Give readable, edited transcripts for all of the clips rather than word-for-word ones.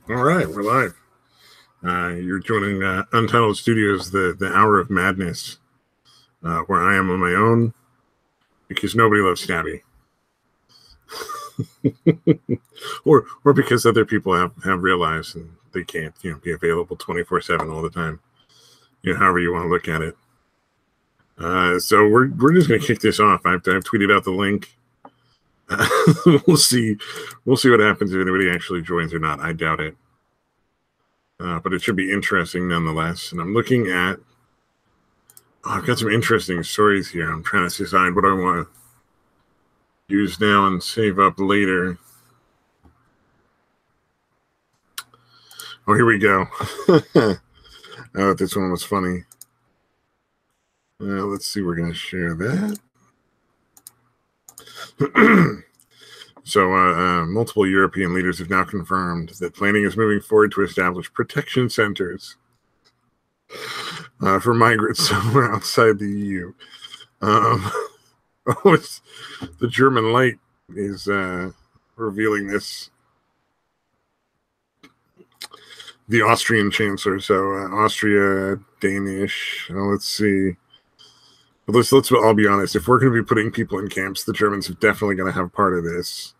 All right, we're live. You're joining Untitled Studios, the Hour of Madness, where I am on my own because nobody loves Stabby, or because other people have realized and they can't be available 24/7 all the time. However you want to look at it. So we're just gonna kick this off. I've tweeted out the link. We'll see what happens if anybody actually joins or not. I doubt it. But it should be interesting nonetheless. And I'm looking at... I've got some interesting stories here. I'm trying to decide what I want to use now and save up later. Oh, here we go. Oh, this one was funny. Let's see. We're going to share that. So, multiple European leaders have now confirmed that planning is moving forward to establish protection centers for migrants somewhere outside the EU. The German Light is revealing this. The Austrian Chancellor, so Austria, Danish. Let's see. Let's all be honest. If we're going to be putting people in camps, the Germans are definitely going to have part of this.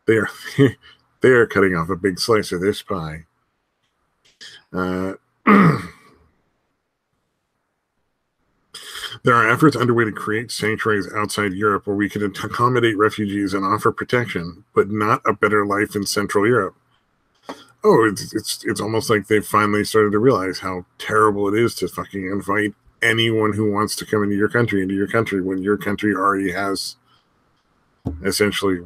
They are cutting off a big slice of this pie. There are efforts underway to create sanctuaries outside Europe where we can accommodate refugees and offer protection, but not a better life in Central Europe. Oh, it's almost like they've finally started to realize how terrible it is to fucking invite anyone who wants to come into your country when your country already has essentially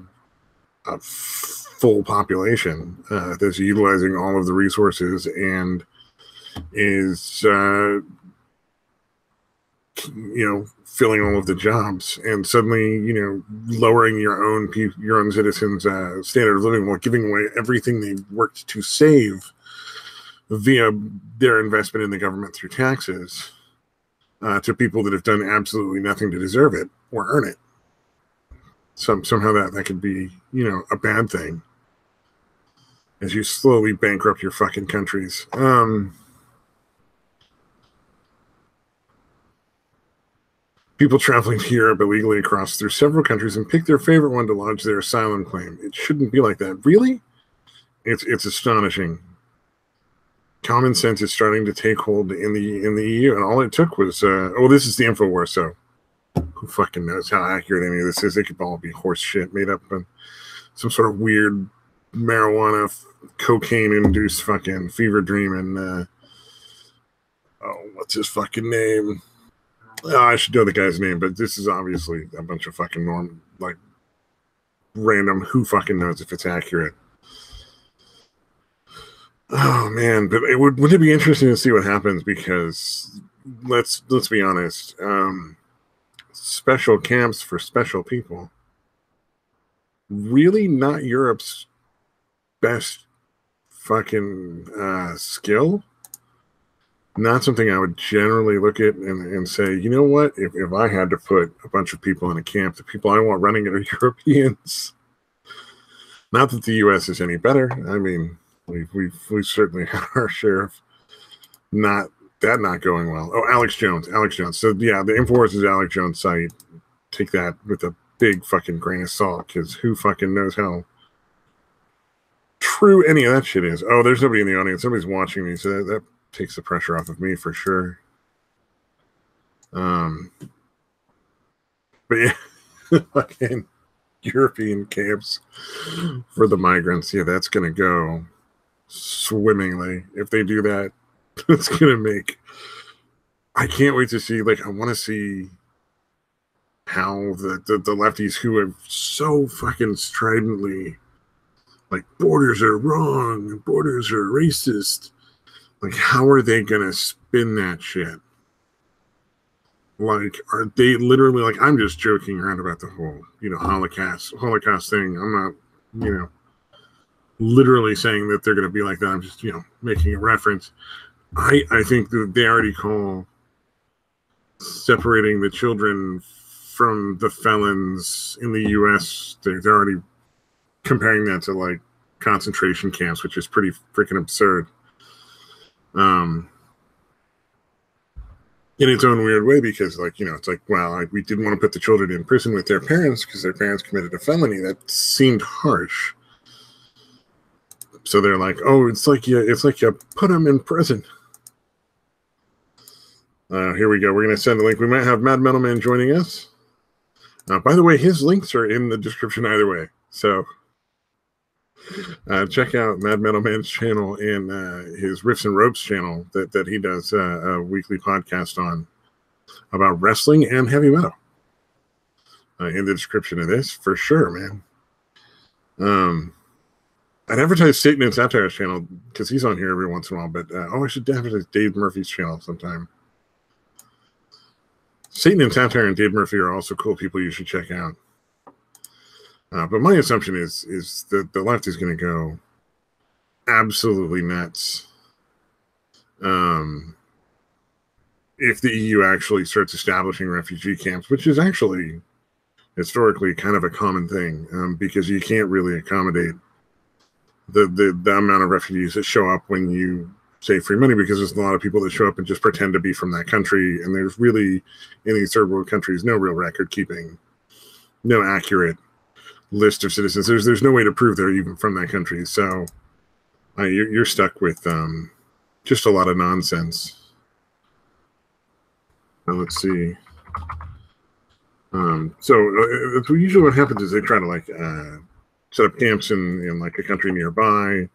a full population that's utilizing all of the resources and is filling all of the jobs, and suddenly lowering your own citizens' standard of living while giving away everything they've worked to save via their investment in the government through taxes to people that have done absolutely nothing to deserve it or earn it. Somehow that could be a bad thing as you slowly bankrupt your fucking countries. People traveling to Europe illegally cross through several countries and pick their favorite one to lodge their asylum claim. It shouldn't be like that. Really? It's astonishing. Common sense is starting to take hold in the EU, and all it took was this is the InfoWars, so who fucking knows how accurate any of this is? It could all be horse shit made up by some sort of weird marijuana, cocaine-induced fucking fever dream, and what's his fucking name? I should know the guy's name, but this is obviously a bunch of fucking random, who fucking knows if it's accurate. Oh man, but wouldn't it be interesting to see what happens, because let's be honest, special camps for special people, really not Europe's best fucking skill. Not something I would generally look at and say, you know what, if I had to put a bunch of people in a camp, the people I want running it are Europeans. Not that the U.S. is any better. I mean, we've certainly had our share of not going well. Oh, Alex Jones. So yeah, the InfoWars is Alex Jones' site. Take that with a big fucking grain of salt, because who fucking knows how true any of that shit is. Oh, there's nobody in the audience. Somebody's watching me, so that takes the pressure off of me for sure. But yeah, fucking European camps for the migrants. Yeah, that's gonna go swimmingly. If they do that, it's gonna make... I can't wait to see, I want to see how the lefties who have so fucking stridently borders are wrong, borders are racist, how are they gonna spin that shit? Are they literally I'm just joking around about the whole Holocaust thing. I'm not literally saying that they're gonna be like that. I'm just making a reference. I think that they already call separating the children from the felons in the U.S. They're already comparing that to concentration camps, which is pretty freaking absurd. In its own weird way, because it's like, well, we didn't want to put the children in prison with their parents because their parents committed a felony. That seemed harsh. So they're like, oh, it's like you put them in prison. Here we go. We're going to send a link. We might have Mad Metal Man joining us. By the way, his links are in the description either way. So check out Mad Metal Man's channel and his Riffs and Ropes channel that he does a weekly podcast on about wrestling and heavy metal. In the description of this, for sure, man. I'd advertise Satan and Satire's channel because he's on here every once in a while, but I should advertise Dave Murphy's channel sometime. Satan and Satire and Dave Murphy are also cool people you should check out. But my assumption is that the left is going to go absolutely nuts if the EU actually starts establishing refugee camps, which is actually historically kind of a common thing, because you can't really accommodate the amount of refugees that show up when you say free money, because there's a lot of people that show up and just pretend to be from that country, and there's really, in these third world countries, no real record keeping, no accurate list of citizens. There's no way to prove they're even from that country, so you're stuck with just a lot of nonsense. Let's see. So usually what happens is they try to set up camps in like a country nearby,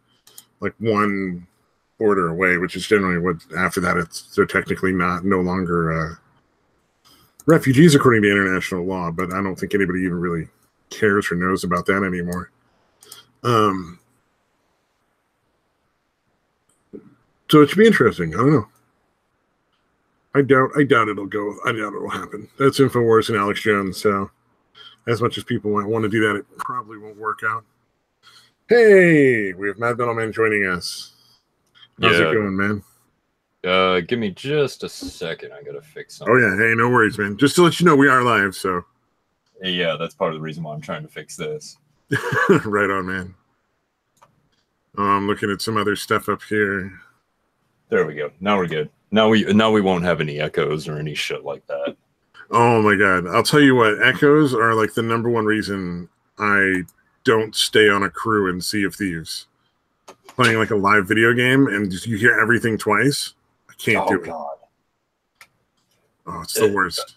like one border away, which is generally what after that they're technically no longer refugees according to international law. But I don't think anybody even really cares or knows about that anymore. So it should be interesting. I don't know. I doubt it'll go. I doubt it'll happen. That's InfoWars and Alex Jones. So as much as people might want to do that, it probably won't work out. Hey, we have Mad Metal Man joining us. How's it going, man? Give me just a second. I gotta fix something. Oh yeah, hey, no worries, man. Just to let you know, we are live, so. Yeah, that's part of the reason why I'm trying to fix this. Right on, man. I'm looking at some other stuff up here. There we go. Now we're good. Now we won't have any echoes or any shit like that. Oh my god. I'll tell you what, echoes are like the #1 reason I don't stay on a crew in Sea of Thieves. Playing like a live video game and you hear everything twice. I can't do it. God. Oh, it's the worst.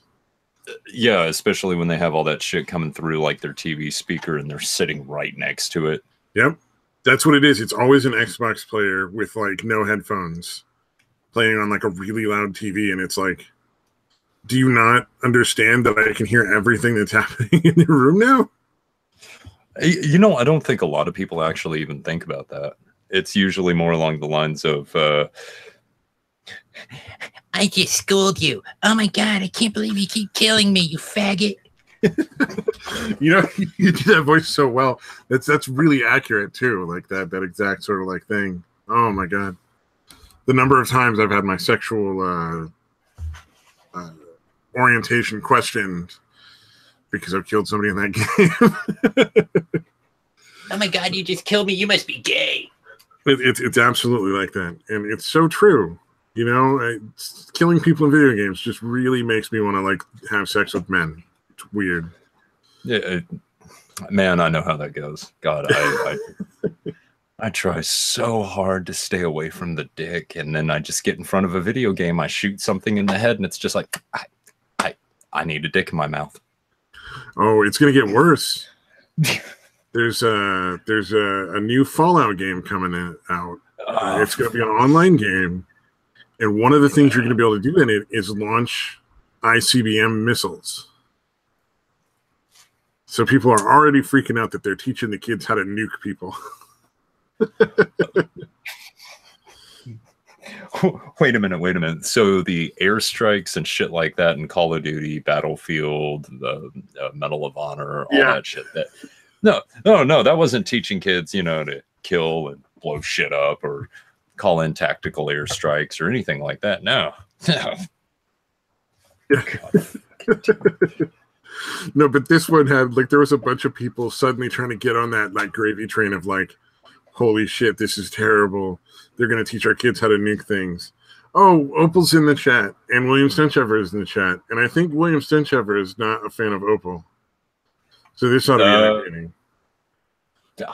Yeah, especially when they have all that shit coming through like their TV speaker and they're sitting right next to it. Yep. That's what it is. It's always an Xbox player with like no headphones playing on like a really loud TV, and it's like, do you not understand that I can hear everything that's happening in the room now? You know, I don't think a lot of people actually even think about that. It's usually more along the lines of, I just schooled you. Oh my god, I can't believe you keep killing me, you faggot. You know, you do that voice so well. That's really accurate too. Like that exact sort of like thing. Oh my god. The number of times I've had my sexual orientation questioned because I've killed somebody in that game. Oh my god, you just killed me. You must be gay. It's absolutely like that. And it's so true. You know, killing people in video games just really makes me want to like have sex with men. It's weird. Yeah, man, I know how that goes. God, I try so hard to stay away from the dick, and then I just get in front of a video game, I shoot something in the head, and it's just like, I need a dick in my mouth. Oh, it's gonna get worse. There's a new Fallout game coming out. It's gonna be an online game, and one of the things you're gonna be able to do in it is launch ICBM missiles. So people are already freaking out that they're teaching the kids how to nuke people. Wait a minute. So the airstrikes and shit like that in Call of Duty, Battlefield, the Medal of Honor, all that shit. No, that wasn't teaching kids, you know, to kill and blow shit up or call in tactical airstrikes or anything like that. No. No, but this one had like there was a bunch of people suddenly trying to get on that like gravy train of like, holy shit, this is terrible. They're going to teach our kids how to nuke things. Oh, Opal's in the chat, and William Stenchever is in the chat. And I think William Stenchever is not a fan of Opal. So this ought to be entertaining.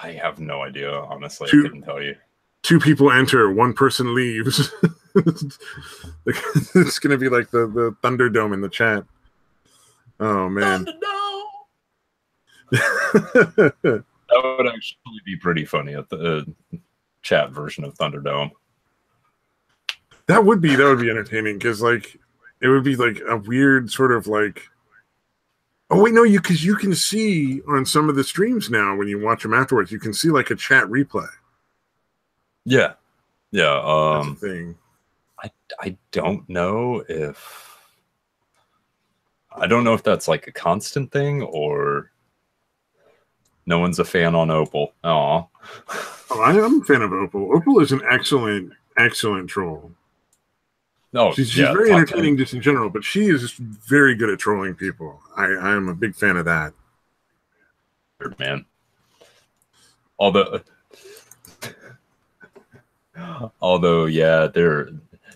I have no idea, honestly. I couldn't tell you. 2 people enter, 1 person leaves. It's going to be like the Thunderdome in the chat. Oh, man. That would actually be pretty funny at the chat version of Thunderdome. That would be entertaining, because like it would be like a weird sort of like, oh wait, no, because you can see on some of the streams now when you watch them afterwards, you can see like a chat replay. Yeah. That's a thing. I don't know if that's like a constant thing or no one's a fan on Opal. Aw. Oh, I am a fan of Opal. Opal is an excellent troll. No, she's very entertaining just in general, but she is just very good at trolling people. I am a big fan of that. Man. Although, yeah, there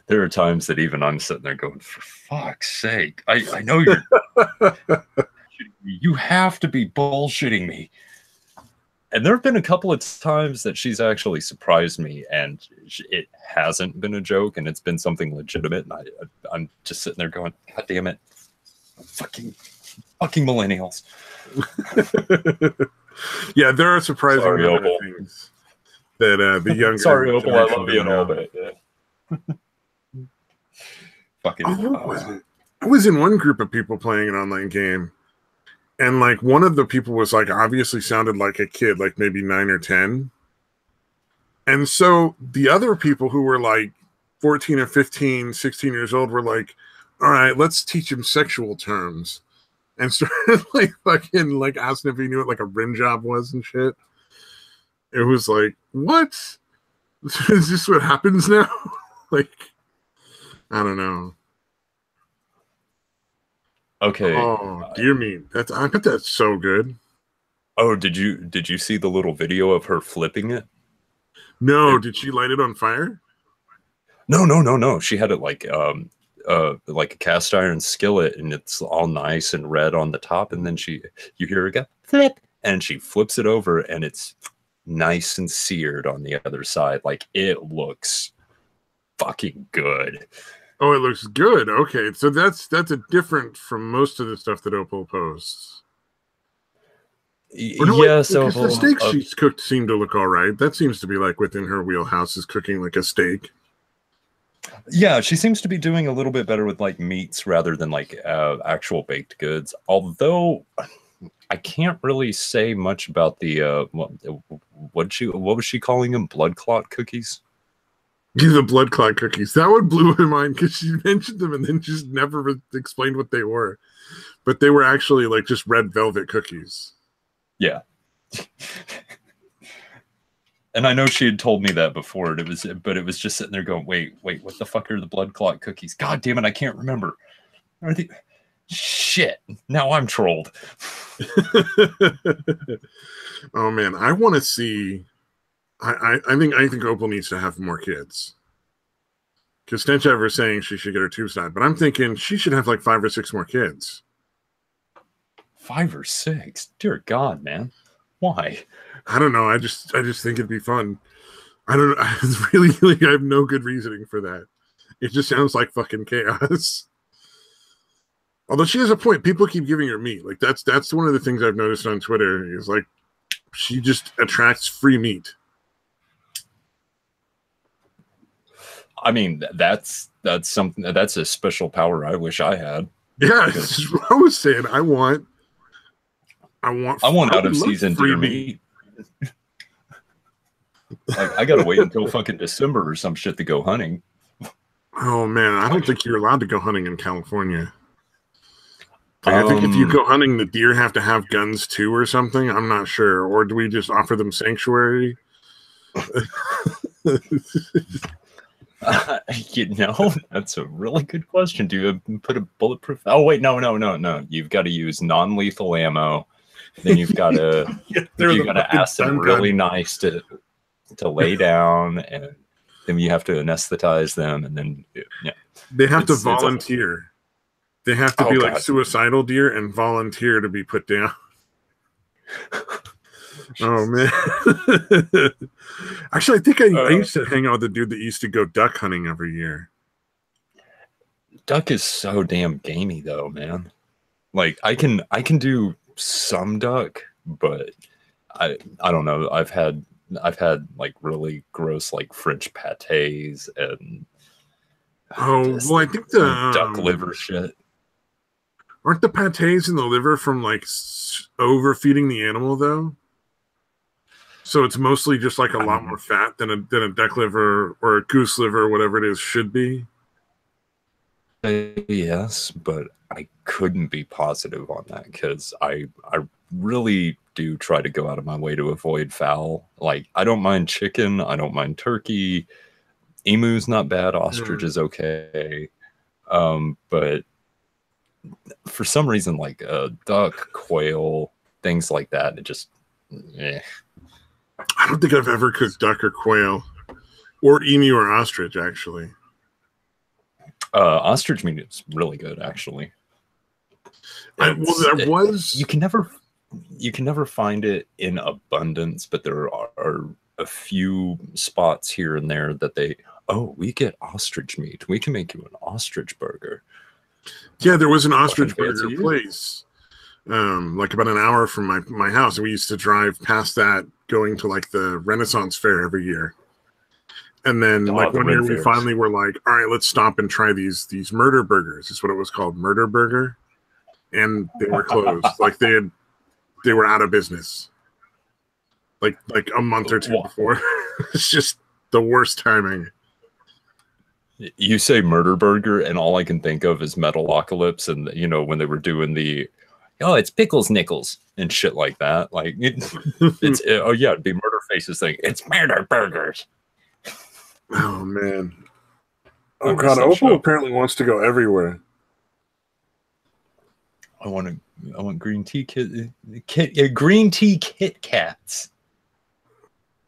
are times that even I'm sitting there going, for fuck's sake, I know you're you have to be bullshitting me. And there have been a couple of times that she's actually surprised me, and it hasn't been a joke, and it's been something legitimate. And I'm just sitting there going, God damn it, fucking millennials. Yeah, there are surprising things that the younger. Sorry, Opal, I love you and all, but yeah. Fucking. I was in one group of people playing an online game. And like one of the people was like obviously sounded like a kid, like maybe 9 or 10. And so the other people who were like 14 or 15, 16 years old were like, all right, let's teach him sexual terms. And started like fucking like asking if he knew what like a rim job was and shit. It was like, what? Is this what happens now? Like, I don't know. Okay. Oh, dear me. I bet that's so good. Oh, did you see the little video of her flipping it? No, did she light it on fire? No. She had it like a cast iron skillet, and it's all nice and red on the top, and then you hear her go flip, and she flips it over, and it's nice and seared on the other side. Like, it looks fucking good. Oh, it looks good. Okay, so that's a different from most of the stuff that Opal posts. So the steaks she's cooked seem to look all right. That seems to be like within her wheelhouse, is cooking like a steak. Yeah, she seems to be doing a little bit better with like meats rather than like actual baked goods. Although I can't really say much about the what was she calling them? Blood clot cookies? The blood clot cookies. That one blew my mind because she mentioned them and then just never explained what they were. But they were actually like just red velvet cookies. Yeah. And I know she had told me that before. But it was just sitting there going, wait, what the fuck are the blood clot cookies? God damn it, I can't remember. Are they? Shit. Now I'm trolled. Oh man, I want to see. I think Opal needs to have more kids. Because Stenchever is saying she should get her tube side, but I'm thinking she should have like 5 or 6 more kids. 5 or 6? Dear God, man. Why? I don't know. I just think it'd be fun. I don't know. I really I have no good reasoning for that. It just sounds like fucking chaos. Although she has a point. People keep giving her meat. Like that's one of the things I've noticed on Twitter is like she just attracts free meat. I mean, that's something that's a special power I wish I had. Yeah, that's what I was saying. I want out of season deer meat. Like, I gotta wait until fucking December or some shit to go hunting. Oh man, I don't think you're allowed to go hunting in California. Like, I think if you go hunting, the deer have to have guns too or something. I'm not sure. Or do we just offer them sanctuary? That's a really good question. Do you put a bulletproof? Oh wait, no. You've got to use non-lethal ammo. Then you've got to ask them really nice to to lay down, and then you have to anesthetize them, and then they have to volunteer. They have to be like suicidal deer and volunteer to be put down. Oh man! Actually, I think I used to hang out with the dude that used to go duck hunting every year. Duck is so damn gamey, though, man. Like I can do some duck, but I don't know. I've had like really gross like French pâtés and well, I think the duck liver shit. Aren't the pâtés in the liver from like overfeeding the animal though? So it's mostly just like a lot more fat than a duck liver or a goose liver or whatever it is should be. Yes, but I couldn't be positive on that because I really do try to go out of my way to avoid fowl. Like I don't mind chicken, I don't mind turkey. Emu's not bad, ostrich is okay. But for some reason, like duck, quail, things like that, it just I don't think I've ever cooked duck or quail or emu or ostrich actually. Ostrich meat is really good actually. You can never find it in abundance, but there are a few spots here and there that we get ostrich meat. We can make you an ostrich burger. Yeah, there was an ostrich burger place, like about an hour from my house. We used to drive past that, going to like the Renaissance Fair every year. And then like one year we finally were like, all right, let's stop and try these murder burgers. Is what it was called, Murder Burger. And they were closed. Like they were out of business. Like a month or two before. It's just the worst timing. You say Murder Burger, and all I can think of is Metalocalypse, and when they were doing it's Pickles Nickels and shit like that. Like it's it'd be Murder Face's thing. It's Murder Burgers. Oh man. Oh god, Opal apparently wants to go everywhere. I want green tea green tea Kit Kats.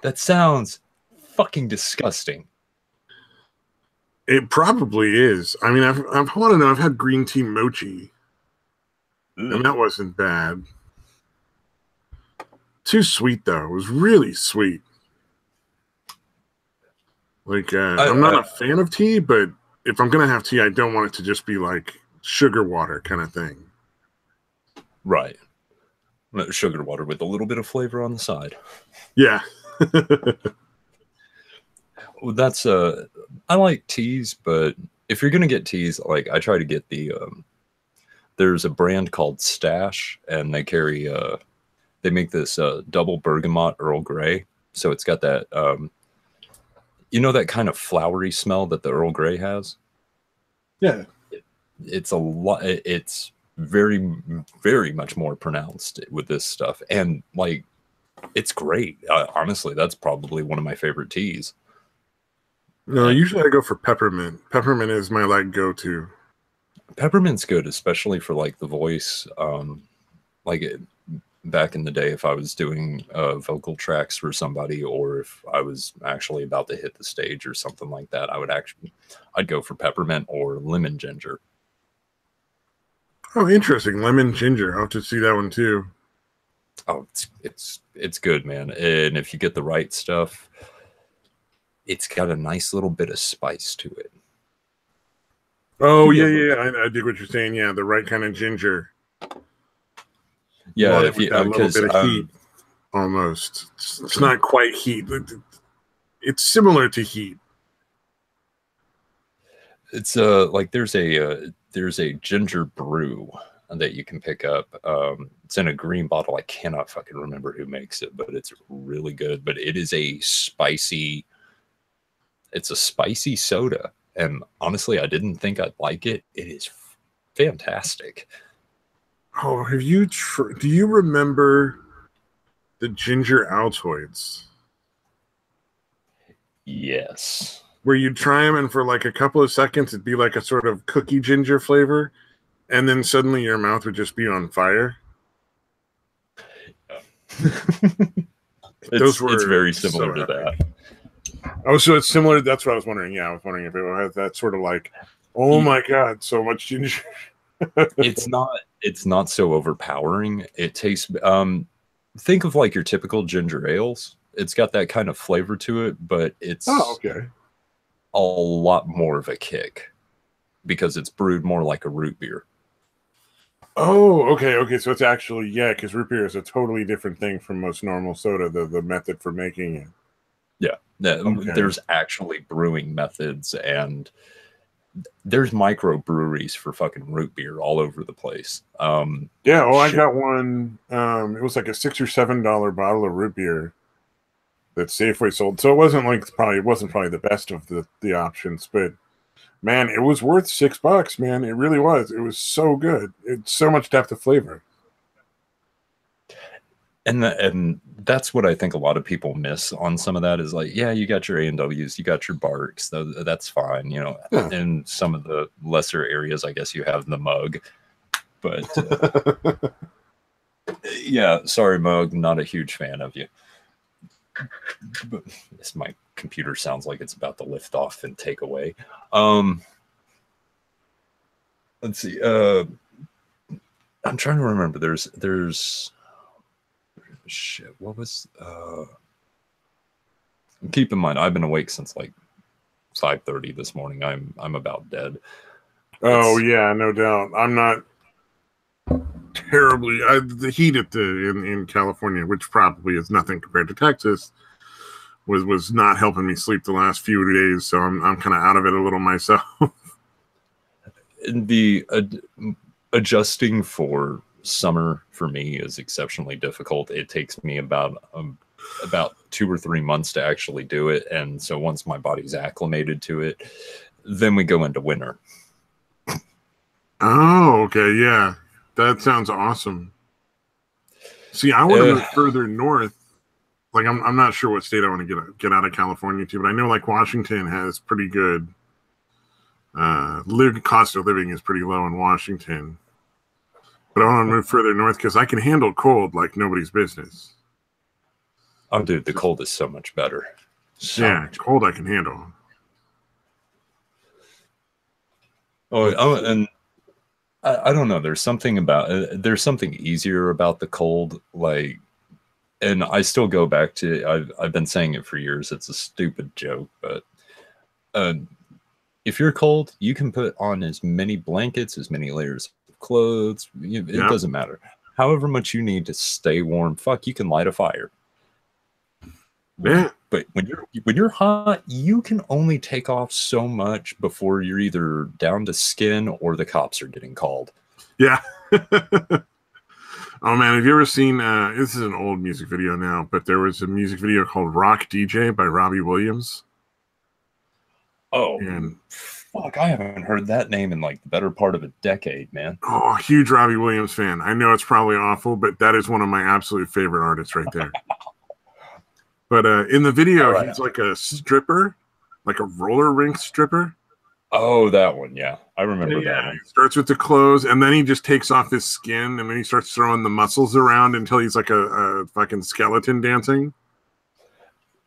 That sounds fucking disgusting. It probably is. I mean, I've had green tea mochi, and that wasn't bad. Too sweet though. It was really sweet. Like, I'm not a fan of tea, but if I'm gonna have tea, I don't want it to just be like sugar water kind of thing. Right. Sugar water with a little bit of flavor on the side. Yeah. Well, that's I like teas, but if you're gonna get teas, like I try to get the there's a brand called Stash, and they carry they make this double bergamot Earl Grey, so it's got that that kind of flowery smell that the Earl Grey has. Yeah, it's a lot. It's very, very much more pronounced with this stuff, and like it's great. Honestly, that's probably one of my favorite teas. No, usually I go for peppermint. Peppermint is my like go-to. Peppermint's good, especially for like the voice. Back in the day, if I was doing vocal tracks for somebody, or if I was actually about to hit the stage or something like that, I'd go for peppermint or lemon ginger. Oh, interesting. Lemon ginger. I'll have to see that one too. Oh, it's good, man. And if you get the right stuff, it's got a nice little bit of spice to it. Oh, yeah. I dig what you're saying. Yeah, the right kind of ginger. Yeah, if you a little bit of heat, almost. It's not quite heat. It's similar to heat. It's like there's a ginger brew that you can pick up. It's in a green bottle. I cannot fucking remember who makes it, but it's really good. But it is a spicy soda, and honestly, I didn't think I'd like it. It is fantastic. Oh, have you? Do you remember the ginger Altoids? Yes. Where you'd try them, and for like a couple of seconds, it'd be like a sort of cookie ginger flavor, and then suddenly your mouth would just be on fire. It's very similar to that. Oh, so it's similar. That's what I was wondering. Yeah, I was wondering if it had that sort of like, oh my god, so much ginger. It's not so overpowering. It tastes think of like your typical ginger ales. It's got that kind of flavor to it, but it's okay. A lot more of a kick because it's brewed more like a root beer. Oh, okay. So it's actually, because root beer is a totally different thing from most normal soda, the method for making it. Yeah. There's actually brewing methods, and there's microbreweries for fucking root beer all over the place. I got one. It was like a $6 or $7 bottle of root beer that Safeway sold. So it wasn't probably the best of the options, but man, it was worth $6, man. It really was. It was so good. It's so much depth of flavor. And that's what I think a lot of people miss on some of that is like, yeah, you got your A&Ws, you got your Barks, that's fine. You know, in some of the lesser areas, I guess you have the Mug. But yeah, sorry, Mug, not a huge fan of you. But my computer sounds like it's about to lift off and take away. Let's see. I'm trying to remember. There's shit. What was? Keep in mind, I've been awake since like 5:30 this morning. I'm about dead. Oh yeah, no doubt. I'm not terribly. The heat in California, which probably is nothing compared to Texas, was not helping me sleep the last few days. So I'm kind of out of it a little myself. The adjusting for summer for me is exceptionally difficult. It takes me about 2 or 3 months to actually do it, and so once my body's acclimated to it, then we go into winter. Oh, okay, yeah, that sounds awesome. See, I want to move further north. Like, I'm not sure what state I want to get out of California to, but I know like Washington has pretty good. Cost of living is pretty low in Washington, but I want to move further north because I can handle cold like nobody's business. Oh, dude, the cold is so much better. Cold I can handle. And I don't know. There's something easier about the cold, like, and I still go back to. I've been saying it for years. It's a stupid joke, but if you're cold, you can put on as many blankets, as many layers of clothes. It doesn't matter. However much you need to stay warm. Fuck, you can light a fire. Yeah. But when you're hot, you can only take off so much before you're either down to skin or the cops are getting called. Yeah. Oh man, have you ever seen? This is an old music video now, but there was a music video called "Rock DJ" by Robbie Williams. Oh, and fuck, I haven't heard that name in like the better part of a decade, man. Oh, huge Robbie Williams fan. I know it's probably awful, but that is one of my absolute favorite artists right there. But in the video, he's like a stripper, like a roller rink stripper. Oh, that one, yeah. I remember that one. He starts with the clothes, and then he just takes off his skin, and then he starts throwing the muscles around until he's like a fucking skeleton dancing.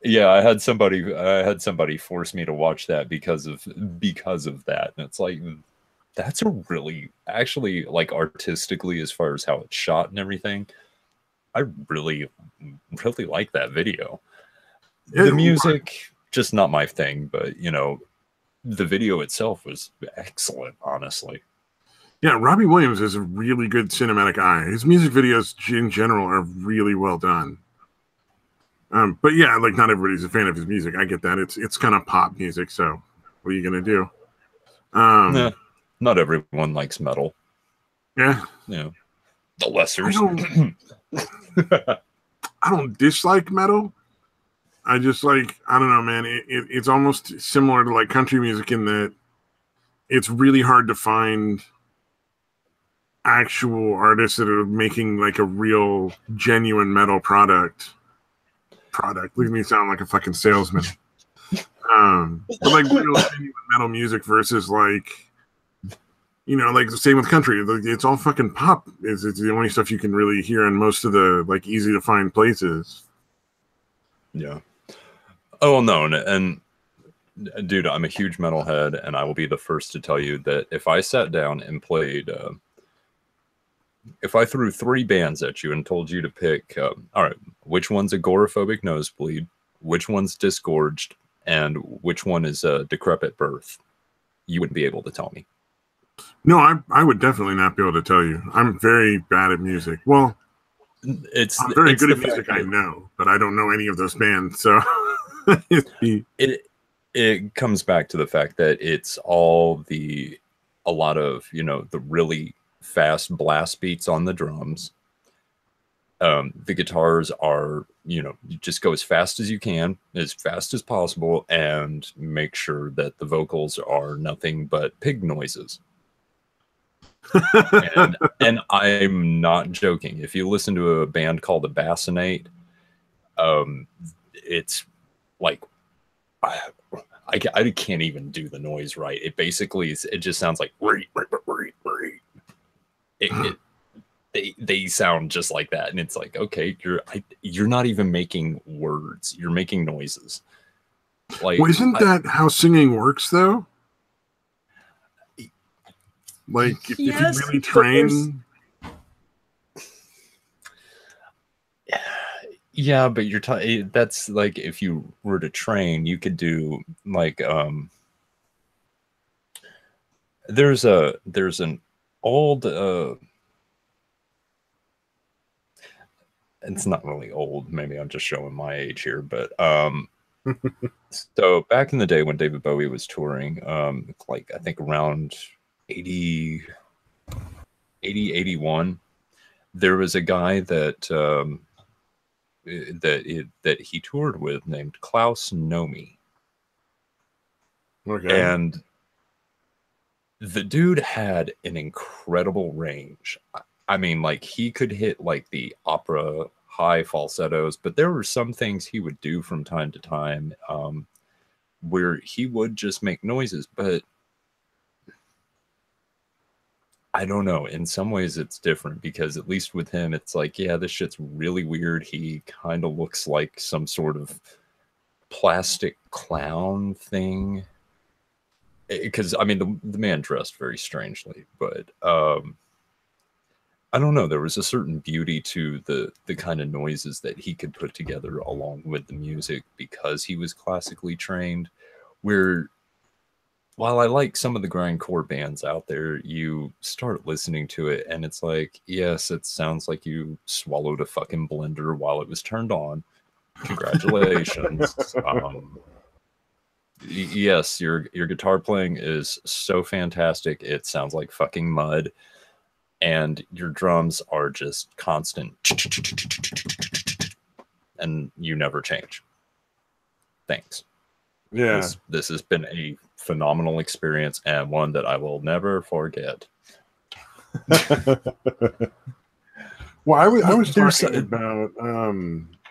Yeah, I had somebody force me to watch that because of that. And it's like, that's a really, actually, like, artistically, as far as how it's shot and everything, I really, really like that video. The music, just not my thing, but, you know, the video itself was excellent, honestly. Yeah, Robbie Williams is a really good cinematic eye. His music videos in general are really well done. But yeah, like not everybody's a fan of his music. I get that. It's kind of pop music, so what are you gonna do? Not everyone likes metal. Yeah. You know, the lessers. I don't dislike metal. I just like, I don't know, man. It's almost similar to like country music in that it's really hard to find actual artists that are making like a real genuine metal product. Leave me sound like a fucking salesman. But like real genuine metal music versus like, you know, like the same with country. It's all fucking pop. It's the only stuff you can really hear in most of the like easy to find places. Yeah. Oh no, and dude, I'm a huge metalhead, and I will be the first to tell you that if I sat down and played, if I threw 3 bands at you and told you to pick, all right, which one's agoraphobic nosebleed, which one's disgorged, and which one is a decrepit birth, you wouldn't be able to tell me. No, I would definitely not be able to tell you. I'm very bad at music. Well, I'm very good at music, I know, but I don't know any of those bands. So it comes back to the fact that it's all a lot of, you know, the really fast blast beats on the drums. The guitars are, you know, you just go as fast as you can, as fast as possible, and make sure that the vocals are nothing but pig noises. and I'm not joking. If you listen to a band called Abassinate, it's like I can't even do the noise right. It basically it just sounds like they sound just like that, and it's like, okay, you're not even making words, you're making noises. Like, well, isn't that how singing works though? Like, if you really train. Yeah, but that's like, if you were to train, you could do like there's an old it's not really old, maybe I'm just showing my age here, but so back in the day when David Bowie was touring, like I think around 80 81, there was a guy that that he toured with named Klaus Nomi. Okay. And the dude had an incredible range. I mean, like, he could hit like the opera high falsettos, but there were some things he would do from time to time where he would just make noises. But I don't know. In some ways, it's different, because at least with him, it's like, yeah, this shit's really weird. He kind of looks like some sort of plastic clown thing. Because, I mean, the man dressed very strangely, but I don't know. There was a certain beauty to the kind of noises that he could put together along with the music, because he was classically trained, where while I like some of the grindcore bands out there, you start listening to it and it's like, yes, it sounds like you swallowed a fucking blender while it was turned on. Congratulations. Yes, your guitar playing is so fantastic. It sounds like fucking mud. And your drums are just constant. And you never change. Thanks. Yeah. This has been a phenomenal experience, and one that I will never forget. Well, I was talking about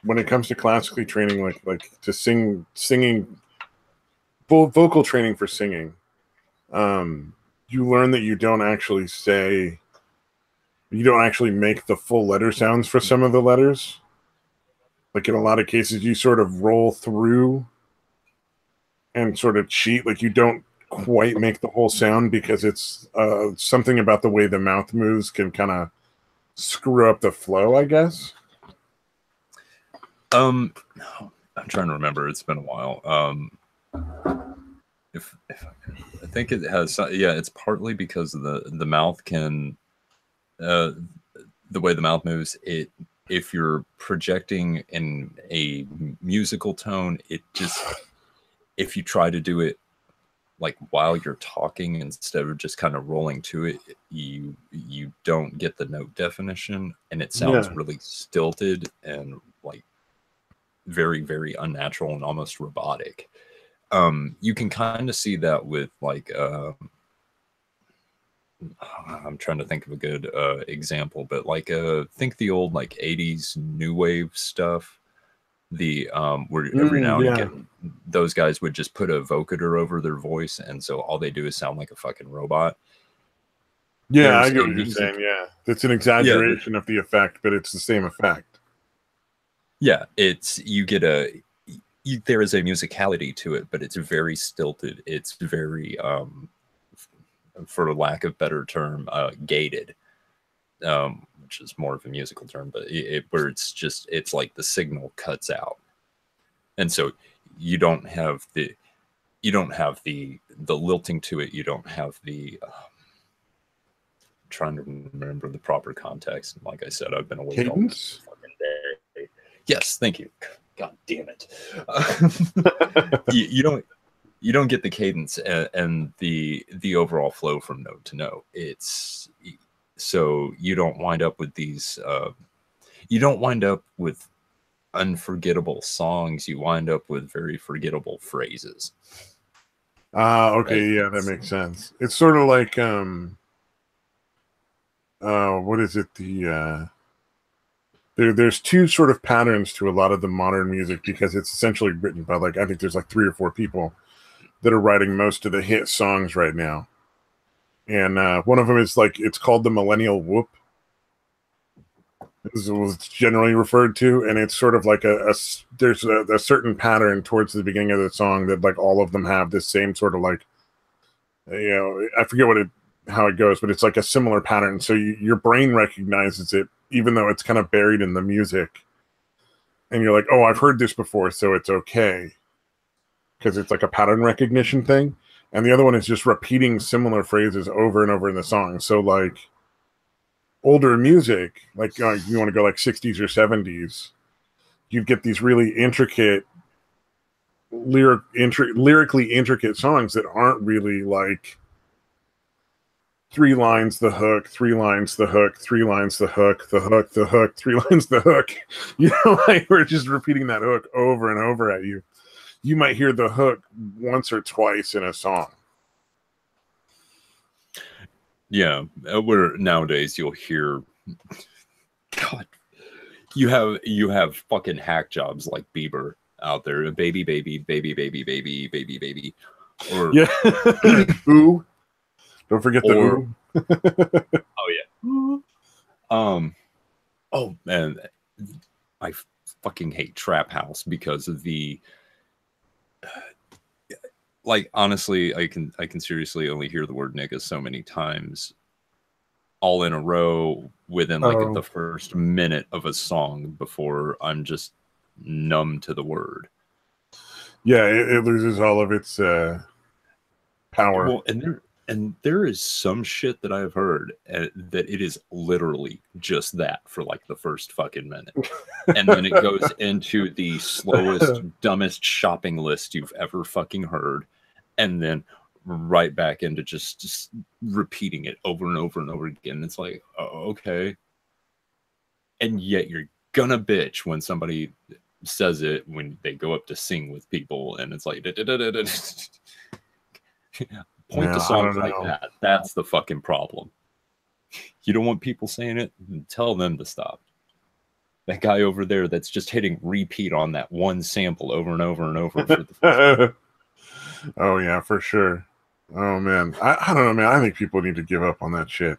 when it comes to classically training, like to singing, vocal training for singing. You learn that you don't actually make the full letter sounds for some of the letters. Like, in a lot of cases, you sort of roll through and sort of cheat. Like, you don't quite make the whole sound, because it's something about the way the mouth moves can kind of screw up the flow, I guess. I'm trying to remember. It's been a while. If I think it has, yeah, it's partly because of the mouth can, the way the mouth moves. If you're projecting in a musical tone, it just, if you try to do it like while you're talking instead of just kind of rolling to it, you don't get the note definition, and it sounds really stilted and like very, very unnatural and almost robotic. You can kind of see that with like I'm trying to think of a good example, but like think the old like 80s new wave stuff. The where every now and again those guys would just put a vocoder over their voice, and so all they do is sound like a fucking robot. Yeah, I get what you're saying. Yeah, it's an exaggeration of the effect, but it's the same effect. Yeah, it's, you get there is a musicality to it, but it's very stilted. It's very, for lack of better term, gated, which is more of a musical term, but where it's like the signal cuts out, and so you don't have the lilting to it. You don't have the trying to remember the proper context. And like I said, I've been awake all fucking day. Yes, thank you. God damn it. you don't get the cadence and the overall flow from note to note. It's so you don't wind up with these. You don't wind up with unforgettable songs. You wind up with very forgettable phrases. Okay, yeah, that makes sense. It's sort of like what is it? There's two sort of patterns to a lot of the modern music because it's essentially written by I think there's 3 or 4 people that are writing most of the hit songs right now. And one of them is it's called the Millennial Whoop. This is what it's generally referred to, and it's sort of like there's a certain pattern towards the beginning of the song that all of them have this same sort of I forget how it goes, but it's like a similar pattern. So your brain recognizes it, even though it's kind of buried in the music, and you're like, oh, I've heard this before, so it's okay, because it's like a pattern recognition thing. And the other one is just repeating similar phrases over and over in the song. So older music, you want to go 60s or 70s, you'd get these really intricate, lyrically intricate songs that aren't really 3 lines the hook, 3 lines the hook, 3 lines the hook, the hook, the hook, 3 lines the hook. We're just repeating that hook over and over at you. You might hear the hook once or twice in a song. Yeah, where nowadays you'll hear, God, you have fucking hack jobs like Bieber out there, baby, baby, baby, baby, baby, baby, baby, or yeah, ooh, don't forget the ooh. Oh yeah, oh man, I fucking hate Trap House because of the. Honestly, I can seriously only hear the word nigga so many times all in a row within the first minute of a song before I'm just numb to the word. Yeah, it loses all of its power. Well, and there is some shit that I've heard that it is literally just that for the first fucking minute. And then it goes into the slowest, dumbest shopping list you've ever fucking heard. And then right back into just repeating it over and over and over again. It's like, oh, okay. And yet you're gonna bitch when somebody says it when they go up to sing with people. And it's like, point to songs like that. That's the fucking problem. You don't want people saying it? Tell them to stop. That guy over there that's just hitting repeat on that one sample over and over and over. For the oh, yeah, for sure. Oh, man. I don't know, man. I think people need to give up on that shit.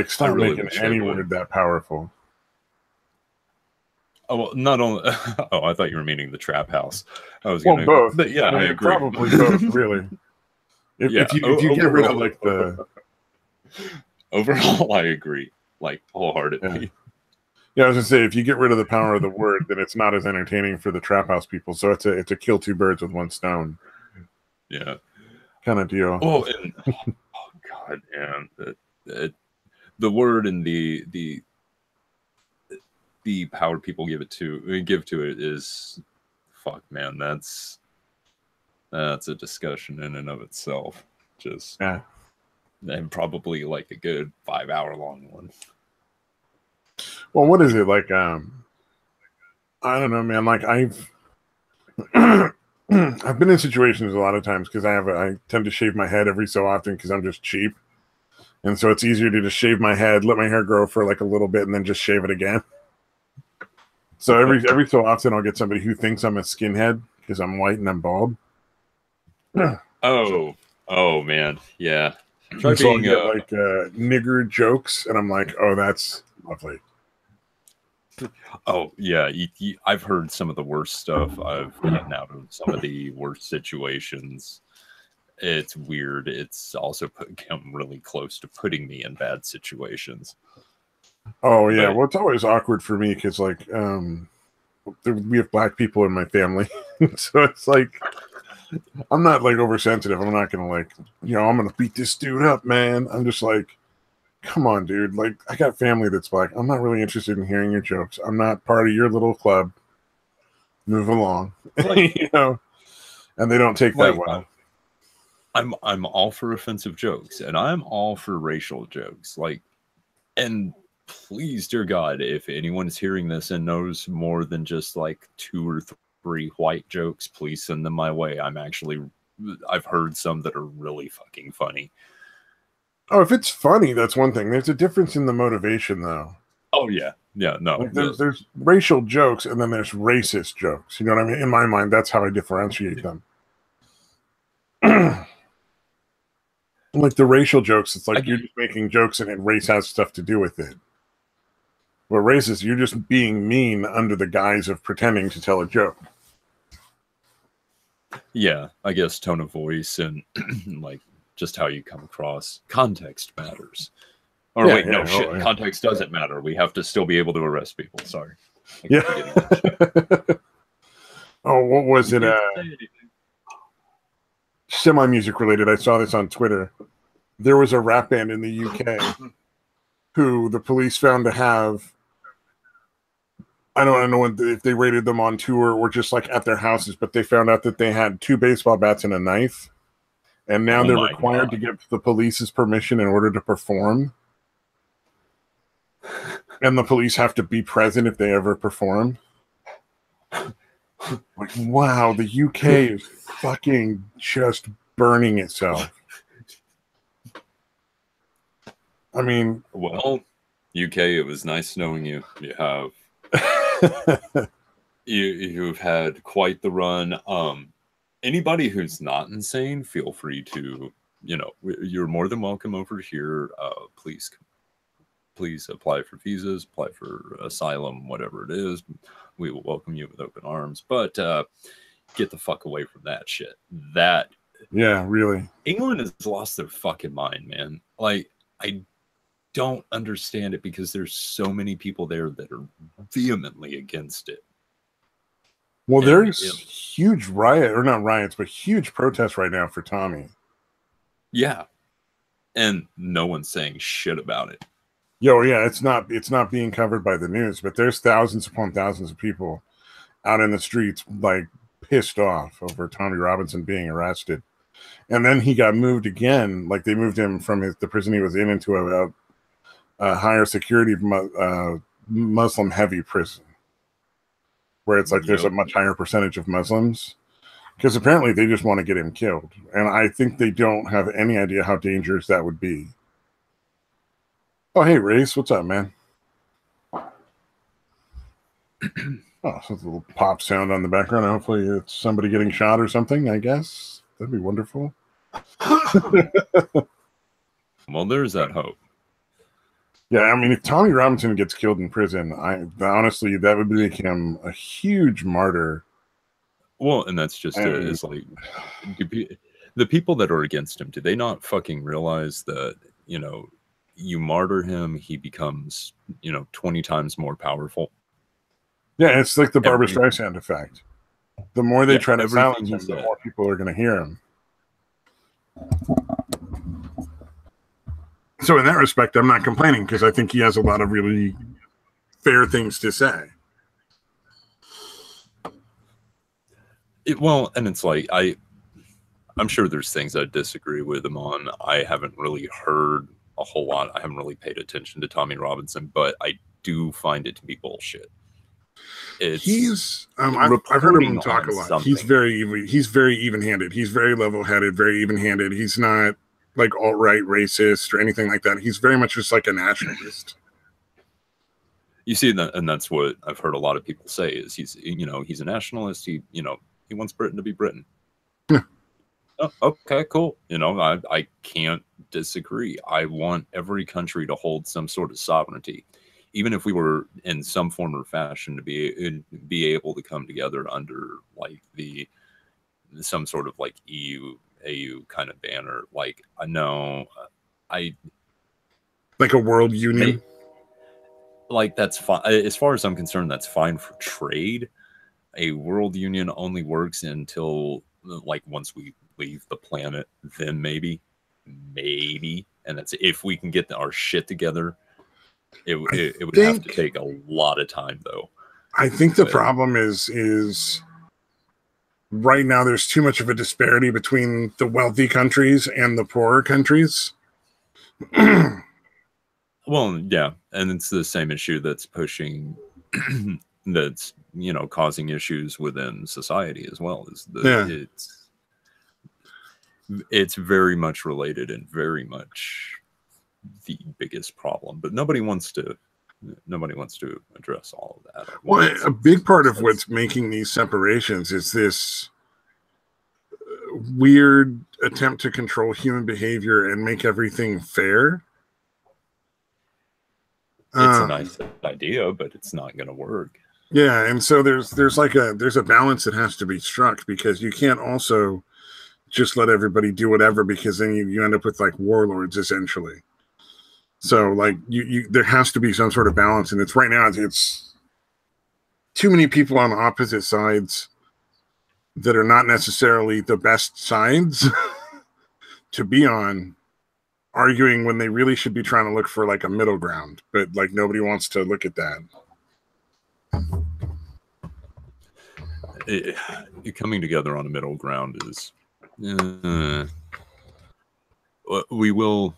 Stop making any word that powerful. Oh, well, not only... Oh, I thought you were meaning the Trap House. I was going to... both. But yeah, I agree. Probably both, really. If you get rid of the overall, I agree, wholeheartedly. Yeah, I was gonna say if you get rid of the power of the word, then it's not as entertaining for the Trap House people. So it's a kill 2 birds with 1 stone. Yeah, kind of deal. Oh, and, oh god, man, the word and the power people give to it is fuck, man. That's a discussion in and of itself. Just and probably a good 5-hour long one. Well, what is it like? I don't know, man. I've I've been in situations a lot of times because I tend to shave my head every so often because I'm just cheap, and so it's easier to just shave my head, let my hair grow for a little bit, and then just shave it again. So every so often I'll get somebody who thinks I'm a skinhead because I'm white and I'm bald. Oh man, yeah. Try being nigger jokes, and I'm like, oh, that's lovely. Oh yeah, I've heard some of the worst stuff. I've gotten out of some of the worst situations. It's weird. It's also come really close to putting me in bad situations. Oh yeah, well, it's always awkward for me because like we have black people in my family, so it's like I'm not like oversensitive. I'm not gonna like I'm gonna beat this dude up, man. I'm just like, come on, dude. Like I got family that's black. I'm not really interested in hearing your jokes. I'm not part of your little club. Move along, like, and they don't take that well. I'm all for offensive jokes, and I'm all for racial jokes. Like, and please, dear God, if anyone's hearing this and knows more than just like 2 or 3 white jokes, please send them my way. I've heard some that are really fucking funny. Oh, if it's funny, that's one thing. There's a difference in the motivation, though. Oh yeah, no. Like there's racial jokes, and then there's racist jokes. You know what I mean? In my mind, that's how I differentiate them. Like the racial jokes, it's like you're just making jokes, and race has stuff to do with it. But racist, you're just being mean under the guise of pretending to tell a joke. Yeah, I guess tone of voice and like just how you come across. Context matters. Or wait, no shit. Yeah. Context doesn't matter. We have to still be able to arrest people. Sorry. Yeah. Oh, what was it? Semi-music related. I saw this on Twitter. There was a rap band in the UK who the police found to have, I don't know if they raided them on tour or just like at their houses, but they found out that they had 2 baseball bats and a knife. And now they're required to get the police's permission in order to perform. And the police have to be present if they ever perform. Like, wow, the UK is fucking just burning itself. I mean, well, UK, it was nice knowing you. You have you've had quite the run. Anybody who's not insane, feel free to, you're more than welcome over here. Please apply for visas, apply for asylum, whatever it is. We will welcome you with open arms. But get the fuck away from that shit. Yeah, really. England has lost their fucking mind, man. Like, I don't understand it because there's so many people there that are vehemently against it. Well, there's huge huge protests right now for Tommy. Yeah. And no one's saying shit about it. Yeah, it's not being covered by the news, but there's thousands upon thousands of people out in the streets like pissed off over Tommy Robinson being arrested. And then he got moved again, like they moved him from the prison he was in into a higher security Muslim heavy prison, where it's like there's a much higher percentage of Muslims, because apparently they just want to get him killed. And I think they don't have any idea how dangerous that would be. Oh, hey, Race, what's up, man? Oh, so a little pop sound on the background. Hopefully it's somebody getting shot or something, I guess. That'd be wonderful. Well, there's that hope. Yeah, I mean, if Tommy Robinson gets killed in prison, honestly, that would make him a huge martyr. Well, and that's just it's like the people that are against him, do they not fucking realize that, you martyr him, he becomes, 20 times more powerful? Yeah, it's like the Barbra Streisand effect. The more they try to silence him, the more people are going to hear him. So in that respect, I'm not complaining because I think he has a lot of really fair things to say. And it's like, I'm sure there's things I disagree with him on. I haven't really heard a whole lot. I haven't really paid attention to Tommy Robinson, but I do find it to be bullshit. I've heard him talk a lot. He's very even-handed. He's very level-headed, very even-handed. He's not like alt-right racist or anything like that. He's very much just like a nationalist. You see that, and that's what I've heard a lot of people say is he's a nationalist. He wants Britain to be Britain. Yeah. Oh, okay, cool. I can't disagree. I want every country to hold some sort of sovereignty. even if we were in some form or fashion to be able to come together under like some sort of like AU kind of banner, like I know I like a world union. Like that's fine. As far as I'm concerned, that's fine for trade. A world union only works until like once we leave the planet, then maybe, and that's if we can get our shit together. It would have to take a lot of time, though. I think the problem is right now there's too much of a disparity between the wealthy countries and the poorer countries. Well, yeah, and it's the same issue that's pushing, that's causing issues within society as well. It's very much related and very much the biggest problem, but nobody wants to address all of that. Well, a big part of what's making these separations is this weird attempt to control human behavior and make everything fair. It's a nice idea, but it's not going to work. Yeah, and so there's a balance that has to be struck, because you can't also just let everybody do whatever, because then you end up with like warlords essentially. So like there has to be some sort of balance, and it's right now it's too many people on the opposite sides that are not necessarily the best sides to be on, arguing when they really should be trying to look for like a middle ground, but like nobody wants to look at that. Coming together on a middle ground is we will.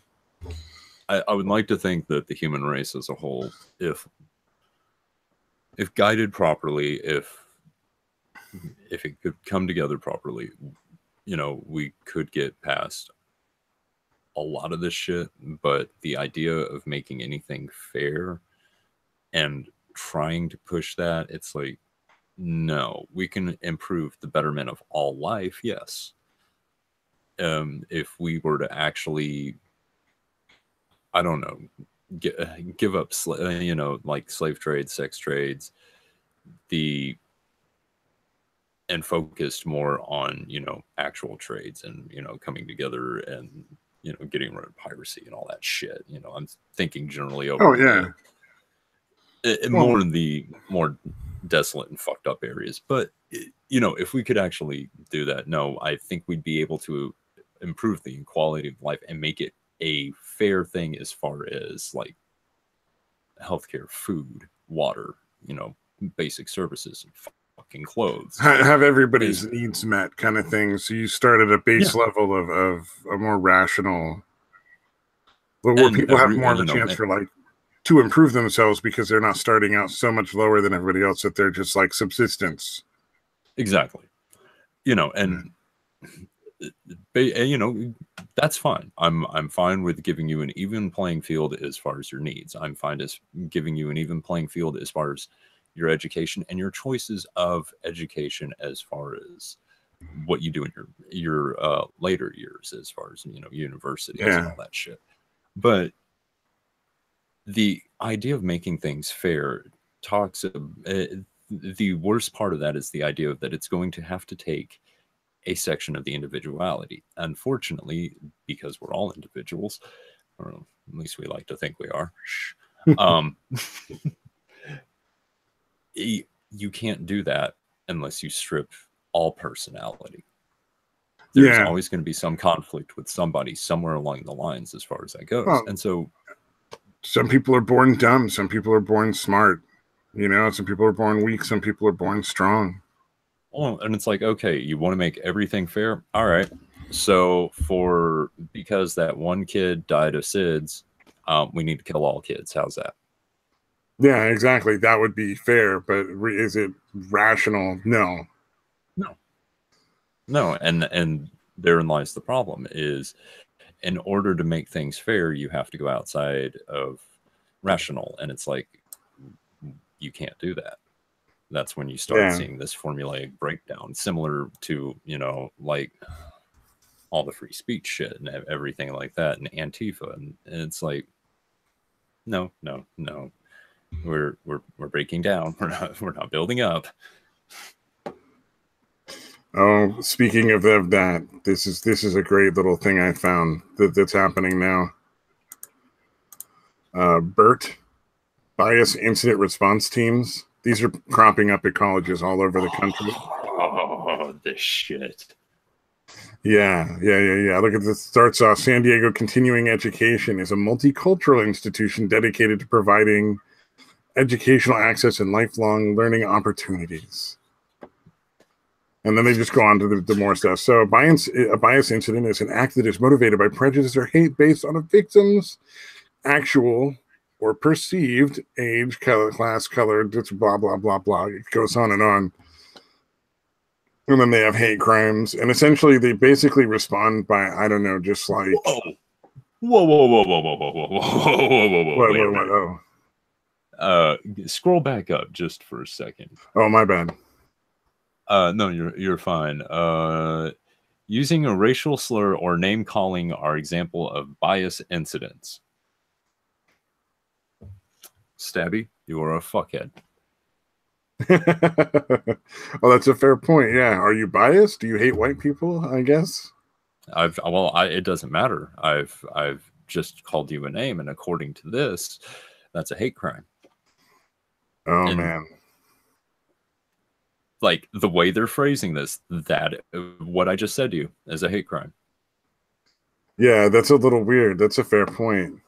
I would like to think that the human race as a whole, if guided properly, if it could come together properly, we could get past a lot of this shit. But the idea of making anything fair and trying to push that, it's like, no, we can improve the betterment of all life, yes. If we were to actually, I don't know, give up, like slave trade, sex trades, and focused more on, actual trades and, coming together and, getting rid of piracy and all that shit. I'm thinking generally over more in the more desolate and fucked up areas. But, if we could actually do that, no, I think we'd be able to improve the quality of life and make it a fair thing as far as like healthcare, food, water, basic services, and fucking clothes. Have everybody's needs met, kind of thing. So you start at a base level of a more rational, where people have more of a chance for like to improve themselves, because they're not starting out so much lower than everybody else that they're just like subsistence. Exactly. And that's fine. I'm fine with giving you an even playing field as far as your needs. I'm fine as giving you an even playing field as far as your education and your choices of education, as far as what you do in your later years, as far as universities and all that shit. But the idea of making things fair talks. The worst part of that is the idea that it's going to have to take a section of the individuality. Unfortunately, because we're all individuals, or at least we like to think we are, you can't do that unless you strip all personality. There's always going to be some conflict with somebody somewhere along the lines, as far as that goes. And so some people are born dumb, some people are born smart, some people are born weak, some people are born strong. Well, and it's like, okay, you want to make everything fair? All right. So because that one kid died of SIDS, we need to kill all kids. How's that? Yeah, exactly. That would be fair, but is it rational? No. And therein lies the problem, is in order to make things fair, you have to go outside of rational. And it's like, you can't do that. That's when you start seeing this formulaic breakdown, similar to, like all the free speech shit and everything like that, and Antifa. And it's like, no. We're breaking down. We're not building up. Oh, speaking of that, this is a great little thing I found that's happening now. BIRT, bias incident response teams. These are cropping up at colleges all over the country. Oh, this shit. Yeah. Look at this. Starts off, San Diego Continuing Education is a multicultural institution dedicated to providing educational access and lifelong learning opportunities. And then they just go on to the more stuff. So a bias incident is an act that is motivated by prejudice or hate based on a victim's actual or perceived age, color, class, color, just blah, blah, blah, blah. It goes on and on. And then they have hate crimes. And essentially they basically respond by, I don't know, just like... Whoa. Scroll back up just for a second. Oh, my bad. No, you're fine. Using a racial slur or name calling are example of bias incidents. Stabby, you are a fuckhead. Well, that's a fair point. Yeah. Are you biased? Do you hate white people? I guess. It doesn't matter. I've just called you a name, and according to this, that's a hate crime. Oh, man. Like the way they're phrasing this, that what I just said to you is a hate crime. Yeah, that's a little weird. That's a fair point.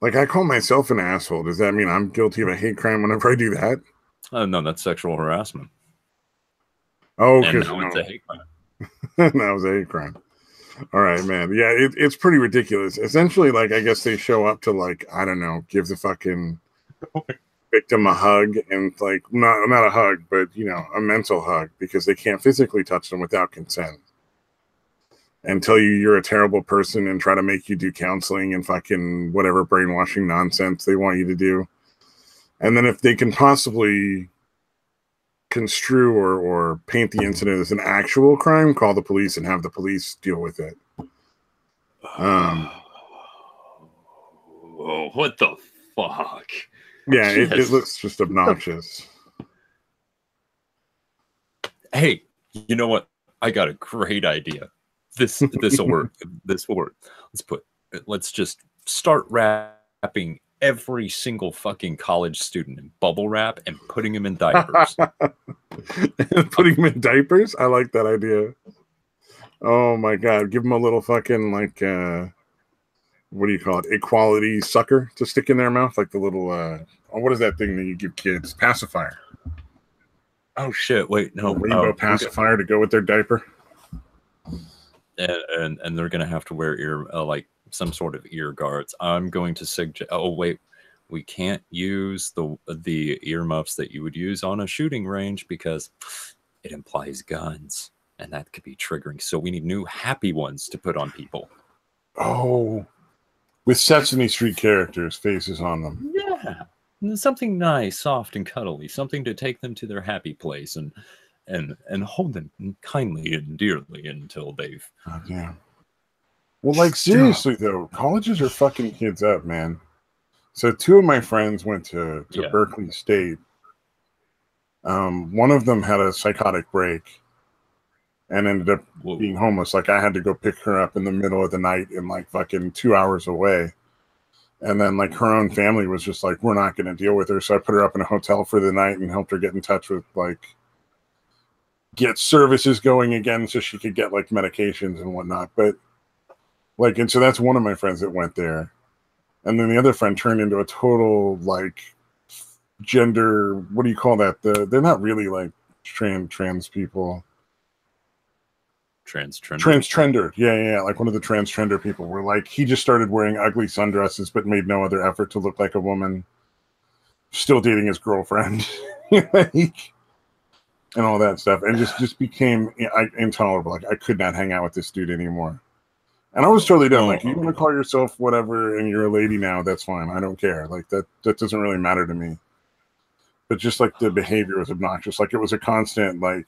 Like, I call myself an asshole. Does that mean I'm guilty of a hate crime whenever I do that? No, that's sexual harassment. Oh, because it's a hate crime. That was a hate crime. All right, man. Yeah, it's pretty ridiculous. Essentially, like, I guess they show up to, like, I don't know, give the fucking victim a hug, and like not a hug, but you know, a mental hug, because they can't physically touch them without consent, and tell you you're a terrible person and try to make you do counseling and fucking whatever brainwashing nonsense they want you to do. And then if they can possibly construe or paint the incident as an actual crime, call the police and have the police deal with it. Oh, what the fuck? Yeah, it looks just obnoxious. Hey, you know what? I got a great idea. This will work. This will work. Let's just start wrapping every single fucking college student in bubble wrap and putting them in diapers. Putting them in diapers? I like that idea. Oh my god! Give them a little fucking like what do you call it? Equality sucker to stick in their mouth, like the little what is that thing that you give kids? Pacifier. Oh shit! Wait, no, rainbow pacifier to go with their diaper. And they're gonna have to wear like some sort of ear guards. I'm going to suggest. Oh wait, we can't use the earmuffs that you would use on a shooting range because it implies guns, and that could be triggering. So we need new happy ones to put on people. Oh, with Sesame Street characters' faces on them. Yeah, something nice, soft, and cuddly. Something to take them to their happy place and hold them kindly and dearly until they've. Oh, yeah. Well, like seriously though, colleges are fucking kids up, man. So two of my friends went to Berkeley State. One of them had a psychotic break and ended up being homeless. Like I had to go pick her up in the middle of the night and like fucking 2 hours away. And then like her own family was just like, we're not going to deal with her. So I put her up in a hotel for the night and helped her get in touch with get services going again so she could get like medications and whatnot. But like, and so that's one of my friends that went there. And then the other friend turned into a total like gender, what do you call that? They're not really like trans people. Transtrender. Yeah. Like one of the transtrender people were like, he just started wearing ugly sundresses, but made no other effort to look like a woman. Still dating his girlfriend. And all that stuff. And just became intolerable. Like I could not hang out with this dude anymore. And I was totally done. Like, you want to call yourself whatever and you're a lady now, that's fine. I don't care. Like that doesn't really matter to me. But just like the behavior was obnoxious. Like it was a constant, like,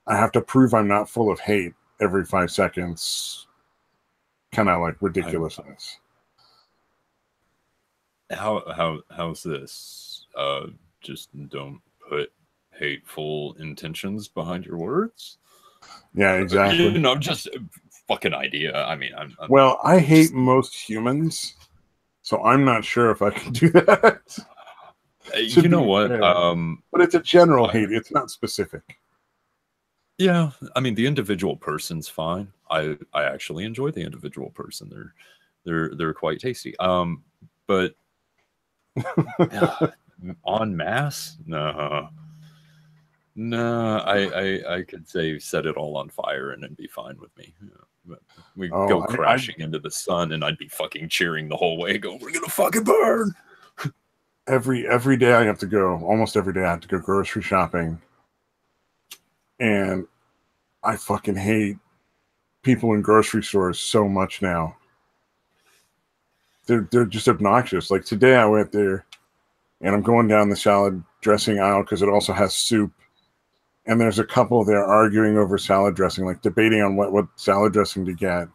I have to prove I'm not full of hate every 5 seconds. Kind of like ridiculousness. how's this? Just don't put hateful intentions behind your words. Yeah, exactly. Just a fucking idea. I mean, well, I hate most humans, so I'm not sure if I can do that. You know what? But it's a general hate. It's not specific. Yeah, I mean, the individual person's fine. I actually enjoy the individual person. They're quite tasty. But en masse, no. I could say set it all on fire and it'd be fine with me. Yeah. We go crashing into the sun, and I'd be fucking cheering the whole way. Go, we're gonna fucking burn. Every day I have to go. Almost every day I have to go grocery shopping, and I fucking hate people in grocery stores so much now. They're just obnoxious. Like today I went there, and I'm going down the salad dressing aisle because it also has soup. And there's a couple there arguing over salad dressing, like debating on what salad dressing to get.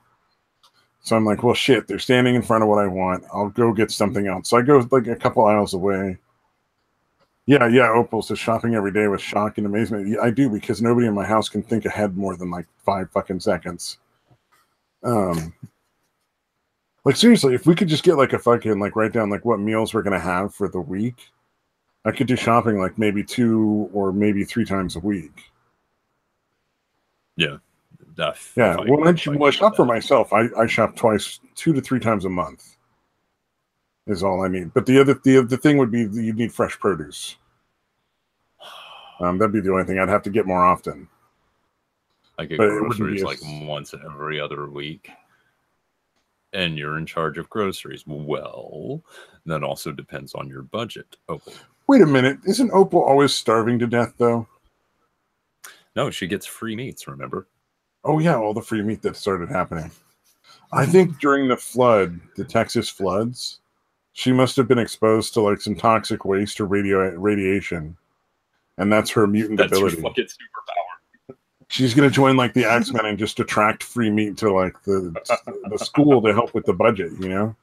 So I'm like, well, shit, they're standing in front of what I want. I'll go get something else. So I go like a couple aisles away. Yeah, Opal says shopping every day with shock and amazement. Yeah, I do, because nobody in my house can think ahead more than like 5 fucking seconds. Like seriously, if we could just get like a fucking, like write down like what meals we're going to have for the week. I could do shopping like maybe 2 or maybe 3 times a week. Yeah. Yeah. When I shop for myself, I shop 2 to 3 times a month is all I need. But the thing would be you need fresh produce. That'd be the only thing I'd have to get more often. I get groceries like once every other week. And you're in charge of groceries. Well, that also depends on your budget. Opal. Wait a minute. Isn't Opal always starving to death, though? No, she gets free meats, remember? Oh, yeah, all the free meat that started happening. I think during the Texas floods, she must have been exposed to like some toxic waste or radiation. And that's her mutant ability. That's her fucking superpower. She's going to join like the X-Men and just attract free meat to like the school to help with the budget, you know?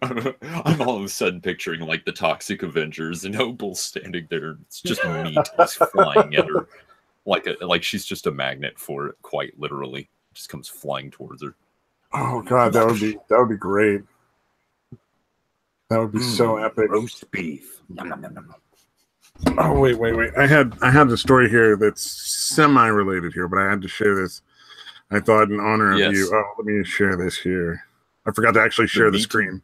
I'm all of a sudden picturing like the Toxic Avengers and Opal standing there. It's just meat is flying at her, like she's just a magnet for it. Quite literally, it just comes flying towards her. Oh god, that would be great. That would be so epic. Roast beef. Oh wait. I had a story here that's semi-related here, but I had to share this. I thought in honor of you. Oh, let me share this here. I forgot to actually share the screen.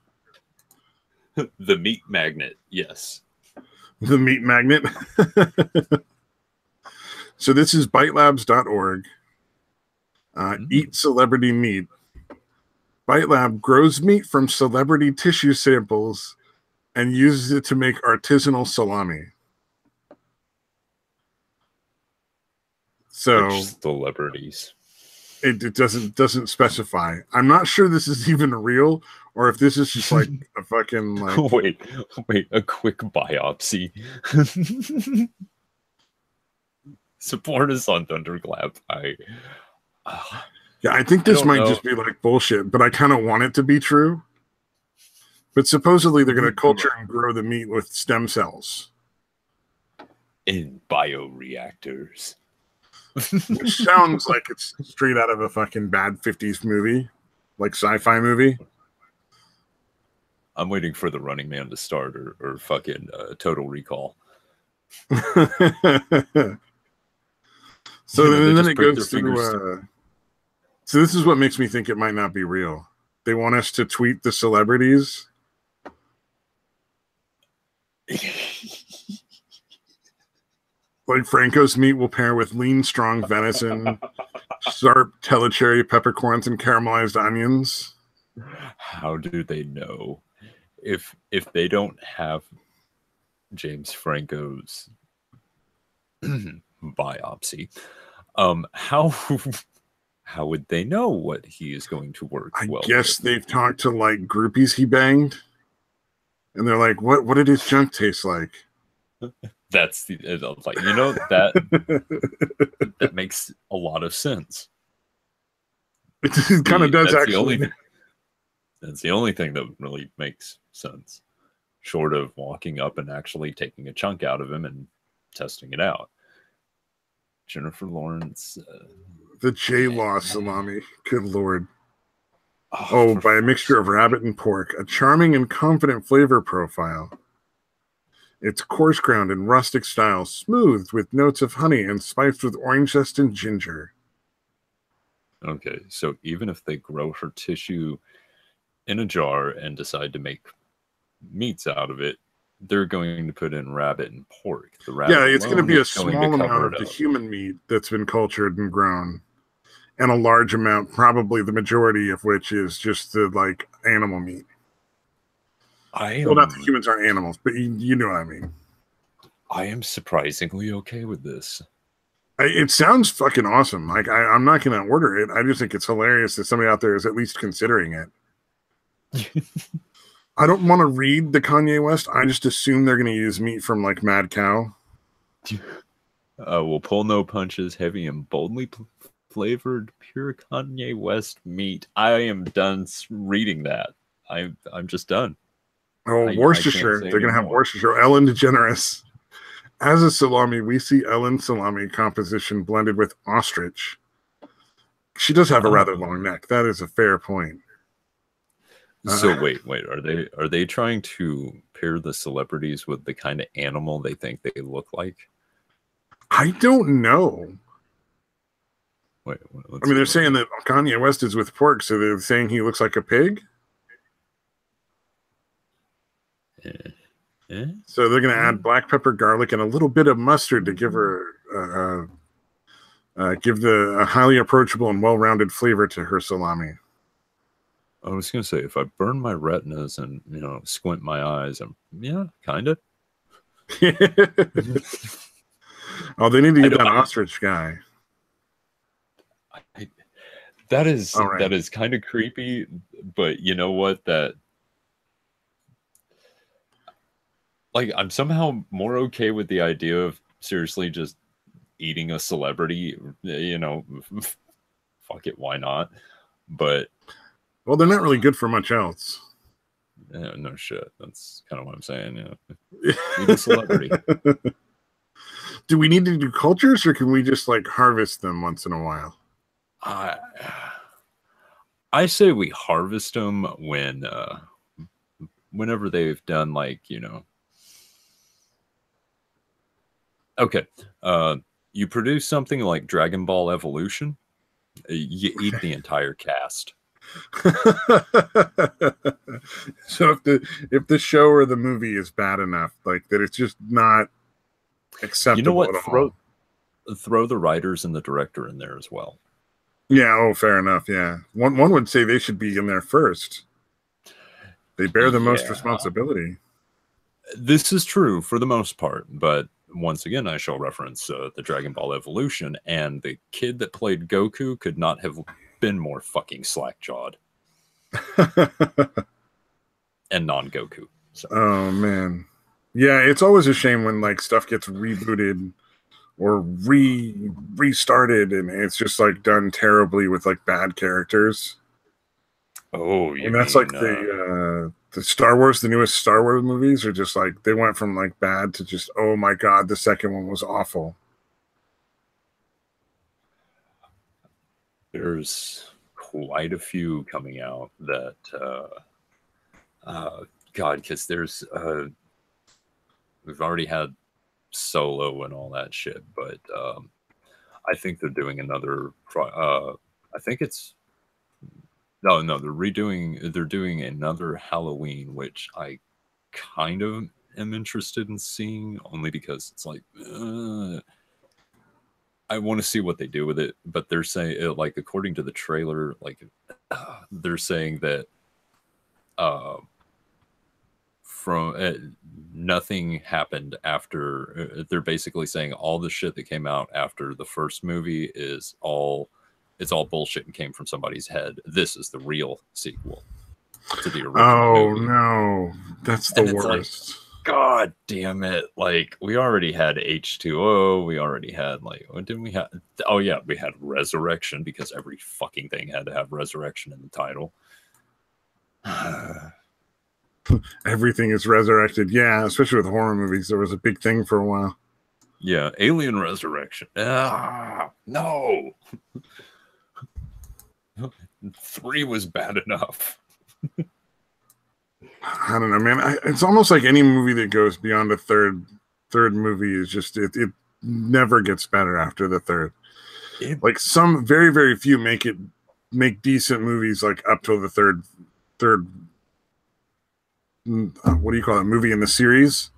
The meat magnet, yes. The meat magnet. So this is bitelabs.org. Eat celebrity meat. BiteLab grows meat from celebrity tissue samples and uses it to make artisanal salami. So which celebrities? It doesn't specify. I'm not sure this is even real, or if this is just like a fucking like. Wait, a quick biopsy. Support us on Thunderclap. I think this might just be like bullshit, but I kind of want it to be true. But supposedly they're going to culture and grow the meat with stem cells in bioreactors. Which sounds like it's straight out of a fucking bad 50s movie, like sci-fi movie. I'm waiting for the Running Man to start or fucking Total Recall. So then it goes through. So this is what makes me think it might not be real. They want us to tweet the celebrities. Like Franco's meat will pair with lean, strong venison, sharp telecherry peppercorns, and caramelized onions. How do they know if they don't have James Franco's biopsy? How would they know what he is going to work? I guess they've talked to like groupies he banged, and they're like, "What did his junk taste like?" That's that makes a lot of sense. It kind of does actually. That's the only thing that really makes sense, short of walking up and actually taking a chunk out of him and testing it out. Jennifer Lawrence. The J-Law salami. Good Lord. Oh, by a mixture of rabbit and pork. A charming and confident flavor profile. It's coarse ground in rustic style, smoothed with notes of honey and spiced with orange zest and ginger. Okay, so even if they grow her tissue in a jar and decide to make meats out of it, they're going to put in rabbit and pork. The rabbit, yeah, it's going to be a small amount of the human meat that's been cultured and grown, and a large amount, probably the majority of which is just the like animal meat. Well, not that humans aren't animals, but you know what I mean. I am surprisingly okay with this. It sounds fucking awesome. Like I'm not going to order it. I just think it's hilarious that somebody out there is at least considering it. I don't want to read the Kanye West. I just assume they're going to use meat from like Mad Cow. Will pull no punches, heavy and boldly flavored, pure Kanye West meat. I am done reading that. I'm just done. Oh, Worcestershire. They're going to have Worcestershire. Ellen DeGeneres. As a salami, we see Ellen's salami composition blended with ostrich. She does have a rather long neck. That is a fair point. So wait, are they trying to pair the celebrities with the kind of animal they think they look like? I don't know. Wait, I mean, they're saying that Kanye West is with pork, so they're saying he looks like a pig. So they're going to add black pepper, garlic, and a little bit of mustard to give her give a highly approachable and well-rounded flavor to her salami. I was going to say, if I burn my retinas and squint my eyes, kind of. Oh, they need to get that ostrich guy. That is kind of creepy, but you know what? I'm somehow more okay with the idea of seriously just eating a celebrity. Fuck it, why not? But well, they're not really good for much else. Yeah, no shit. That's kind of what I'm saying. Eat a celebrity. Do we need to do cultures, or can we just like harvest them once in a while? I say we harvest them whenever they've done Okay, you produce something like Dragon Ball Evolution, you eat the entire cast. So if the show or the movie is bad enough, like that, it's just not acceptable. You know what? At all. Throw the writers and the director in there as well. Yeah. Oh, fair enough. Yeah. One would say they should be in there first. They bear the most responsibility. This is true for the most part, but once again, I shall reference the Dragon Ball Evolution, and the kid that played Goku could not have been more fucking slack-jawed. And non-Goku. So. Oh, man. Yeah, it's always a shame when like stuff gets rebooted or restarted, and it's just like done terribly with like bad characters. Oh, and that's like the Star Wars, the newest Star Wars movies are just like they went from like bad to just, oh my god, the second one was awful. There's quite a few coming out that God, because there's we've already had Solo and all that shit, but I think they're doing another I think it's no, they're doing another Halloween, which I kind of am interested in seeing, only because it's like I want to see what they do with it. But they're saying, like, according to the trailer, like they're saying that from nothing happened after. They're basically saying all the shit that came out after the first movie is all. It's all bullshit and came from somebody's head. This is the real sequel to the original movie. No, that's the worst. Like, God damn it. Like, we already had H2O. We already had, like, what didn't we have? Oh, yeah, we had Resurrection, because every fucking thing had to have Resurrection in the title. Everything is resurrected. Yeah, especially with horror movies. There was a big thing for a while. Yeah, Alien Resurrection. Ah, no. 3 was bad enough. I don't know, man. It's almost like any movie that goes beyond a third movie is just it never gets better after the third. Like some very, very few make decent movies like up till the third what do you call it, movie in the series.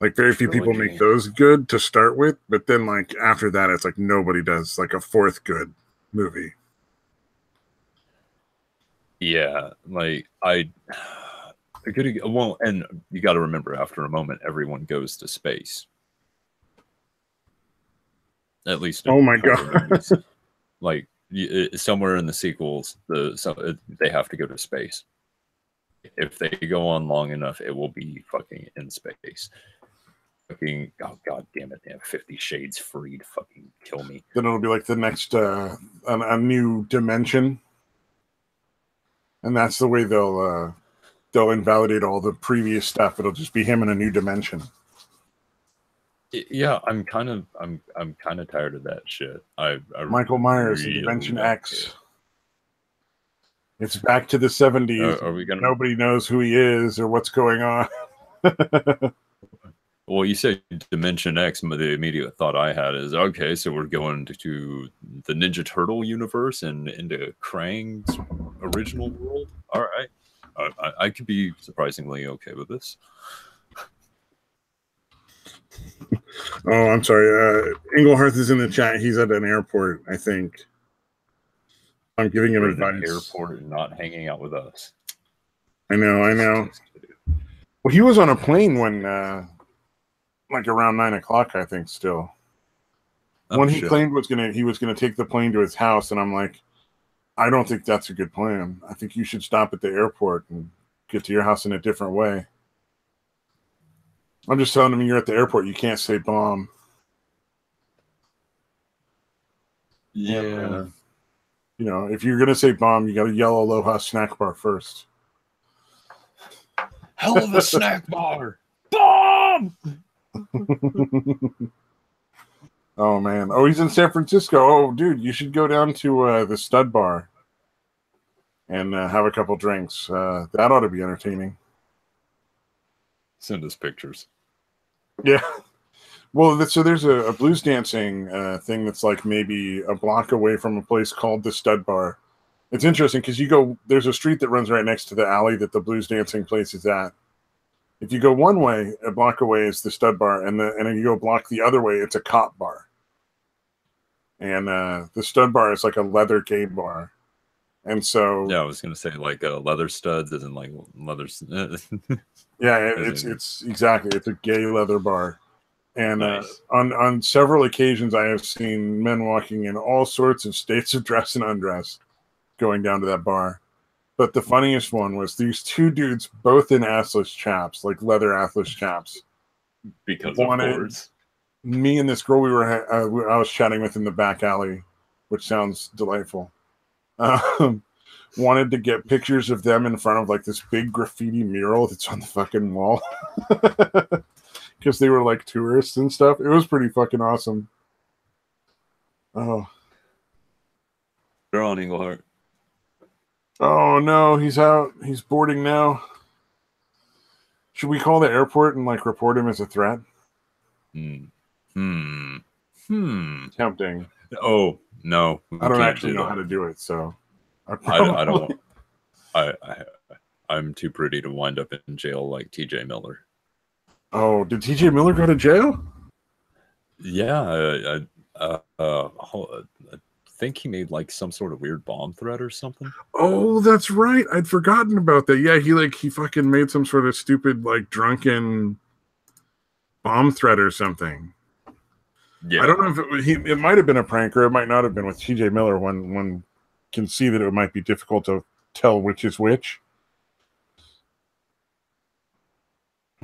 Like very few people make those good to start with, but then like after that it's like nobody does like a fourth good movie. Yeah, like and you got to remember, after a moment, everyone goes to space. At least, oh my god, like somewhere in the sequels, they have to go to space. If they go on long enough, it will be fucking in space. Fucking, oh god damn it! Damn, 50 Shades Freed, fucking kill me. Then it'll be like the next a new dimension. And that's the way they'll invalidate all the previous stuff. It'll just be him in a new dimension. Yeah, I'm kind of tired of that shit. Michael Myers in Dimension X. It's back to the 70s. Are we gonna? Nobody knows who he is or what's going on. Well, you say Dimension X, but the immediate thought I had is, okay, so we're going to the Ninja Turtle universe and into Krang's original world. All right. I could be surprisingly okay with this. Oh, I'm sorry. Engelhardt is in the chat. He's at an airport, I think. I'm giving him advice. At an airport and not hanging out with us. I know. Well, he was on a plane when... like around 9 o'clock, I think. Still, when he claimed he was gonna take the plane to his house, and I'm like, I don't think that's a good plan. I think you should stop at the airport and get to your house in a different way. I'm just telling him, you're at the airport, you can't say bomb. Yeah. You know, if you're gonna say bomb, you got to yell Aloha snack bar first. Hell of a snack bar. Bomb. Oh man! Oh, he's in San Francisco. Oh, dude, you should go down to the Stud Bar and have a couple drinks. That ought to be entertaining. Send us pictures. Yeah. Well, so there's a blues dancing thing that's like maybe a block away from a place called the Stud Bar. It's interesting because there's a street that runs right next to the alley that the blues dancing place is at. If you go one way, a block away is the Stud Bar, and if you go a block the other way, it's a cop bar. And the Stud Bar is like a leather gay bar. And so... Yeah, I was going to say like leather studs, as in like leather... Yeah, it's exactly. It's a gay leather bar. And nice. On several occasions, I have seen men walking in all sorts of states of dress and undress going down to that bar. But the funniest one was these two dudes, both in assless chaps, like leather assless chaps. Because of course. Me and this girl I was chatting with in the back alley, which sounds delightful, wanted to get pictures of them in front of like this big graffiti mural that's on the fucking wall. Because they were like tourists and stuff. It was pretty fucking awesome. Oh. They're on Engelhardt. Oh no, he's out. He's boarding now. Should we call the airport and like report him as a threat? Tempting. Oh no, I don't actually know how to do it, so I don't. I'm too pretty to wind up in jail like T.J. Miller. Oh, did T.J. Miller go to jail? Yeah, I think he made like some sort of weird bomb threat or something. Oh, that's right. I'd forgotten about that. Yeah, he fucking made some sort of stupid like drunken bomb threat or something. Yeah, I don't know if it might have been a prank or it might not have been with T.J. Miller. One can see that it might be difficult to tell which is which.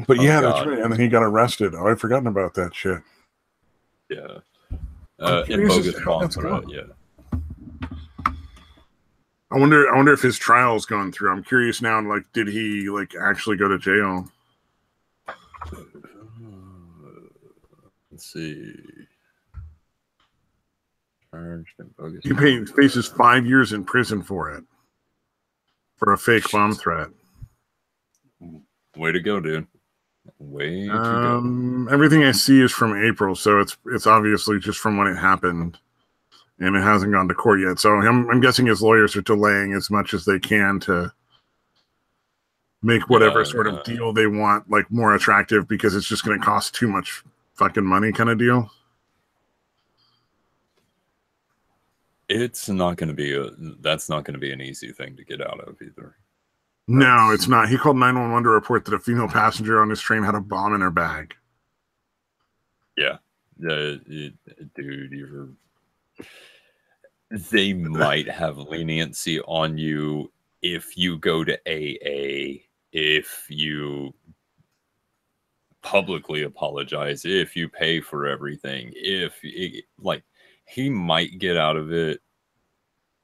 But yeah, that's right. And then he got arrested. Oh, I'd forgotten about that shit. Yeah. In bogus bomb threat, yeah. I wonder if his trial's gone through. I'm curious now. Like, did he like actually go to jail? Let's see. Charged and bogus. He faces 5 years in prison for it, for a fake bomb threat. Way to go, dude. Way to go. Everything I see is from April, so it's obviously just from when it happened, and it hasn't gone to court yet. So I'm guessing his lawyers are delaying as much as they can to make whatever sort of deal they want like more attractive, because it's just going to cost too much fucking money, kind of deal. It's not going to be that's not going to be an easy thing to get out of either. No, it's not. He called 911 to report that a female passenger on his train had a bomb in her bag. Yeah. Dude, they might have leniency on you if you go to AA, if you publicly apologize, if you pay for everything, like, he might get out of it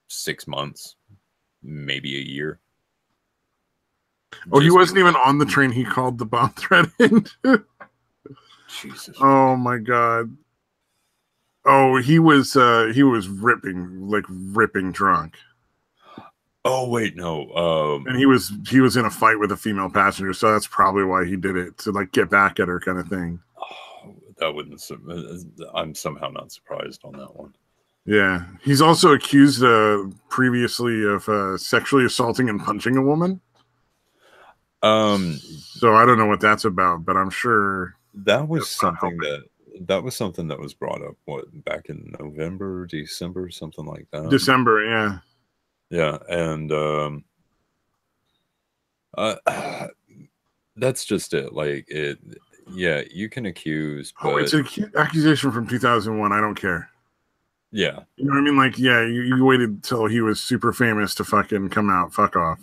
6 months, maybe a year. Oh, he wasn't even on the train he called the bomb threat into. Jesus. Oh my God. Oh, he was ripping drunk. Oh wait, no. And he was in a fight with a female passenger, so that's probably why he did it, to like get back at her, kind of thing. Oh, that wouldn't. I'm somehow not surprised on that one. Yeah, he's also accused previously of sexually assaulting and punching a woman. So I don't know what that's about, but I'm sure that was something that was brought up back in November, December, something like that. December, yeah. Yeah, and that's just it. Like it, yeah. You can accuse, but it's an accusation from 2001. I don't care. Yeah, you know what I mean. Like, yeah, you waited till he was super famous to fucking come out. Fuck off.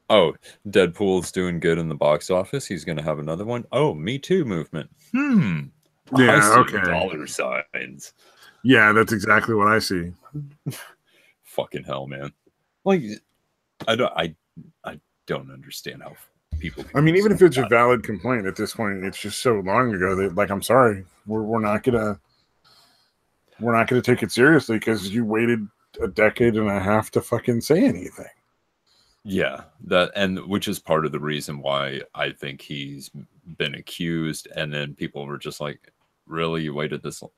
Oh, Deadpool's doing good in the box office. He's going to have another one. Oh, Me Too movement. Yeah, okay. Dollar signs. Yeah, that's exactly what I see. Fucking hell, man. Like, I don't understand how people. I mean, even if it's a valid complaint at this point, it's just so long ago that, like, I'm sorry, we're not gonna take it seriously because you waited a decade and a half to fucking say anything. Yeah, which is part of the reason why I think he's been accused, and then people were just like, "Really, you waited this long?"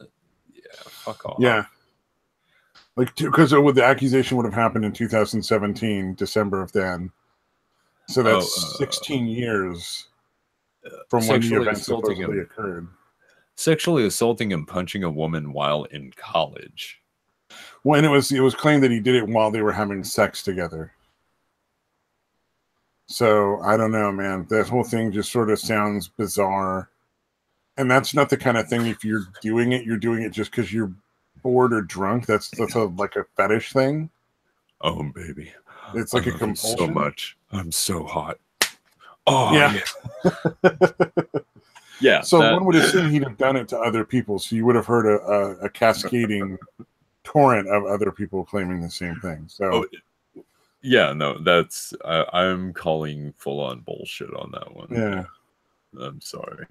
Yeah, fuck off. Yeah, like, because the accusation would have happened in 2017, December of then, so that's 16 years from when the event supposedly occurred. Sexually assaulting and punching a woman while in college. Well, and it was claimed that he did it while they were having sex together. So I don't know, man. That whole thing just sort of sounds bizarre, and that's not the kind of thing. If you're doing it just because you're bored or drunk. That's like a fetish thing. Oh, baby, it's like a compulsion. So much. I'm so hot. Oh yeah. Yeah. So one would assume he'd have done it to other people. So you would have heard a cascading torrent of other people claiming the same thing. So. Yeah, no, that's I'm calling full-on bullshit on that one. Yeah, I'm sorry.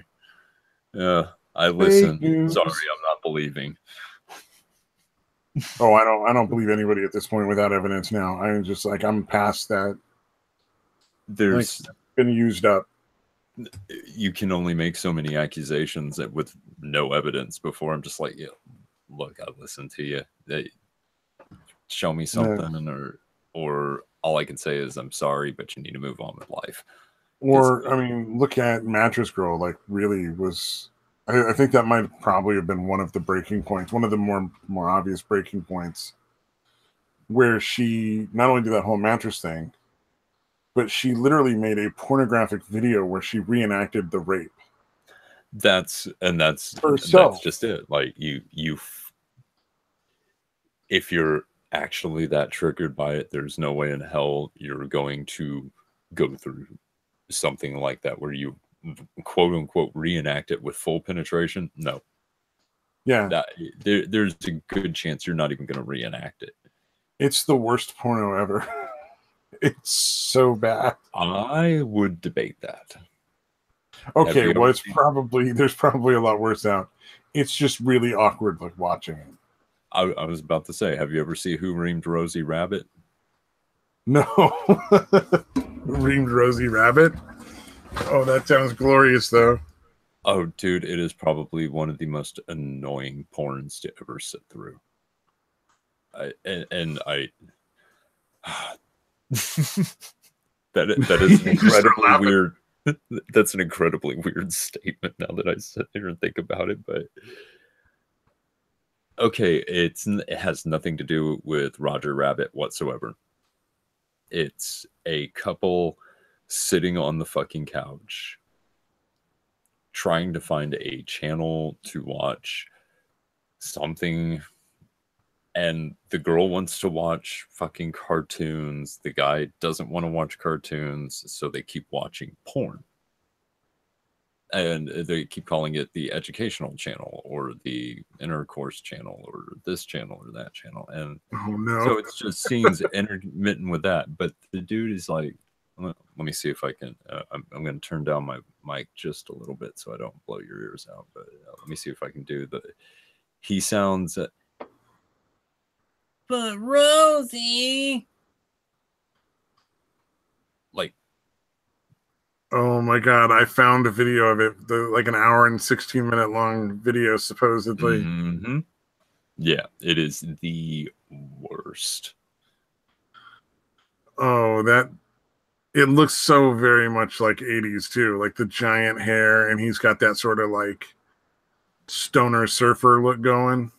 Yeah, I listen. Sorry, I'm not believing. Oh, I don't believe anybody at this point without evidence. Now I'm just like, I'm past that. There's been used up. You can only make so many accusations with no evidence before I'm just like, yeah, look, I listened to you. Show me something, or all I can say is I'm sorry, but you need to move on with life. Or, I mean, look at Mattress Girl. Like, really was... I think that might probably have been one of the breaking points, one of the more obvious breaking points, where she not only did that whole mattress thing, but she literally made a pornographic video where she reenacted the rape. That's just it. Like, if you're actually that triggered by it, there's no way in hell you're going to go through something like that where you quote unquote reenact it with full penetration. No. Yeah. There's a good chance you're not even going to reenact it. It's the worst porno ever. It's so bad. I would debate that. Okay, well, there's probably a lot worse out. It's just really awkward, like watching it. I was about to say, have you ever seen Who Reamed Rosie Rabbit? No. Reamed Rosie Rabbit? Oh, that sounds glorious, though. Oh, dude, it is probably one of the most annoying porns to ever sit through. That is incredibly weird. That's an incredibly weird statement now that I sit here and think about it. But okay, it has nothing to do with Roger Rabbit whatsoever. It's a couple sitting on the fucking couch trying to find a channel to watch something, and the girl wants to watch fucking cartoons. The guy doesn't want to watch cartoons, so they keep watching porn. And they keep calling it the educational channel or the intercourse channel or this channel or that channel. And so it's just scenes intermittent with that. But the dude is like, let me see if I can. I'm going to turn down my mic just a little bit so I don't blow your ears out. But let me see if I can do the. He sounds. But Rosie. Like. Oh my God! I found a video of it, like an hour and 16-minute long video, supposedly. Mm-hmm. Yeah, it is the worst. Oh, it looks so very much like 80s too, like the giant hair, and he's got that sort of like stoner surfer look going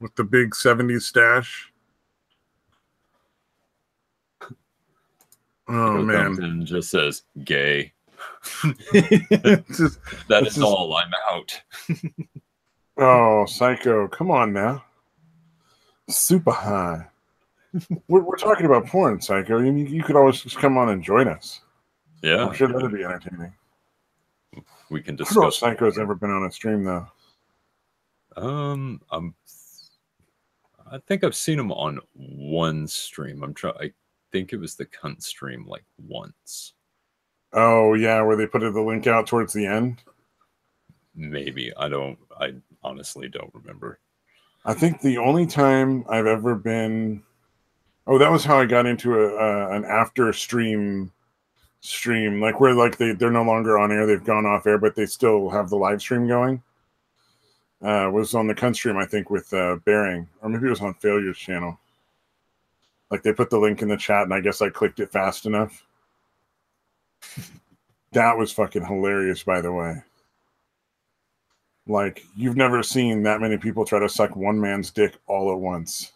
with the big 70s stash. Oh man! Comes in and just says gay. That is all. I'm out. Oh, Psycho! Come on now. Super high. We're talking about porn, Psycho. You could always just come on and join us. Yeah, I'm sure that'd be entertaining. We can discuss. I don't know if Psycho's ever been on a stream though. I think I've seen him on one stream. I think it was the cunt stream like once. Oh yeah, where they put the link out towards the end. Maybe I honestly don't remember. I think the only time I've ever been. Oh, that was how I got into an after stream, like where like they're no longer on air. They've gone off air, but they still have the live stream going. Was on the cunt stream, I think, with Bearing, or maybe it was on Failure's channel. Like they put the link in the chat, and I guess I clicked it fast enough. That was fucking hilarious, by the way. Like, you've never seen that many people try to suck one man's dick all at once.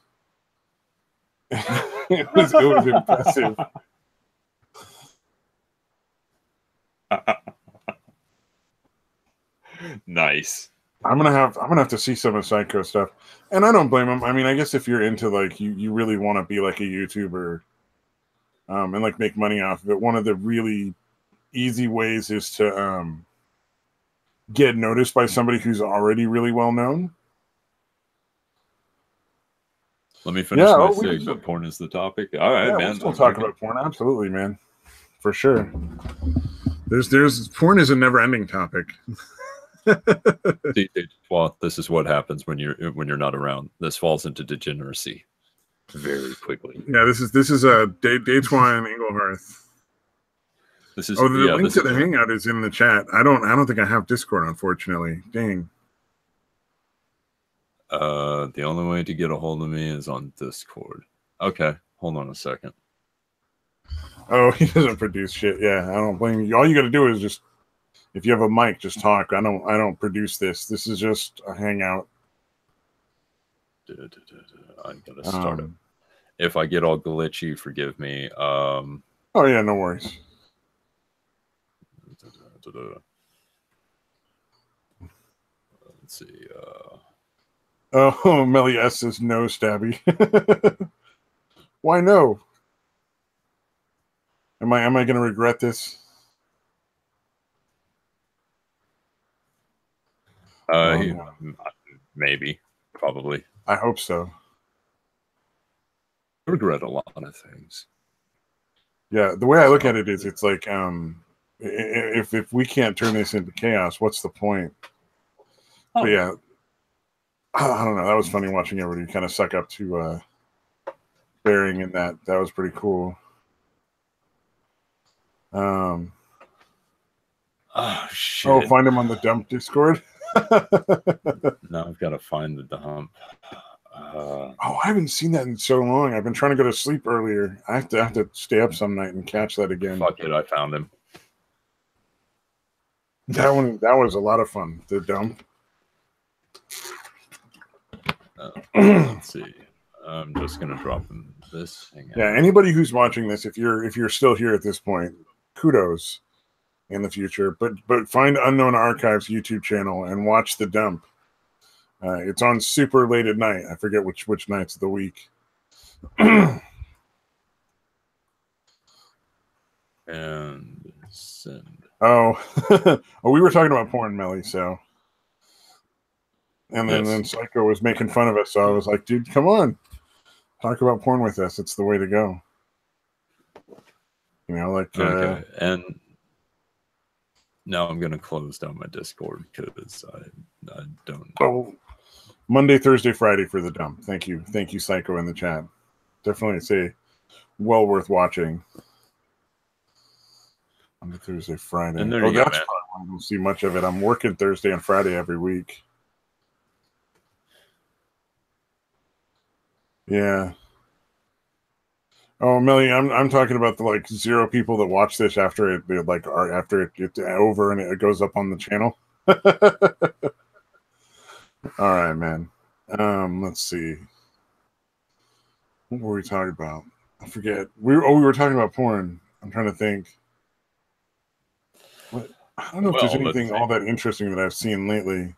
It was impressive. Nice. I'm gonna have to see some of Psycho stuff, and I don't blame him. I mean, I guess if you're into like you really want to be like a YouTuber, and like make money off of it, one of the really easy ways is to get noticed by somebody who's already really well known. Let me finish my thing, but porn is the topic. All right, man. We'll talk about porn. Absolutely, man. For sure. There's porn is a never-ending topic. Well, this is what happens when you're not around. This falls into degeneracy very quickly. Yeah, this is a Datewine Englehearth. This is the link to the hangout is in the chat. I don't think I have Discord, unfortunately. Dang. The only way to get a hold of me is on Discord. Okay, hold on a second. Oh, he doesn't produce shit. Yeah, I don't blame you. All you got to do is just, if you have a mic, just talk. I don't produce this. This is just a hangout. I gotta start it. If I get all glitchy, forgive me. Oh yeah, no worries. Let's see. Oh, Melly S says no, Stabby. Why no? Am I going to regret this? No. Maybe, probably. I hope so. regret a lot of things. Yeah, the way I look at it is, it's like, if we can't turn this into chaos, what's the point? But yeah, I don't know. That was funny watching everybody kind of suck up to bearing in that. That was pretty cool. Oh shit! Oh, find him on the dump Discord. Now I've got to find the dump. Oh, I haven't seen that in so long. I've been trying to go to sleep earlier. I have to stay up some night and catch that again. Fuck it, I found him. That was a lot of fun. The dump. Let's see. I'm just gonna drop him this. Yeah, anybody who's watching this, if you're still here at this point, kudos in the future. But find Unknown Archives YouTube channel and watch the dump. It's on super late at night. I forget which nights of the week. And send. Oh, we were talking about porn, Melly. So, and then Psycho was making fun of us. So I was like, dude, come on, talk about porn with us. It's the way to go. You know, like. Okay. And now I'm gonna close down my Discord because I don't. Oh, Monday, Thursday, Friday for the dump. Thank you, Psycho in the chat. Definitely say, well worth watching. Monday, Thursday, Friday. And there you go, that's man. I don't see much of it. I'm working Thursday and Friday every week. Yeah. Oh, Millie, I'm talking about the like 0 people that watch this after it's over and it goes up on the channel. All right, man. Let's see. What were we talking about? I forget. We were talking about porn. I'm trying to think. I don't know if there's anything all that interesting that I've seen lately.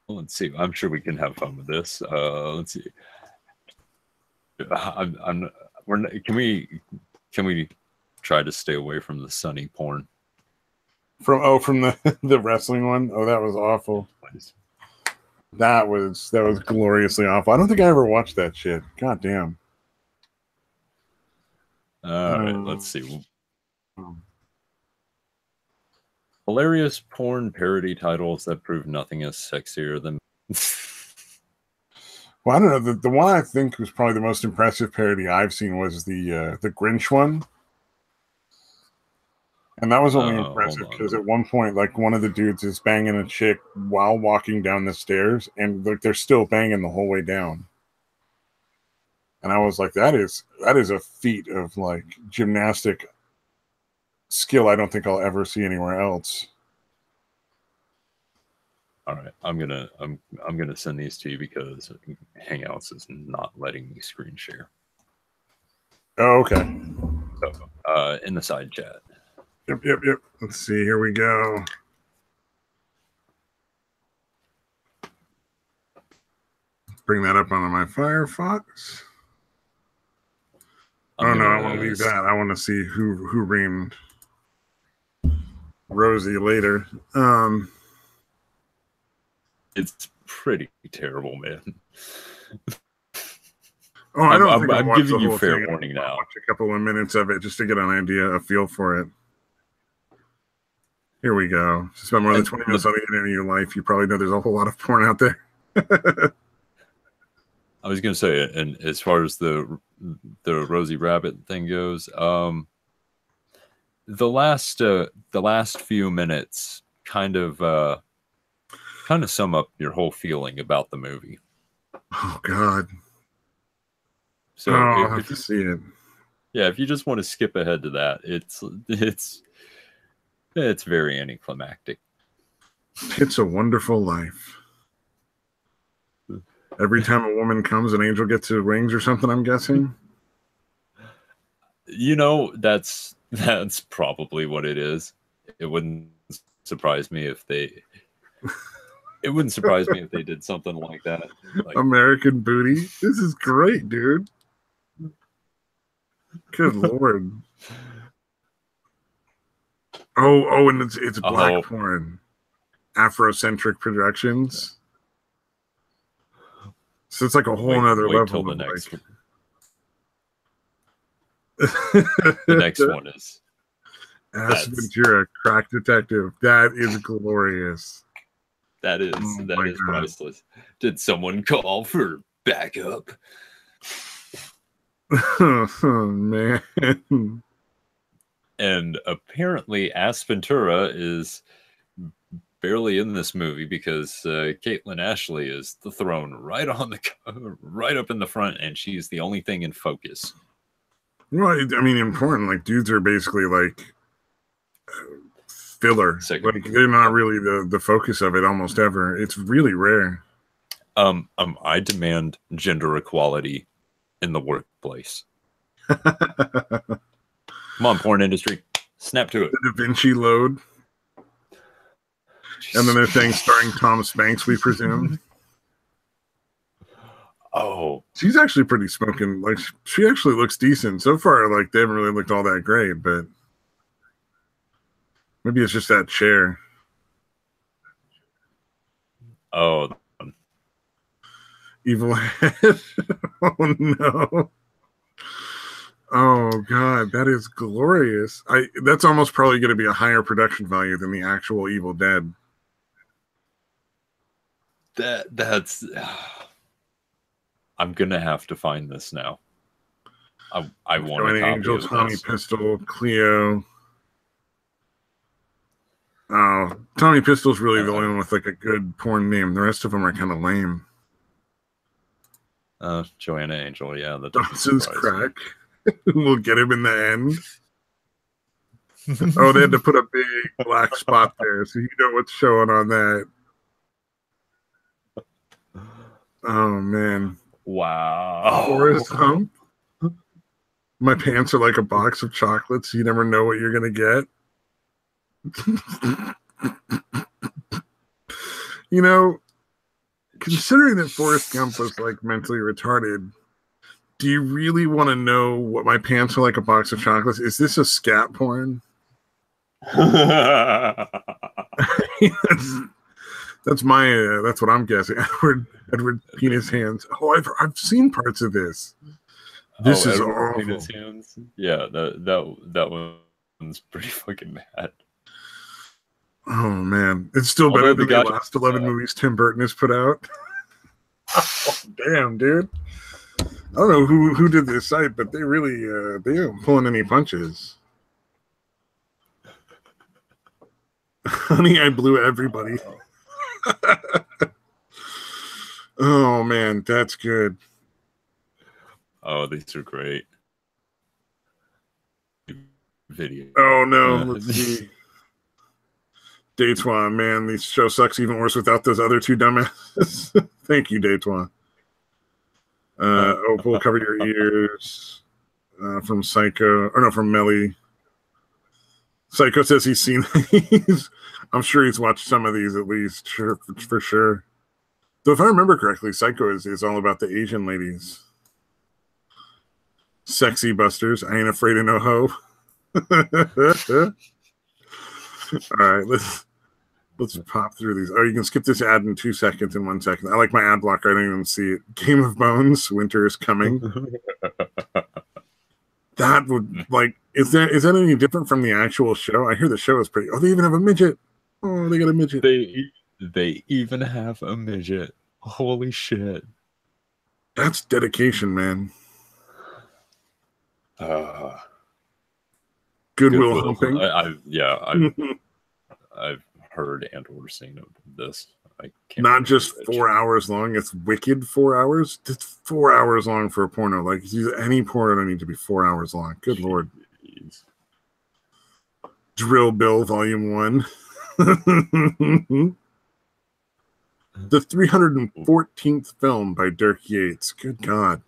Let's see. I'm sure we can have fun with this. Let's see. Can we try to stay away from the sunny porn? From the wrestling one? Oh, that was awful. That was gloriously awful. I don't think I ever watched that shit. God damn. All right, let's see. Hilarious porn parody titles that prove nothing is sexier than. Well, I don't know. The one I think was probably the most impressive parody I've seen was the Grinch one. And that was only impressive because at one point, like, one of the dudes is banging a chick while walking down the stairs, and like they're still banging the whole way down. And I was like, that is a feat of like gymnastic skill I don't think I'll ever see anywhere else. All right, I'm gonna send these to you because Hangouts is not letting me screen share. Oh, okay. So, in the side chat. Yep. Let's see. Here we go. Bring that up onto my Firefox. Oh no, I want to leave that. I want to see who reamed Rosie later. It's pretty terrible, man. Oh, I don't think I'm giving you fair warning now. Watch a couple of minutes of it just to get an idea, a feel for it. Here we go. Just about more than 20 minutes on the internet in your life. You probably know there's a whole lot of porn out there. I was going to say, and as far as the Rosie Rabbit thing goes, the last few minutes kind of sum up your whole feeling about the movie. Oh God! So I'll have to see it. Yeah, if you just want to skip ahead to that, it's very anticlimactic. It's a Wonderful Life. Every time a woman comes, an angel gets her wings or something, I'm guessing. You know, that's probably what it is. It wouldn't surprise me if they did something like that. Like, American Booty. This is great, dude. Good Lord. Oh, and it's black porn. Afrocentric Productions. So it's like a whole nother wait level. Till the of next like... The next one is Ace Ventura, crack detective. That is glorious. That is priceless. Did someone call for backup? Oh, man. And apparently Ace Ventura is barely in this movie because Caitlin Ashley is thrown right on the right up in the front, and she's the only thing in focus. Well, I mean, important. Like, dudes are basically like filler. Like, they're not really the focus of it almost ever. It's really rare. I demand gender equality in the workplace. Come on, porn industry, snap to it. The Da Vinci Load. And then they're saying starring Thomas Banks, we presume. Oh, she's actually pretty smoking. Like, she actually looks decent so far. Like, they haven't really looked all that great, but maybe it's just that chair. Oh, Evil Head. Oh no. Oh god, that is glorious. That's almost probably going to be a higher production value than the actual Evil Dead. That's I'm gonna have to find this now. I want a copy Angel, of Tommy this. Pistol, Cleo. Oh, Tommy Pistol's really the only one with like a good porn name. The rest of them are kind of lame. Joanna Angel, yeah. Dawson's Crack. We'll get him in the end. Oh, they had to put a big black spot there, so you know what's showing on that. Oh man! Wow. Forrest Hump. My pants are like a box of chocolates. You never know what you're gonna get. You know, considering that Forrest Gump was like mentally retarded, do you really want to know what my pants are like a box of chocolates? Is this a scat porn? That's what I'm guessing. Edward Penis Hands. Oh, I've seen parts of this. This is Edward awful. Penis Hands. Yeah, that one's pretty fucking bad. Oh man, it's still better than the last 11 movies Tim Burton has put out. Oh, damn, dude. I don't know who did this site, but they really they aren't pulling any punches. Honey, I Blew Everybody. Oh man, that's good. Oh, these are great. Video. Oh no, let's see. Daytwa, man, this show sucks even worse without those other two dumbasses. Thank you, Daytwa. Opal, Cover Your Ears. From Psycho, or no, from Melly. Psycho says he's seen these. I'm sure he's watched some of these at least, for sure. Though if I remember correctly, Psycho is all about the Asian ladies. Sexy Busters, I Ain't Afraid of No Ho. All right, let's pop through these. Oh, you can skip this ad in 2 seconds and 1 second. I like my ad blocker. I don't even see it. Game of Bones, Winter is Coming. That would, like, is that any different from the actual show? I hear the show is pretty. Oh, they even have a midget. Oh, they got a midget. They even have a midget. Holy shit. That's dedication, man. Goodwill Humping. I've heard and or seen of this. I can't. Not just 4 hours long. It's wicked 4 hours. It's 4 hours long for a porno. Like, any porno don't need to be 4 hours long. Good Lord. Drill Bill Volume 1. The 314th film by Dirk Yates. Good God.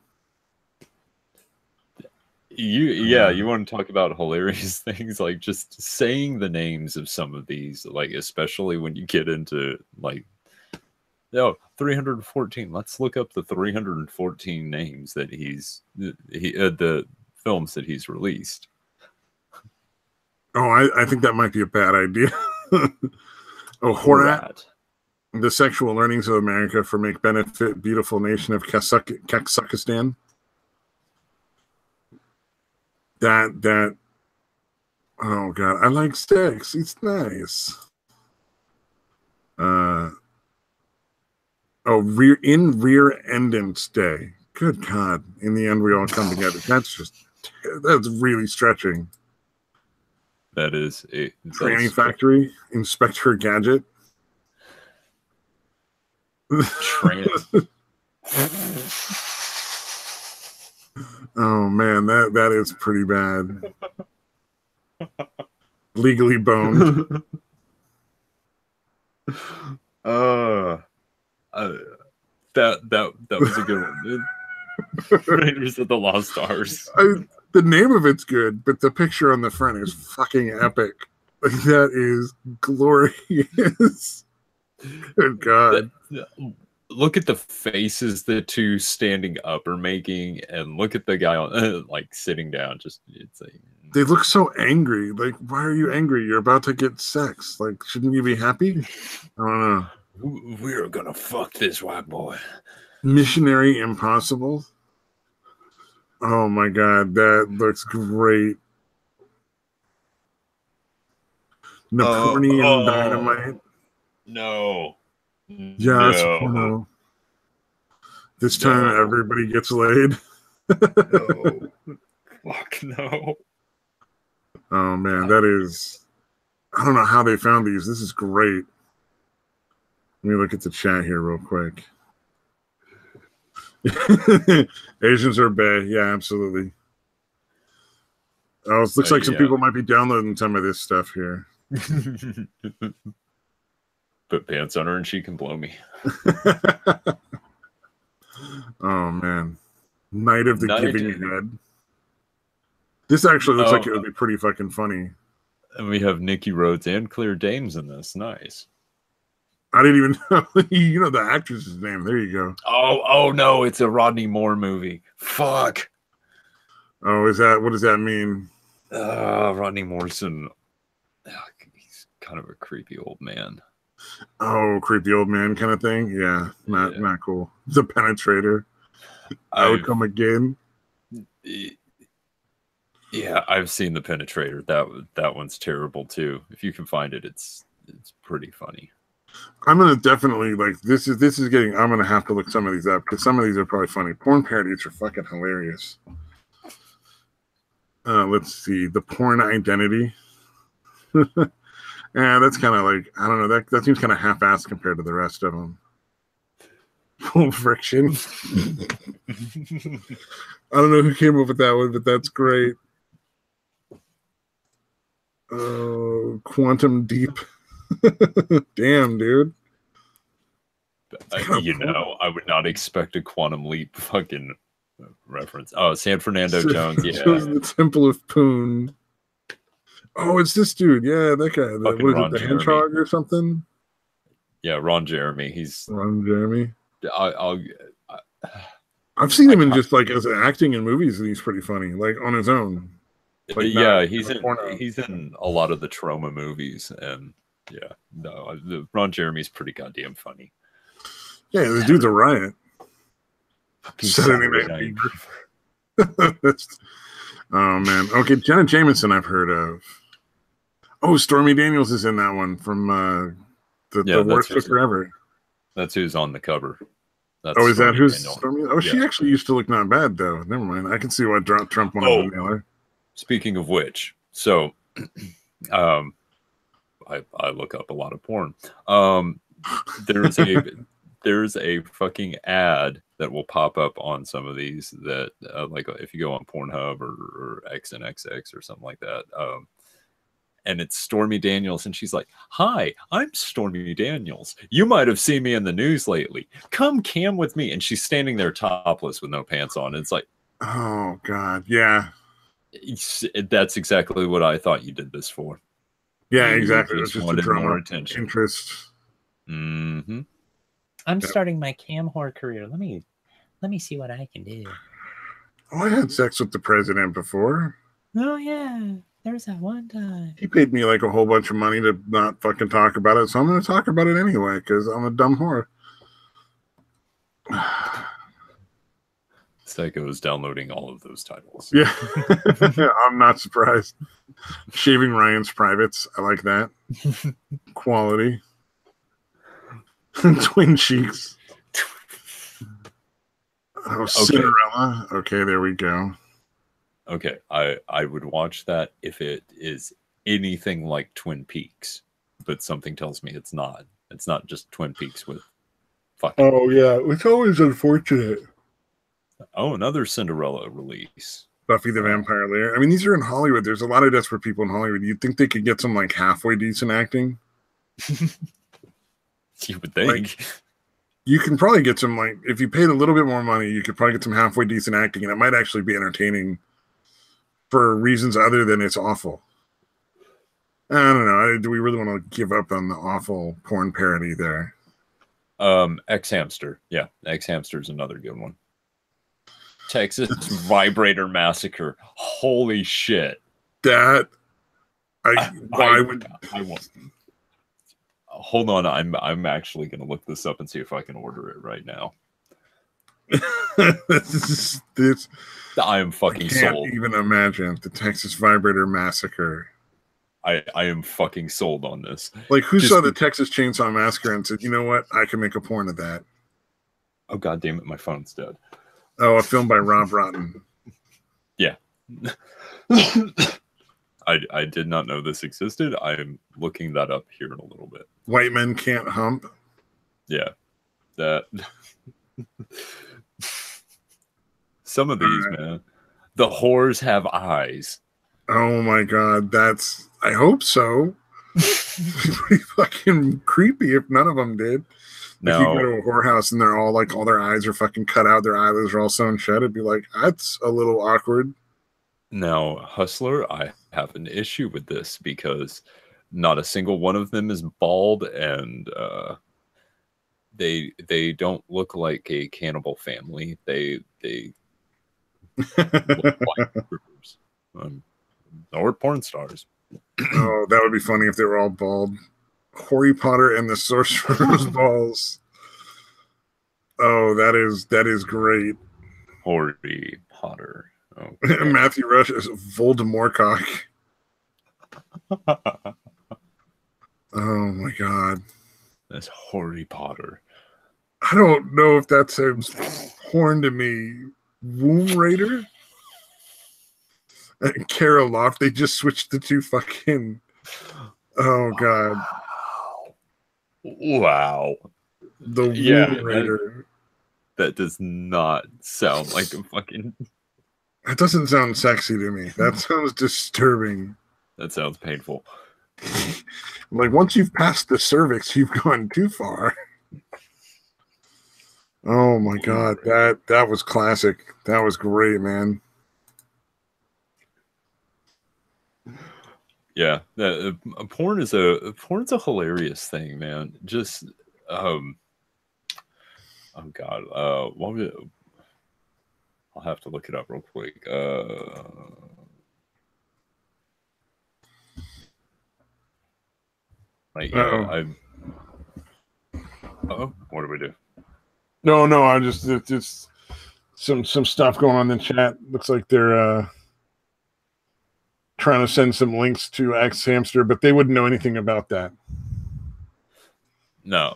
You want to talk about hilarious things, like just saying the names of some of these, like especially when you get into like 314. Let's look up the 314 names that the films that he's released. Oh, I think that might be a bad idea. Oh, Horat. The Sexual Learnings of America for Make Benefit Beautiful Nation of Kazakhstan. That oh god, I like sex. It's nice. Rear-endance day. Good God. In the end, we all come together. That's really stretching. That is a Tranny Factory, Inspector Gadget. Oh man, that is pretty bad. Legally Boned. That was a good one. Raiders of the Lost Stars. The name of it's good, but the picture on the front is fucking epic. Like, that is glorious. Good God. Look at the faces the two standing up are making, and look at the guy on like sitting down. Just it's like, they look so angry. Like, why are you angry? You're about to get sex. Like, shouldn't you be happy? I don't know. We're gonna fuck this white boy. Missionary Impossible. Oh my God, that looks great. Napoleon Dynamite. No. Yes, no. This time everybody gets laid. No. Fuck no. Oh man, that is. I don't know how they found these. This is great. Let me look at the chat here real quick. Asians are bad. Yeah, absolutely. Oh, it looks like some people might be downloading some of this stuff here. Put pants on her and she can blow me. Oh man, Night of the Giving Head. This actually looks like it would be pretty fucking funny. And we have Nikki Rhodes and Claire Danes in this. Nice. I didn't even know. You know the actress's name. There you go. Oh no, it's a Rodney Moore movie. Fuck. Oh, is that what does that mean? Rodney Morrison. He's kind of a creepy old man. Oh, creepy old man kind of thing. Yeah, not cool. The Penetrator. I would come again. Yeah, I've seen The Penetrator. That one's terrible too. If you can find it, it's pretty funny. I'm gonna definitely like this is getting. I'm gonna have to look some of these up because some of these are probably funny. Porn parodies are fucking hilarious. Let's see, The Porn Identity. Yeah, that's kind of like I don't know. That seems kind of half-assed compared to the rest of them. Full Friction. I don't know who came up with that one, but that's great. Quantum Deep. Damn, dude. I would not expect a Quantum Leap fucking reference. Oh, San Fernando Jones. Yeah. The Temple of Poon. Oh, it's this dude. Yeah, that guy. What is it, the Hedgehog or something? Yeah, Ron Jeremy. He's Ron Jeremy. I've seen him in just like as acting in movies, and he's pretty funny, like on his own. Like, yeah, he's in a lot of the Trauma movies, and yeah, no, Ron Jeremy's pretty goddamn funny. Yeah, this dude's a riot. Saturday Night Fever. Oh man. Okay, Jenna Jameson I've heard of. Oh, Stormy Daniels is in that one from the Worst Took Forever. That's who's on the cover. That's is that who's Stormy? Oh, yeah. She actually used to look not bad though. Never mind. I can see why Trump wanted to nail her. Speaking of which, so I look up a lot of porn. There's a fucking ad that will pop up on some of these that like if you go on Pornhub or XNXX or something like that. And it's Stormy Daniels, and she's like, "Hi, I'm Stormy Daniels. You might have seen me in the news lately. Come cam with me." And she's standing there topless with no pants on. It's like, oh God, yeah. That's exactly what I thought you did this for. Yeah, exactly. Just wanted more attention. Interest. Mm-hmm. I'm starting my cam whore career. Let me see what I can do. Oh, I had sex with the president before. Oh yeah. There's that one time. He paid me like a whole bunch of money to not fucking talk about it, so I'm going to talk about it anyway because I'm a dumb whore. Psycho is downloading all of those titles. Yeah, I'm not surprised. Shaving Ryan's Privates, I like that. Quality. Twin Cheeks. Oh, Cinderella. Okay, there we go. Okay, I would watch that if it is anything like Twin Peaks, but something tells me it's not. It's not just Twin Peaks with fucking. Oh yeah, it's always unfortunate. Oh, another Cinderella release. Buffy the Vampire Slayer. I mean, these are in Hollywood. There's a lot of desperate people in Hollywood. You'd think they could get some like halfway decent acting. You would think. Like, you can probably get some, like, if you paid a little bit more money, you could probably get some halfway decent acting, and it might actually be entertaining for reasons other than it's awful. I don't know. Do we really want to give up on the awful porn parody there? X-Hamster. Yeah, X-Hamster is another good one. Texas Vibrator Massacre. Holy shit. That I won't. Hold on, I'm actually gonna look this up and see if I can order it right now. this I am fucking sold. Can't even imagine the Texas Vibrator Massacre. I am fucking sold on this. Like, who saw the Texas Chainsaw Massacre and said, you know what, I can make a porn of that? Oh god damn it, my phone's dead. Oh, a film by Rob Rotten. Yeah. I did not know this existed. I am looking that up here in a little bit. White Men Can't Hump. Yeah. That. Some of these, man. The whores have eyes. Oh my god, that's... I hope so. Pretty fucking creepy if none of them did. No. If you go to a whorehouse and they're all like, all their eyes are fucking cut out, their eyelids are all sewn shut, it'd be like, that's a little awkward. Now, Hustler, I have an issue with this because not a single one of them is bald, and they don't look like a cannibal family. They look like strippers, or porn stars. Oh, that would be funny if they were all bald. Harry Potter and the Sorcerer's Balls. Oh, that is great. Harry Potter. Okay. Matthew Rush is Voldemort cock. Oh my god. That's Harry Potter. I don't know if that sounds porn to me. Womb Raider? And Kara Loft, they just switched the two fucking... Oh god. Wow. The Womb Raider. That does not sound like a fucking... That doesn't sound sexy to me. That sounds disturbing. That sounds painful. Like, once you've passed the cervix, you've gone too far. Oh my god, that was classic. That was great, man. Yeah, porn's a hilarious thing, man. Just oh god, what was it? I'll have to look it up real quick. What do we do? No, I just it's some stuff going on in the chat. Looks like they're trying to send some links to X Hamster, but they wouldn't know anything about that. No.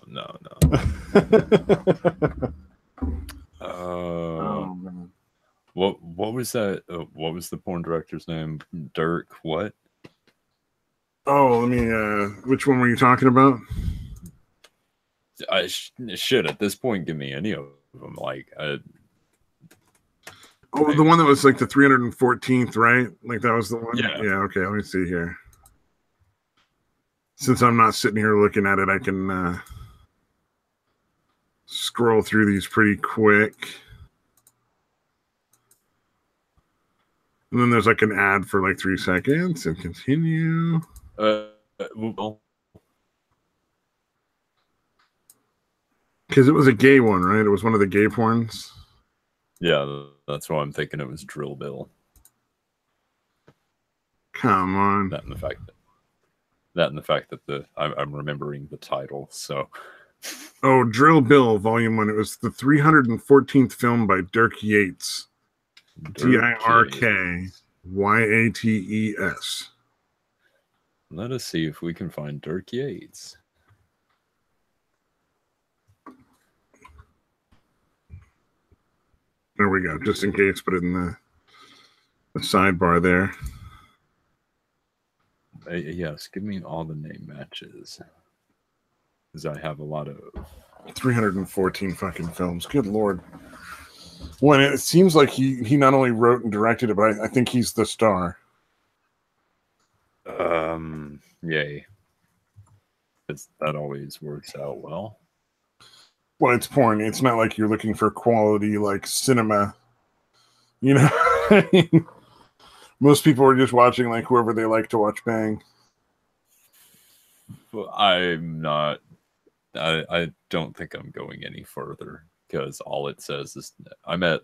What was that? What was the porn director's name? Dirk what? Oh, let me. Which one were you talking about? I should at this point give me any of them. Like, the one that was like the 314th, right? Like that was the one. Yeah. Okay. Let me see here. Since I'm not sitting here looking at it, I can scroll through these pretty quick. And then there's like an ad for like 3 seconds and continue. Because it was a gay one, right? It was one of the gay porns. Yeah, that's why I'm thinking it was Drill Bill. Come on. That and the fact that I'm remembering the title. So, oh, Drill Bill Volume 1. It was the 314th film by Dirk Yates. Dirkyates. Let us see if we can find Dirk Yates. There we go. Just in case, put it in the sidebar there. Yes, give me all the name matches. Because I have a lot of 314 fucking films. Good Lord. When it seems like he not only wrote and directed it, but I think he's the star. Yay. That always works out well. Well, it's porn. It's not like you're looking for quality like cinema. You know? Most people are just watching like whoever they like to watch bang. Well, I'm not. I don't think I'm going any further because all it says is I'm at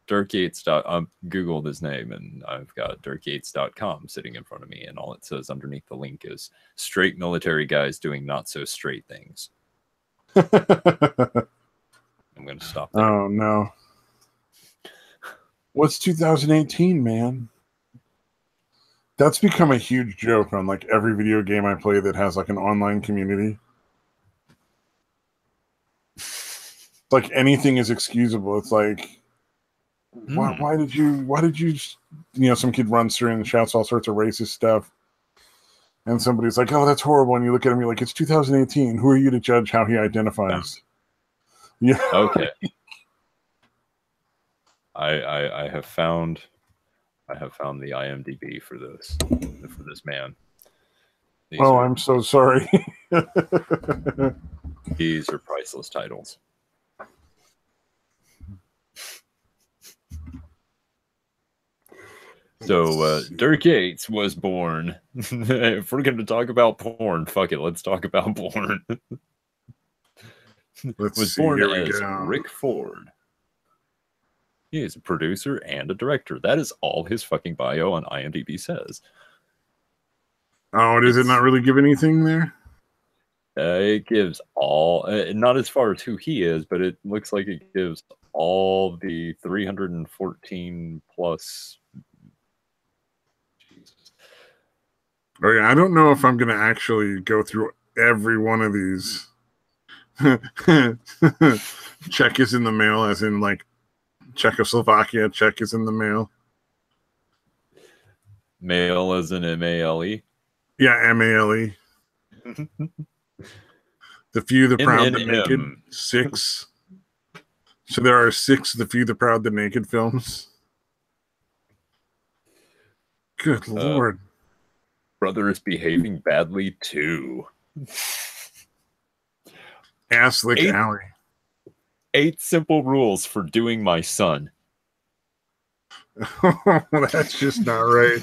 Dirk Yates. Googled his name and I've got DirkYates.com sitting in front of me, and all it says underneath the link is straight military guys doing not so straight things. I'm going to stop there. Oh no! What's 2018, man? That's become a huge joke on like every video game I play that has like an online community. Like anything is excusable. It's like, why did you, some kid runs through and shouts all sorts of racist stuff. And somebody's like, oh, that's horrible. And you look at him, you're like, it's 2018. Who are you to judge how he identifies? Yeah. Okay. I have found the IMDb for this man. I'm so sorry. These are priceless titles. So Dirk Yates was born. If we're going to talk about porn, fuck it, let's talk about porn. Was born as Rick Ford. He is a producer and a director. That is all his fucking bio on IMDb says. Oh, does it not really give anything there? It gives all, not as far as who he is, but it looks like it gives all the 314 plus. Jesus. Oh yeah, I don't know if I'm going to actually go through every one of these. Check is in the mail, as in like Czechoslovakia. Check is in the mail. Mail as in M-A-L-E? Yeah, M-A-L-E. The Few, the Proud, the Naked. 6. So there are 6 The Few, the Proud, the Naked films. Good Lord. Brother is behaving badly too. Ass Lick Alley. 8 simple rules for doing my son. That's just not right.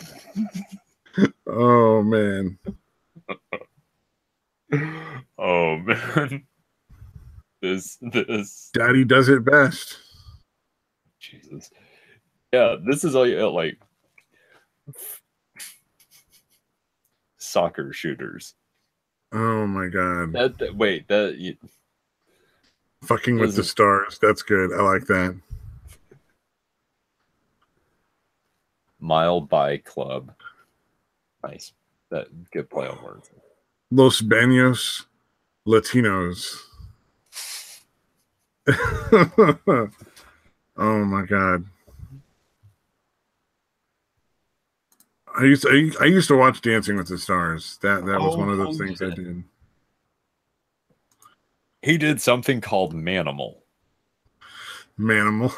Oh man. Oh man. This Daddy does it best. Jesus. Yeah, this is all like soccer shooters. Oh my god. Fucking with the Stars. That's good. I like that. Mile Bike Club. Nice. That good play on words. Los Baños Latinos. Oh my god. I used to watch Dancing with the Stars. That was one of those things I did. He did something called Manimal. Manimal.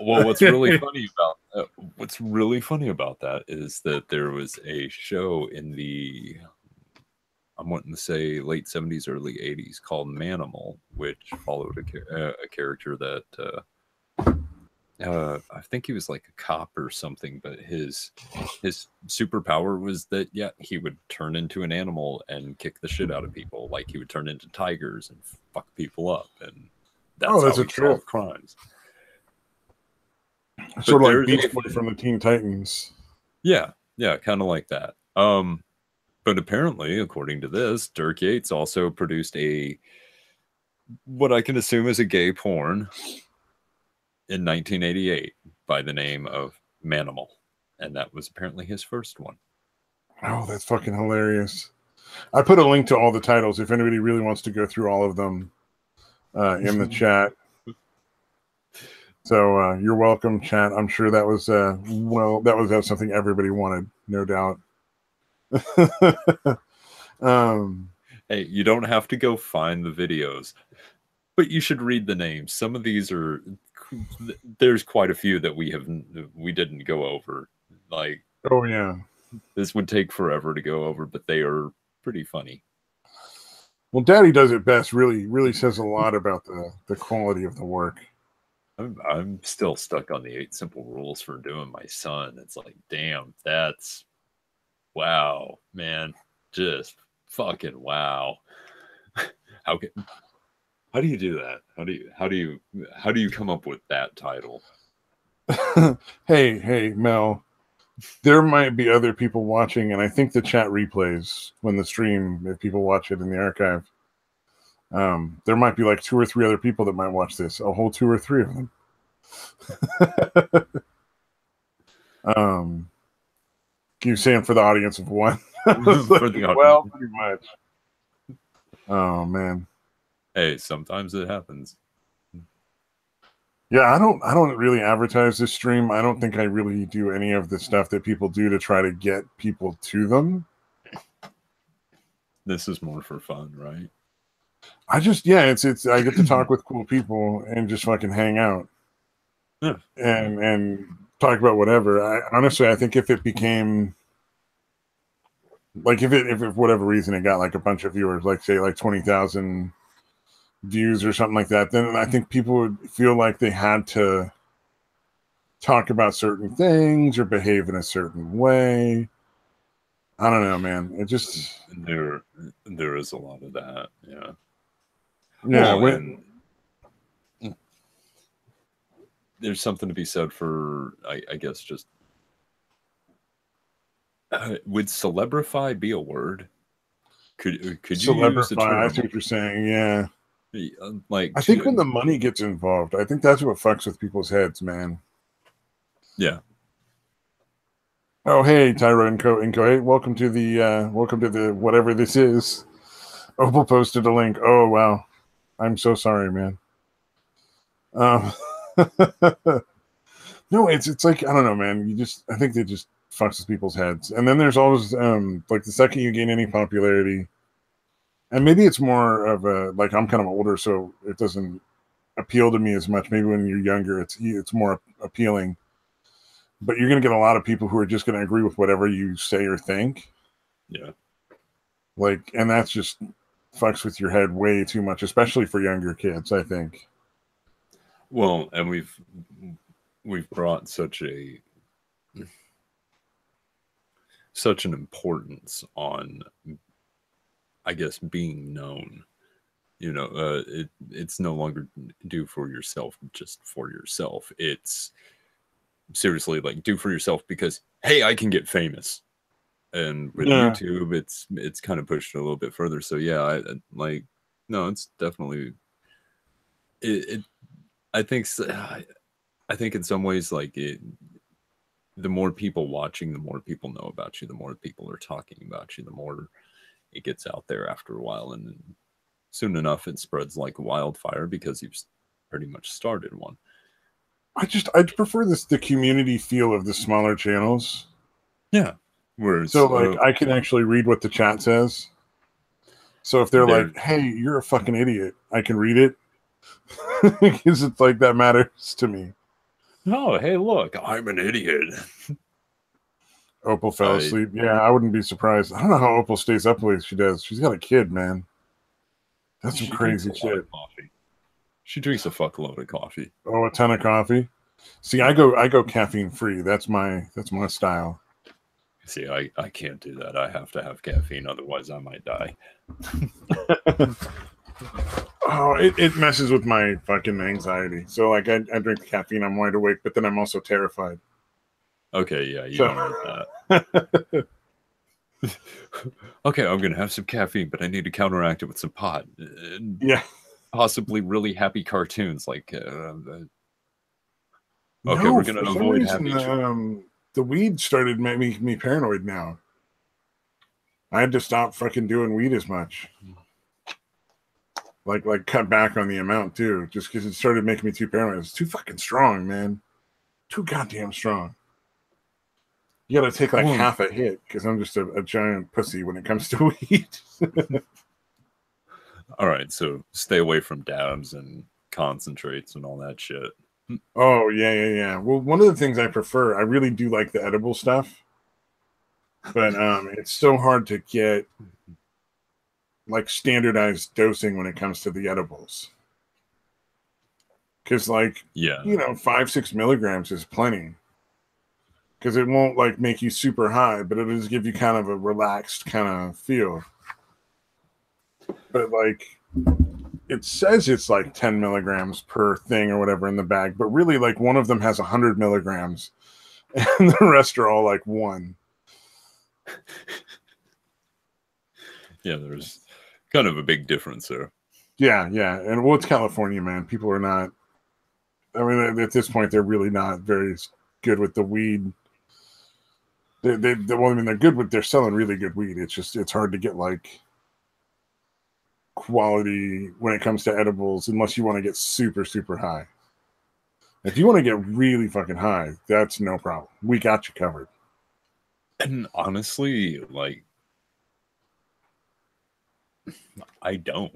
Well, what's really funny about that is that there was a show in the, I'm wanting to say late 70s, early 80s called Manimal, which followed a character that I think he was like a cop or something, but his superpower was that he would turn into an animal and kick the shit out of people, like he would turn into tigers and fuck people up, and that's how he solved crimes. Sort of like Beast Boy from the Teen Titans. Yeah, kind of like that. But apparently, according to this, Dirk Yates also produced what I can assume is a gay porn in 1988 by the name of Manimal, and that was apparently his first one. Oh, that's fucking hilarious. I put a link to all the titles if anybody really wants to go through all of them in the chat. So you're welcome, chat. I'm sure that was that was something everybody wanted, no doubt. Hey, you don't have to go find the videos, but you should read the names. Some of these there's quite a few that we didn't go over. Like, oh yeah, this would take forever to go over, but they are pretty funny. Well, Daddy Does It Best really says a lot about the quality of the work. I'm still stuck on the 8 simple rules for doing my son. It's like, damn, that's wow, man, just fucking wow. How do you do that? How do you come up with that title? Hey, Mel. There might be other people watching, and I think the chat replays when the stream, if people watch it in the archive. There might be like 2 or 3 other people that might watch this. A whole 2 or 3 of them. You're saying for the audience of 1? Well, pretty much. Oh man. Hey, sometimes it happens. Yeah, I don't really advertise this stream. I don't think I really do any of the stuff that people do to try to get people to them. This is more for fun, right? It's I get to talk with cool people and just fucking hang out. Yeah. And talk about whatever. I think if it became like if for whatever reason it got like a bunch of viewers, like say like 20,000 views or something like that, then I think people would feel like they had to talk about certain things or behave in a certain way. I don't know, man. It just there is a lot of that, yeah. Yeah, there's something to be said for, I guess, just would celebrify be a word? Could you use the term? I see what you're saying. Yeah, like I think when the money gets involved, I think that's what fucks with people's heads, man. Yeah. Oh, hey, Tyra and Co. Hey, welcome to the whatever this is. Opal posted a link. Oh wow, I'm so sorry, man. No, it's like I don't know, man. I think it just fucks with people's heads. And then there's always like the second you gain any popularity, and maybe it's more of a like I'm kind of older, so it doesn't appeal to me as much. Maybe when you're younger, it's more appealing. But you're gonna get a lot of people who are just gonna agree with whatever you say or think. Yeah. Like, and that's just fucks with your head way too much, especially for younger kids, I think. Well, and we've brought such an importance on, I guess, being known. You know, it's no longer do for yourself just for yourself. It's seriously like do for yourself because hey, I can get famous. And with YouTube, it's kind of pushed a little bit further. So yeah, it's definitely I think in some ways like the more people watching, the more people know about you, the more people are talking about you, the more it gets out there after a while, and then soon enough it spreads like wildfire because you've pretty much started one. I'd prefer the community feel of the smaller channels. Yeah. So like I can actually read what the chat says. So if they're like, "Hey, you're a fucking idiot," I can read it because it's like that matters to me. Oh, hey, look, I'm an idiot. Opal fell asleep. Yeah, I wouldn't be surprised. I don't know how Opal stays up late. She does. She's got a kid, man. That's some crazy shit. She drinks a fuckload of coffee. Oh, a ton of coffee. See, I go caffeine free. That's my style. See, I can't do that. I have to have caffeine, otherwise I might die. Oh, it messes with my fucking anxiety. So like I drink caffeine, I'm wide awake, but then I'm also terrified. Okay, yeah, you So- don't need that. Okay, I'm gonna have some caffeine, but I need to counteract it with some pot. And Yeah. possibly really happy cartoons. Like, okay, No, we're gonna for some avoid reason, happy. the weed started making me paranoid now. I had to stop fucking doing weed as much. Like cut back on the amount too, just because it started making me too paranoid. It's too fucking strong, man. Too goddamn strong. You got to take like half a hit because I'm just a giant pussy when it comes to weed. All right, so stay away from dabs and concentrates and all that shit. Oh yeah. Well, one of the things I prefer, I really do like the edible stuff, but it's so hard to get like standardized dosing when it comes to the edibles. Because like, Yeah, 5-6 milligrams is plenty. Because it won't like make you super high, but it'll just give you kind of a relaxed kind of feel. But like, it says it's like 10 milligrams per thing or whatever in the bag, but really like one of them has 100 milligrams and the rest are all like 1. Yeah, there's kind of a big difference there. Yeah. And well, it's California, man. People are not, I mean, at this point, they're really not very good with the weed. Well, I mean, they're selling really good weed. It's just, it's hard to get like quality when it comes to edibles unless you want to get super, super high. If you want to get really fucking high, that's no problem. We got you covered. And honestly, like, I don't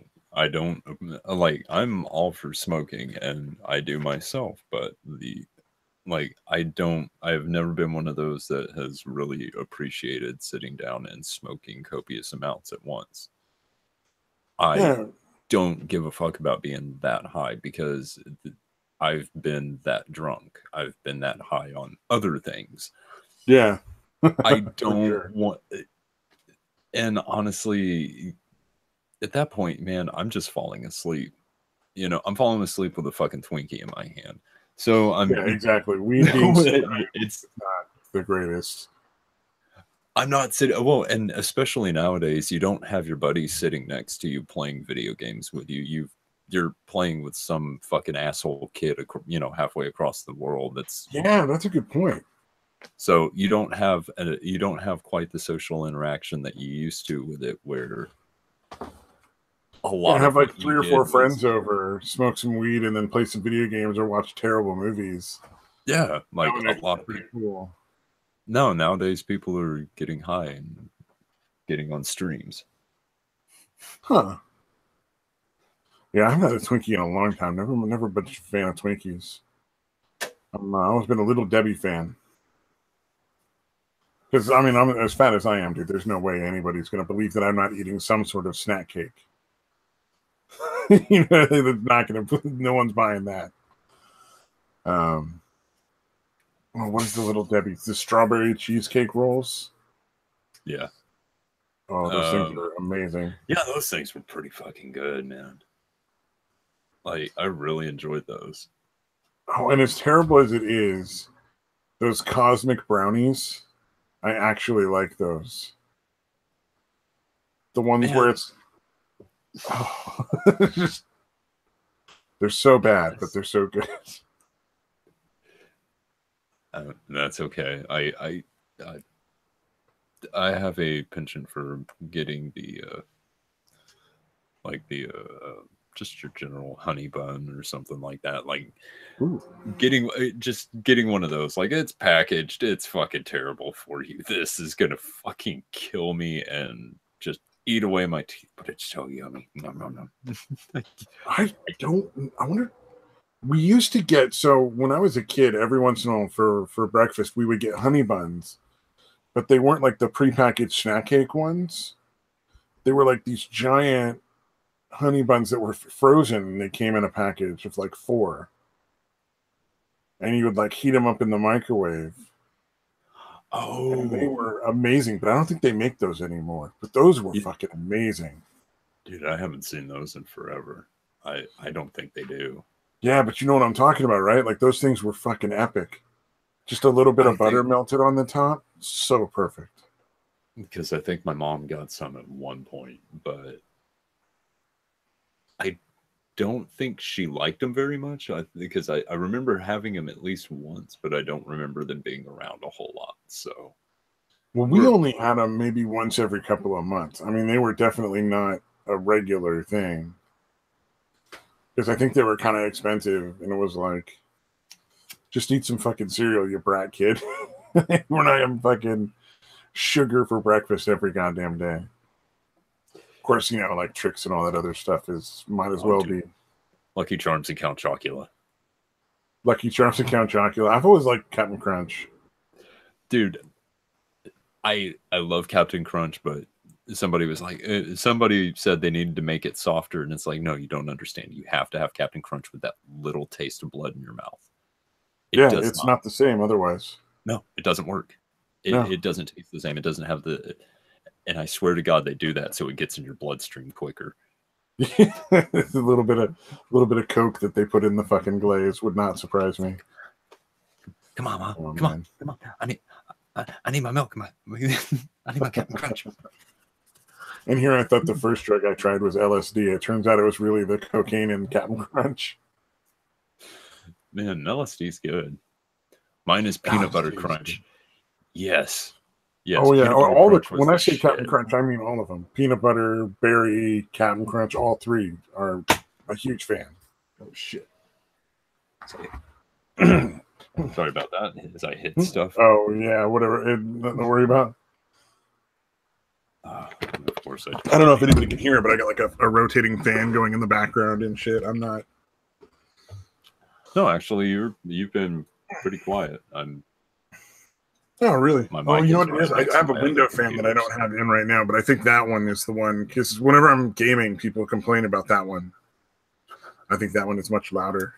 like, I'm all for smoking and I do myself, but I've never been one of those that has really appreciated sitting down and smoking copious amounts at once. I don't give a fuck about being that high because I've been that drunk. I've been that high on other things. Yeah. I don't want, and honestly, at that point, man, I'm just falling asleep. I'm falling asleep with a fucking Twinkie in my hand. So exactly. It's not the greatest. I'm not sitting well, and especially nowadays, you don't have your buddy sitting next to you playing video games with you. You're playing with some fucking asshole kid, halfway across the world. That's a good point. So you don't have quite the social interaction that you used to with it, where a lot have like 3 or 4 friends over, smoke some weed, and then play some video games or watch terrible movies. Yeah, like a lot of people. Cool. No, nowadays people are getting high and getting on streams. Huh. Yeah, I haven't had a Twinkie in a long time. Never been a fan of Twinkies. I've always been a Little Debbie fan. Because, I mean, I'm as fat as I am, dude. There's no way anybody's going to believe that I'm not eating some sort of snack cake. They're not going to. No one's buying that. Well, what is the Little Debbie? The strawberry cheesecake rolls. Yeah. Oh, those things are amazing. Yeah, those things were pretty fucking good, man. Like, I really enjoyed those. Oh, and as terrible as it is, those cosmic brownies, I actually like those. The ones where it's they're so bad, but they're so good. That's okay. I have a penchant for getting the just your general honey bun or something like that. Like, getting one of those. Like, it's packaged. It's fucking terrible for you. This is gonna fucking kill me and just eat away my teeth. But it's so yummy. No. I wonder. We used to get, so when I was a kid, every once in a while for breakfast, we would get honey buns, but they weren't like the prepackaged snack cake ones. They were like these giant honey buns that were frozen, and they came in a package of like 4. And you would like heat them up in the microwave. Oh, and they were amazing, but I don't think they make those anymore. But those were fucking amazing. Dude, I haven't seen those in forever. I don't think they do. Yeah, but you know what I'm talking about, right? Like, those things were fucking epic. Just a little bit of butter melted on the top. So perfect. Because I think my mom got some at one point, but I don't think she liked them very much. Because I remember having them at least once, but I don't remember them being around a whole lot. So, well, we only had them maybe once every couple of months. I mean, they were definitely not a regular thing. Because I think they were kind of expensive, and it was like, just eat some fucking cereal, you brat kid. We're not having fucking sugar for breakfast every goddamn day. Of course, you know, like Trix and all that other stuff might as well be. Lucky Charms and Count Chocula. Lucky Charms and Count Chocula. I've always liked Captain Crunch. Dude, I love Captain Crunch, but somebody was like, somebody said they needed to make it softer, and it's like, no, you don't understand. You have to have Captain Crunch with that little taste of blood in your mouth. It's not the same otherwise. No, it doesn't work. It doesn't taste the same. It doesn't have the, and I swear to God, they do that so it gets in your bloodstream quicker. It's a little bit of Coke that they put in the fucking glaze would not surprise me. Come on, Mom. Come on. I need my milk. I need my Captain Crunch. And here I thought the first drug I tried was LSD. It turns out it was really the cocaine in Captain Crunch. Man, LSD's good. Mine is peanut butter crunch. Yes. Oh yeah. All the when I say Captain Crunch, I mean all of them. Peanut butter, berry, Captain Crunch. All three are a huge fan. Oh shit. Sorry about that. As I hit stuff. Oh yeah. Whatever. Nothing to worry about. Of course I don't know if anybody can hear it, but I got like a rotating fan going in the background and shit. I'm not. No, actually, you've been pretty quiet. Oh, really? Oh, you know what it is? I have a window fan that I don't have in right now, but I think that one is the one, because whenever I'm gaming, people complain about that one. I think that one is much louder.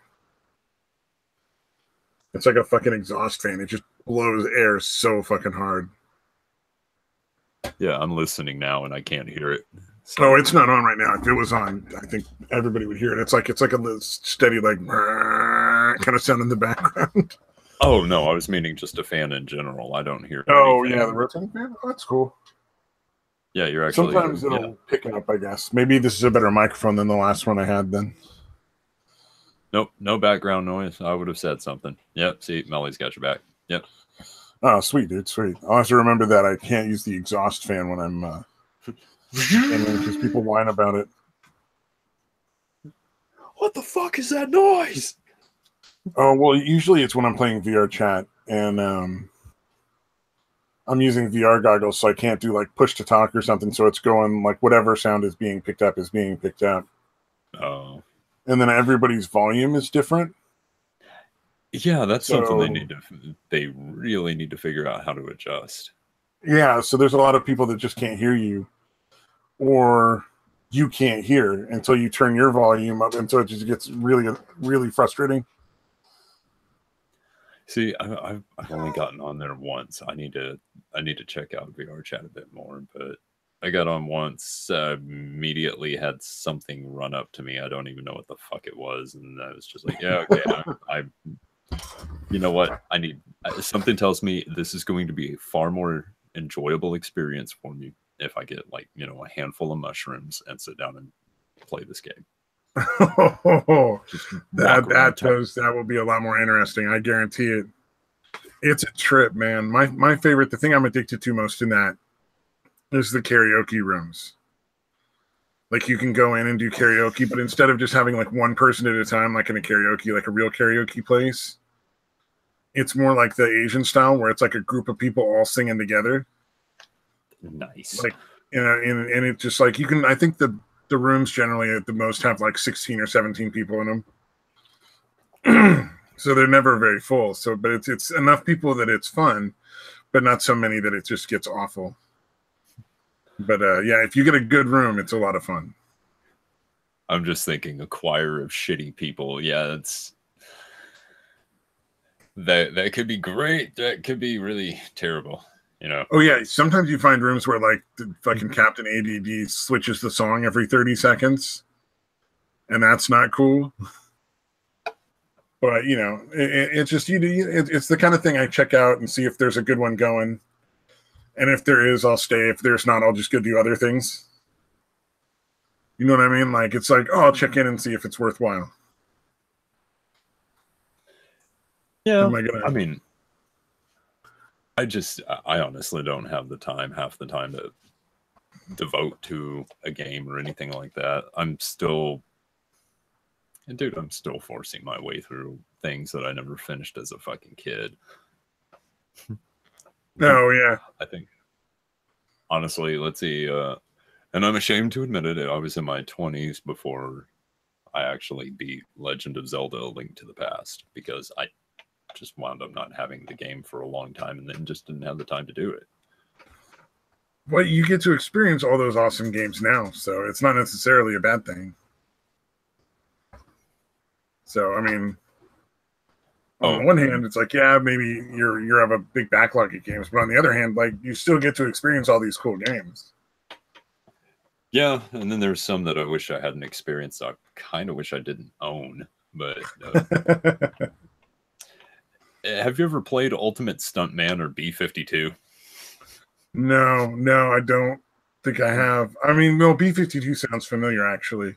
It's like a fucking exhaust fan. It just blows air so fucking hard. Yeah, I'm listening now, and I can't hear it. So. Oh, it's not on right now. If it was on, I think everybody would hear it. It's like a steady, like, kind of sound in the background. Oh, no, I was meaning just a fan in general. I don't hear Oh, anything. Yeah, the rotating fan? Oh, that's cool. Yeah, you're actually... Sometimes it'll pick it up, I guess. Maybe this is a better microphone than the last one I had then. Nope, no background noise. I would have said something. Yep, see, Melly's got your back. Yep. Oh, sweet, dude, sweet. I'll have to remember that I can't use the exhaust fan when I'm... because people whine about it. What the fuck is that noise? Oh, well, usually it's when I'm playing VR chat, and I'm using VR goggles, so I can't do like push to talk or something, so it's going like whatever sound is being picked up is being picked up. Oh. And then everybody's volume is different. Yeah, that's something they really need to figure out how to adjust. Yeah, so there's a lot of people that just can't hear you, or you can't hear until you turn your volume up, and so it just gets really, really frustrating. See, I've only gotten on there once. I need to check out VR chat a bit more, but I got on once, immediately had something run up to me. I don't even know what the fuck it was, and I was just like, yeah, okay, I you know what? Something tells me this is going to be a far more enjoyable experience for me if I get like, you know, a handful of mushrooms and sit down and play this game. That will be a lot more interesting. I guarantee it. It's a trip, man. My favorite, the thing I'm addicted to most in that is the karaoke rooms. Like you can go in and do karaoke, but instead of just having like one person at a time, like in a karaoke, like a real karaoke place, it's more like the Asian style where it's like a group of people all singing together. Nice. Like, you know, and it's just like you can. I think the rooms generally at the most have like 16 or 17 people in them. So they're never very full. So, but it's enough people that it's fun, but not so many that it just gets awful. But yeah, if you get a good room, it's a lot of fun. I'm just thinking a choir of shitty people. Yeah, that could be great. That could be really terrible. You know. Oh yeah, sometimes you find rooms where like the fucking Captain ADD switches the song every 30 seconds, and that's not cool. But you know, it's just it's the kind of thing I check out and see if there's a good one going, and if there is, I'll stay. If there's not, I'll just go do other things. You know what I mean? Like it's like, oh, I'll check in and see if it's worthwhile. Yeah, I mean, I honestly don't have the time, half the time, to devote to a game or anything like that. I'm still forcing my way through things that I never finished as a fucking kid. Oh yeah. I think honestly, let's see, and I'm ashamed to admit it, I was in my 20s before I actually beat Legend of Zelda: A Link to the Past, because I just wound up not having the game for a long time and then just didn't have the time to do it. Well, you get to experience all those awesome games now, so it's not necessarily a bad thing. So, I mean, on the one hand, it's like, yeah, maybe you have a big backlog of games, but on the other hand, like, you still get to experience all these cool games. Yeah, and then there's some that I wish I hadn't experienced. I kind of wish I didn't own, but have you ever played Ultimate Stuntman or B-52? No, I don't think I have. I mean, no, B-52 sounds familiar, actually.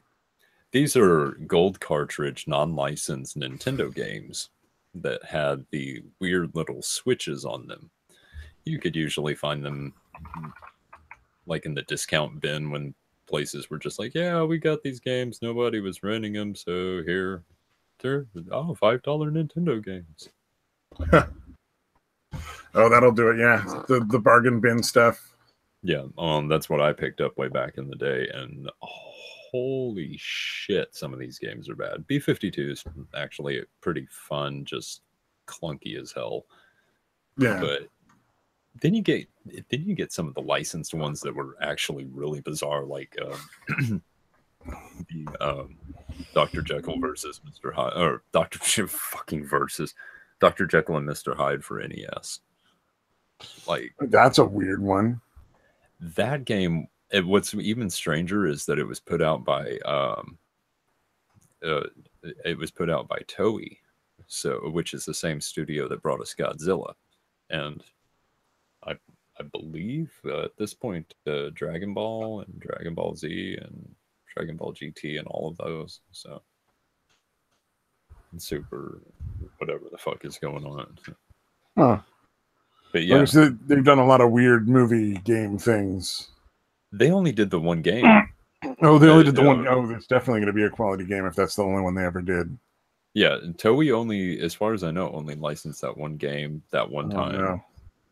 These are gold cartridge, non-licensed Nintendo games that had the weird little switches on them. You could usually find them like in the discount bin when places were just like, yeah, we got these games, nobody was renting them, so here, they're $5 Nintendo games. Oh, that'll do it. Yeah, the bargain bin stuff. Yeah, that's what I picked up way back in the day, and holy shit, some of these games are bad. B-52 is actually pretty fun, just clunky as hell. Yeah, but then you get some of the licensed ones that were actually really bizarre, like the Dr. Jekyll versus Mr. Hyde, or Dr. Jekyll and Mr. Hyde for NES. Like, that's a weird one. That game. What's even stranger is that it was put out by Toei, which is the same studio that brought us Godzilla, and I believe at this point Dragon Ball and Dragon Ball Z and Dragon Ball GT and all of those. So Super, whatever the fuck is going on. Huh. But yeah, they've done a lot of weird movie game things. They only did the one game. Oh, they only did the one. Oh, it's definitely going to be a quality game if that's the only one they ever did. Yeah, and Toei only, as far as I know, only licensed that one game that one time. No.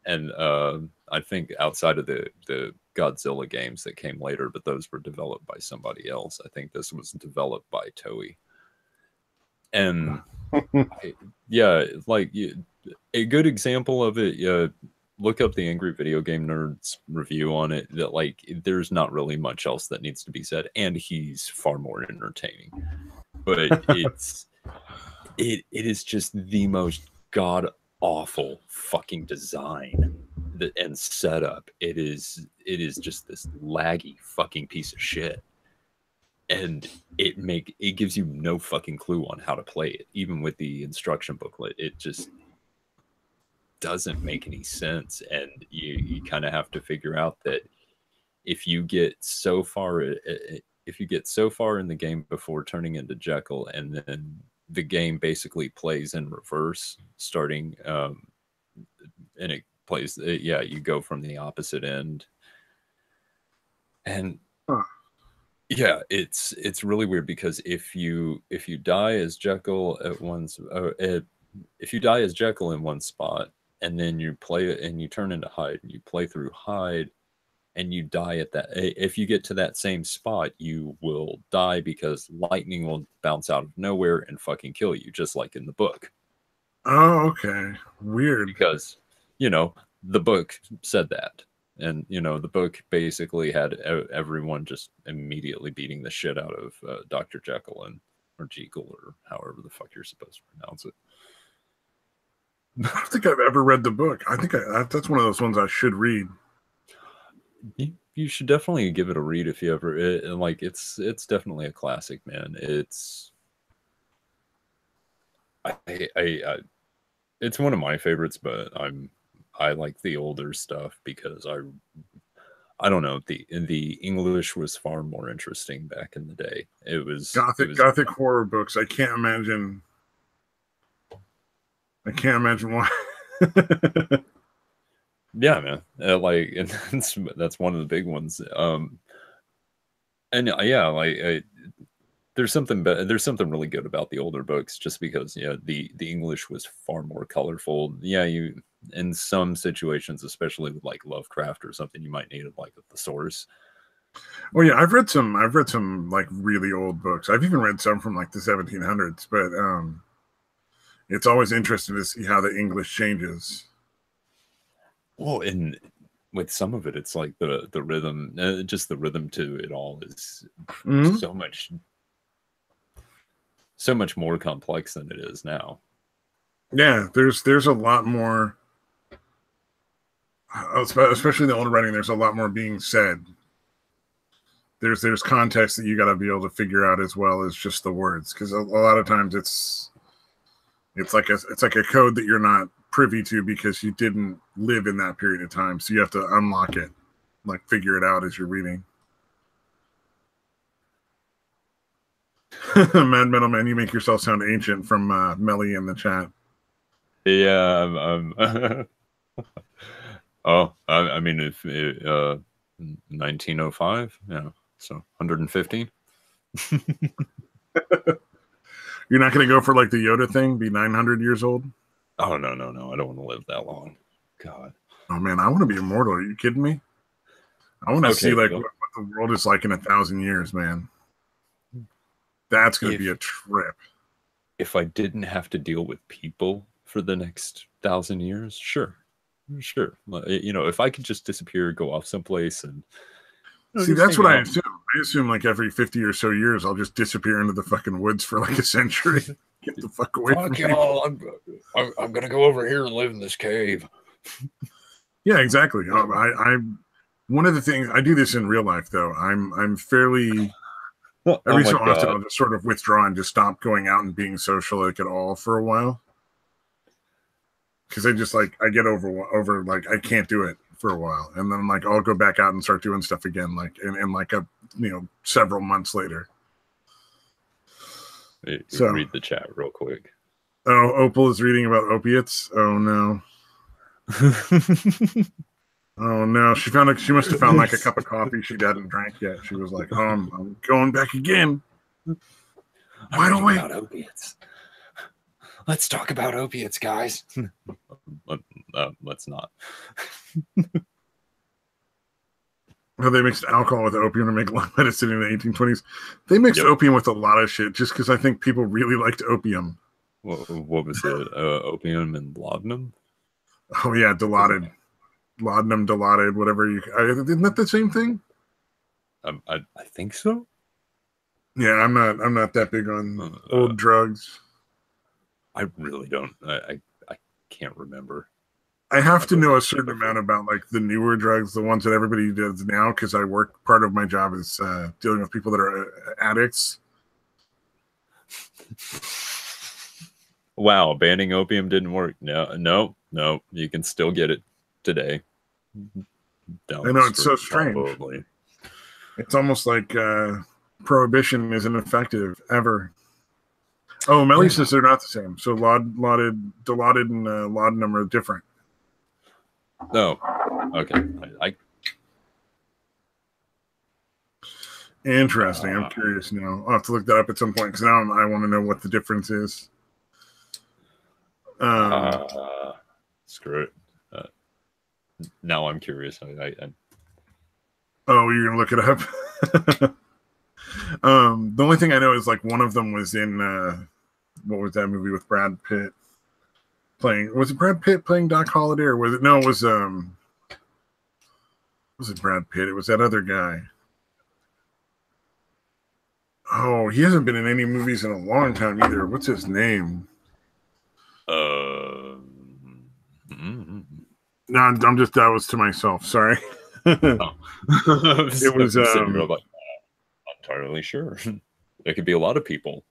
And I think outside of the Godzilla games that came later, but those were developed by somebody else. I think this was developed by Toei. And yeah, like a good example of it, look up the Angry Video Game Nerd's review on it. That like there's not really much else that needs to be said, and he's far more entertaining. But it is just the most god awful fucking design and setup. It is just this laggy fucking piece of shit, and it gives you no fucking clue on how to play it. Even with the instruction booklet, it just doesn't make any sense, and you kind of have to figure out that if you get so far in the game before turning into Jekyll, and then the game basically plays in reverse, starting and it plays you go from the opposite end, and yeah, it's really weird, because if you die as Jekyll if you die as Jekyll in one spot, and then you play it and you turn into Hyde and you play through Hyde, and you die at that, if you get to that same spot, you will die because lightning will bounce out of nowhere and fucking kill you, just like in the book. Oh, okay. Weird. Because, the book said that. And, the book basically had everyone just immediately beating the shit out of Dr. Jekyll or Jekyll, or however the fuck you're supposed to pronounce it. I don't think I've ever read the book. I think that's one of those ones I should read. You should definitely give it a read if you ever. It's definitely a classic, man. It's one of my favorites, but I like the older stuff because I don't know, the English was far more interesting back in the day. It was Gothic horror books. I can't imagine why. Yeah, man. Like, and that's one of the big ones. And yeah, like there's something really good about the older books, just because the English was far more colorful. Yeah, you in some situations, especially with like Lovecraft or something, you might need it like a thesaurus. Oh yeah, I've read some like really old books. I've even read some from like the 1700s, but it's always interesting to see how the English changes. Well, and with some of it, it's like the rhythm, just the rhythm to it all is so much more complex than it is now. Yeah, there's a lot more, especially the older writing. There's a lot more being said. There's context that you got to be able to figure out as well as just the words, because a lot of times it's like a code that you're not privy to because you didn't live in that period of time, so you have to unlock it, like figure it out as you're reading. Mad Metal Man, you make yourself sound ancient from Melly in the chat. Yeah, oh, I mean, if 1905, yeah, so 115. You're not going to go for like the Yoda thing, be 900 years old? Oh, no. I don't want to live that long. God. Oh, man, I want to be immortal. Are you kidding me? I want to see like what the world is like in 1,000 years, man. That's going to be a trip. If I didn't have to deal with people for the next 1,000 years, sure. If I could just disappear, go off someplace, and see, that's what I assume. I assume like every 50 or so years, I'll just disappear into the fucking woods for like a century. Get the fuck away from me. I'm gonna go over here and live in this cave. Yeah, exactly. I one of the things I do this in real life though. I'm fairly every so often I'll just sort of withdraw and just stop going out and being social like at all for a while. Because I just like I get over like I can't do it for a while, and then like I'll go back out and start doing stuff again, like in like a several months later. So read the chat real quick. Oh, Opal is reading about opiates. Oh no. Oh no. She must have found like a cup of coffee she hadn't drank yet. She was like, "Oh, I'm going back again." Wide awake. About opiates. Let's talk about opiates, guys. Let's not. How they mixed alcohol with opium to make lung medicine in the 1820s. They mixed opium with a lot of shit just because I think people really liked opium. What was it? Opium and laudanum? Oh yeah, Dilaudid. Laudanum, Dilaudid, whatever you... Isn't that the same thing? I think so. Yeah, I'm not that big on old drugs. I really don't. I can't remember. I have to know a certain amount about like the newer drugs, the ones that everybody does now, because I work. Part of my job is dealing with people that are addicts. Wow, banning opium didn't work. No. You can still get it today. I know, it's so strange. Probably. It's almost like prohibition isn't effective ever. Oh, Melly says they're not the same. So Dilaudid and laudanum are different. Oh, okay. Interesting. I'm curious now. I'll have to look that up at some point because now I want to know what the difference is. Screw it. Now I'm curious. Oh, you're gonna look it up. The only thing I know is like one of them was in what was that movie with Brad Pitt playing? Was it Brad Pitt playing Doc Holliday, or was it? No, it was it Brad Pitt? It was that other guy. Oh, he hasn't been in any movies in a long time either. What's his name? No, that was to myself. Sorry. Oh. It was. I'm not entirely sure. It could be a lot of people.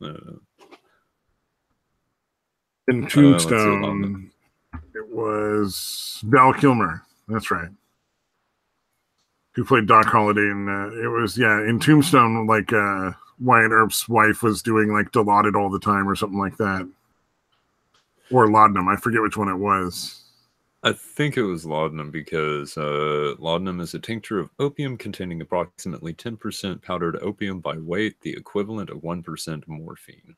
In Tombstone, it was Val Kilmer. That's right. Who played Doc Holliday, and it was in Tombstone, like Wyatt Earp's wife was doing like Dilaudid all the time or something like that, or laudanum. I forget which one it was. I think it was laudanum because laudanum is a tincture of opium containing approximately 10% powdered opium by weight, the equivalent of 1% morphine.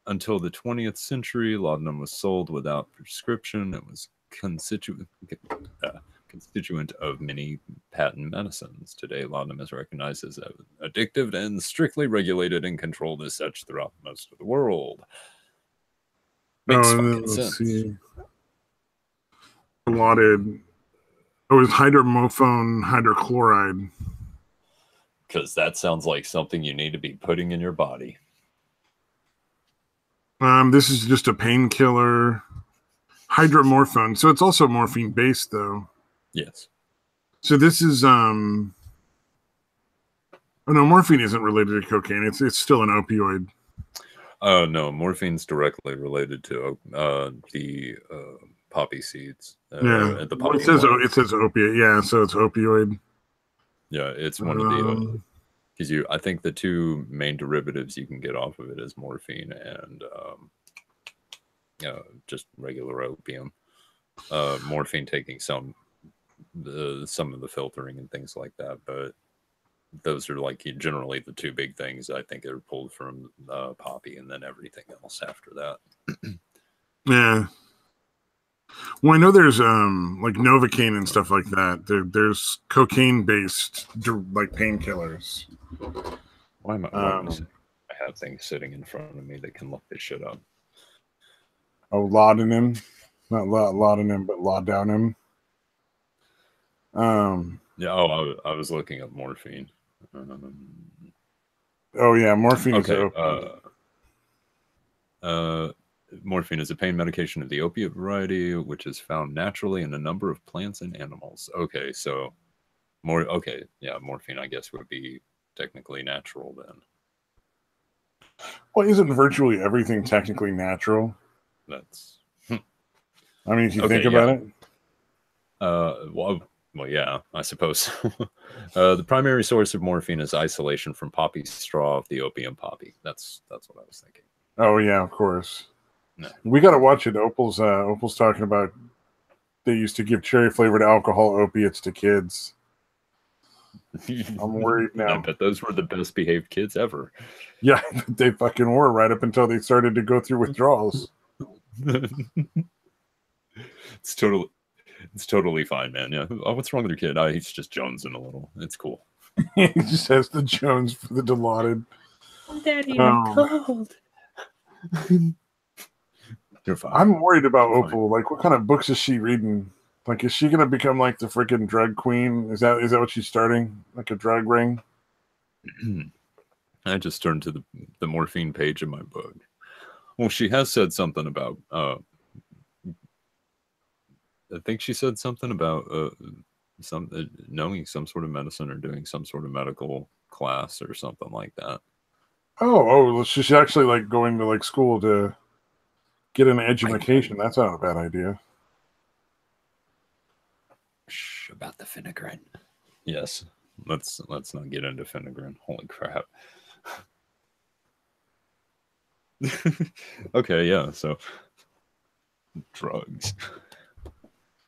Until the 20th century, laudanum was sold without prescription. It was constituent of many patent medicines. Today, laudanum is recognized as addictive and strictly regulated and controlled as such throughout most of the world. Makes fucking sense. Allotted. It was hydromophone hydrochloride. Because that sounds like something you need to be putting in your body. This is just a painkiller. Hydromorphone. So it's also morphine based, though. Yes. So this is Oh no, morphine isn't related to cocaine. It's still an opioid. No, morphine's directly related to the poppy seeds. The poppy it says opiate. Yeah, so it's opioid. Yeah, it's one of the because I think the two main derivatives you can get off of it is morphine and just regular opium. Morphine taking some of the filtering and things like that, but those are like generally the two big things I think are pulled from poppy, and then everything else after that. Yeah. Well, I know there's like Novocaine and stuff like that. There's cocaine based like painkillers. Why am I have things sitting in front of me that can look this shit up? Oh, laudanum, not laudanum, but laudanum. Yeah. Oh, I was looking up morphine. Oh yeah, morphine. Okay. Morphine is a pain medication of the opiate variety, which is found naturally in a number of plants and animals. Okay, so morphine I guess would be technically natural then. Well, isn't virtually everything technically natural? That's. I mean, if you think about it. Well, yeah, I suppose. The primary source of morphine is isolation from poppy straw of the opium poppy. That's what I was thinking. Oh yeah, of course. No. We got to watch it. Opal's talking about they used to give cherry flavored alcohol opiates to kids. I'm worried now. I bet those were the best behaved kids ever. Yeah, they fucking were right up until they started to go through withdrawals. It's totally fine, man. Yeah. Oh, what's wrong with your kid? He's just jonesing a little. It's cool. He just has the Jones for the Dilaudid. Daddy, I'm cold. You're fine. I'm worried about Opal. Like, what kind of books is she reading? Like, is she gonna become like the freaking drug queen? Is that what she's starting? Like a drug ring? I just turned to the morphine page of my book. Well, she has said something about. I think she said something about knowing some sort of medicine or doing some sort of medical class or something like that. Oh, she's actually like going to like school to get an education. That's not a bad idea. Shh, about the Finnegan. Yes, let's not get into Finnegan. Holy crap. Okay, yeah. So drugs.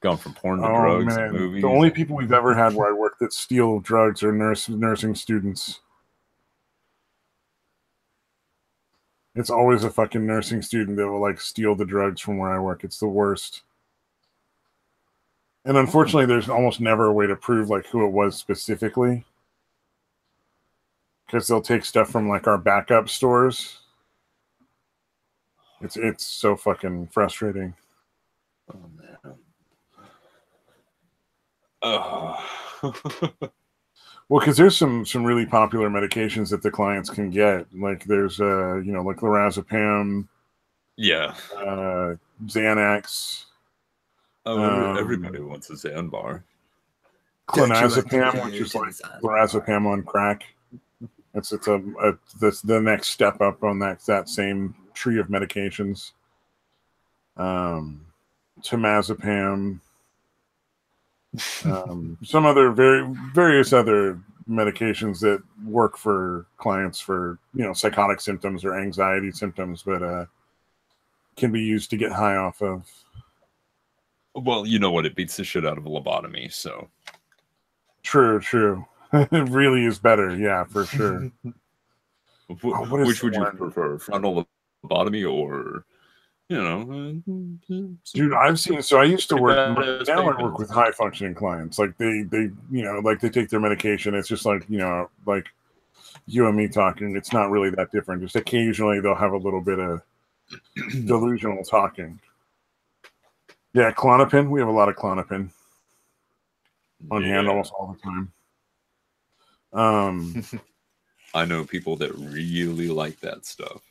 Gone from porn to drugs, man. movies. The only people we've ever had where I work that steal drugs are nursing students. It's always a fucking nursing student that will like steal the drugs from where I work. It's the worst. And unfortunately, there's almost never a way to prove like who it was specifically, because they'll take stuff from like our backup stores. It's so fucking frustrating. Oh man. Oh. Well, because there's some really popular medications that the clients can get. Like there's like lorazepam, yeah, Xanax. Oh, everybody wants a Xan bar. Clonazepam, which is like lorazepam on crack. It's the next step up on that same tree of medications. Temazepam, some other various other medications that work for clients for, you know, psychotic symptoms or anxiety symptoms, but can be used to get high off of. Well, you know what? It beats the shit out of a lobotomy, so. True. It really is better, yeah, for sure. Which would you prefer, frontal lobotomy or, you know? Dude, I've seen. So I used to work. Now I work with high functioning clients. Like they, you know, like they take their medication. It's just like, you know, like you and me talking. It's not really that different. Just occasionally they'll have a little bit of delusional talking. Yeah, Klonopin. We have a lot of Klonopin on hand almost all the time. I know people that really like that stuff.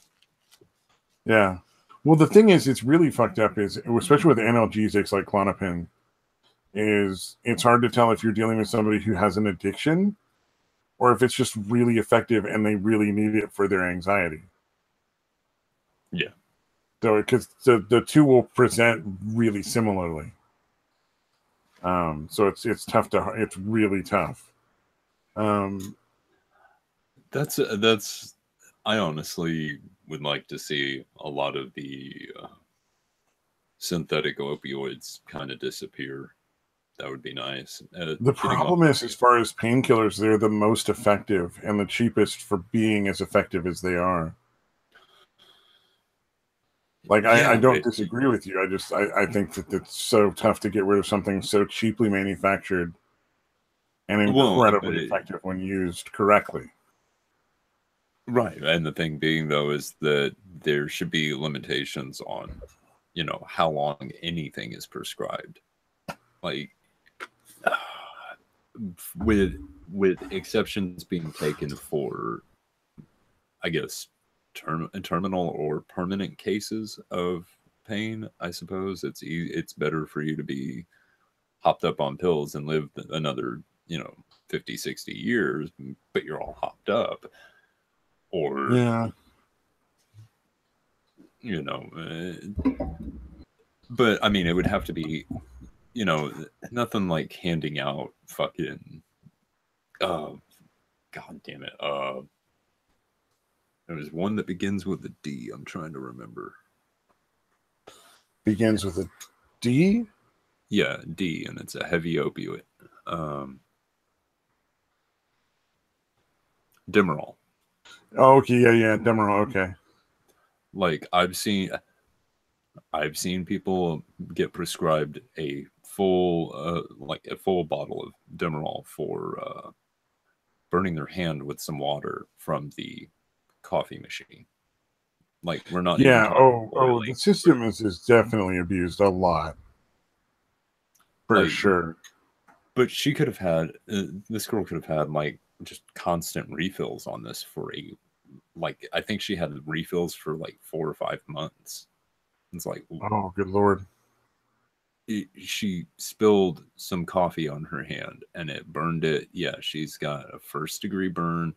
Yeah. Well, the thing is, it's really fucked up. Is especially with analgesics like Klonopin, is it's hard to tell if you're dealing with somebody who has an addiction or if it's just really effective and they really need it for their anxiety. Yeah. So, because the two will present really similarly. So it's tough to, it's really tough. That's I honestly would like to see a lot of the synthetic opioids kind of disappear. That would be nice. The problem is, as far as painkillers, they're the most effective and the cheapest for being as effective as they are. Like, I don't disagree with you. I think that it's so tough to get rid of something so cheaply manufactured and incredibly effective when used correctly. Right. And the thing being, though, is that there should be limitations on, you know, how long anything is prescribed. Like, with exceptions being taken for, I guess, terminal or permanent cases of pain, I suppose it's better for you to be hopped up on pills and live another, you know, 50, 60 years, but you're all hopped up. Or, yeah, you know, but I mean, it would have to be, you know, nothing like handing out fucking, god damn it. There was one that begins with a D. I'm trying to remember. Begins with a D? Yeah, D, and it's a heavy opioid. Demerol. Oh, okay, yeah, Demerol, okay. Like I've seen people get prescribed a full bottle of Demerol for burning their hand with some water from the coffee machine. Like we're not even talking the system is definitely abused a lot. For sure. But she could have had this girl could have had like just constant refills on this for I think she had refills for like 4 or 5 months. It's like, oh, good Lord. She spilled some coffee on her hand and it burned it. Yeah, she's got a 1st degree burn.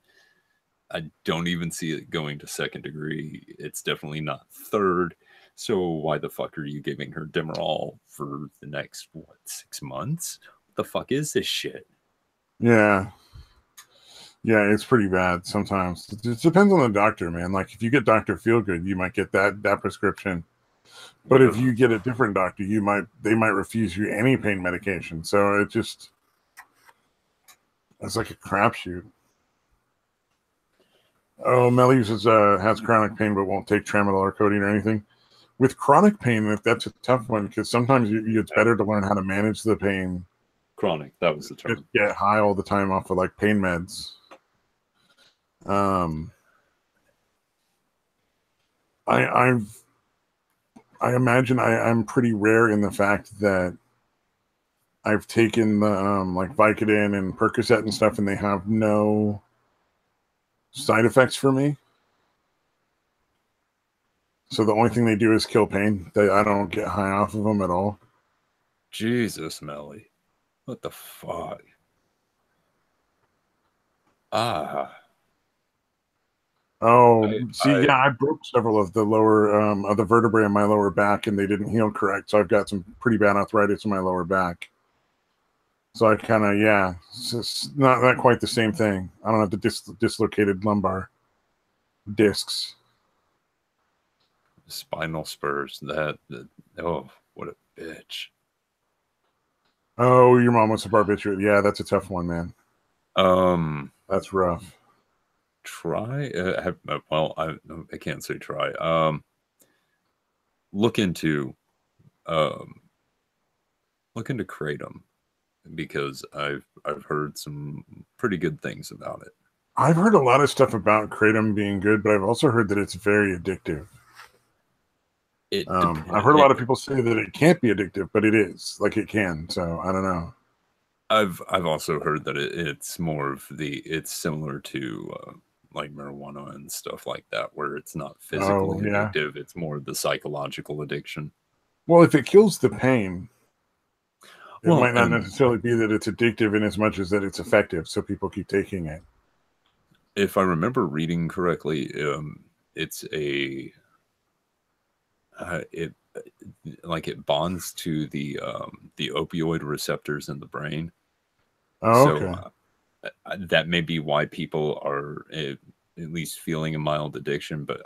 I don't even see it going to 2nd degree. It's definitely not 3rd. So why the fuck are you giving her Demerol for the next 6 months? What the fuck is this shit? Yeah, it's pretty bad sometimes. It depends on the doctor, man. Like if you get Dr. Feelgood, you might get that prescription. But if you get a different doctor, they might refuse you any pain medication. So it's like a crapshoot. Oh, Melly has chronic pain but won't take tramadol or codeine or anything. With chronic pain, that's a tough one because sometimes it's better to learn how to manage the pain. Chronic, that was the term. Just get high all the time off of like pain meds. I imagine I'm pretty rare in the fact that I've taken the like Vicodin and Percocet and stuff, and they have no side effects for me. So the only thing they do is kill pain. I don't get high off of them at all. Jesus, Melly. What the fuck? Ah. Oh, see, yeah, I broke several of the lower of the vertebrae in my lower back, and they didn't heal correct. So I've got some pretty bad arthritis in my lower back. So I kind of, yeah, it's just not quite the same thing. I don't have the dislocated lumbar discs. Spinal spurs. That oh, what a bitch. Oh, your mom was a barbiturate. Yeah, that's a tough one, man. That's rough. Try. Well, I can't say try. Look into kratom, because I've heard some pretty good things about it. I've heard a lot of stuff about kratom being good, but I've also heard that it's very addictive. I've heard a lot of people say that it can't be addictive, but it is. Like, it can. So I don't know. I've also heard that it's more of it's similar to like marijuana and stuff like that, where it's not physically addictive. It's more the psychological addiction. Well, if it kills the pain, it might not necessarily be that it's addictive in as much as that it's effective, so people keep taking it. If I remember reading correctly, it's it bonds to the opioid receptors in the brain. Oh, okay. So that may be why people are at least feeling a mild addiction, but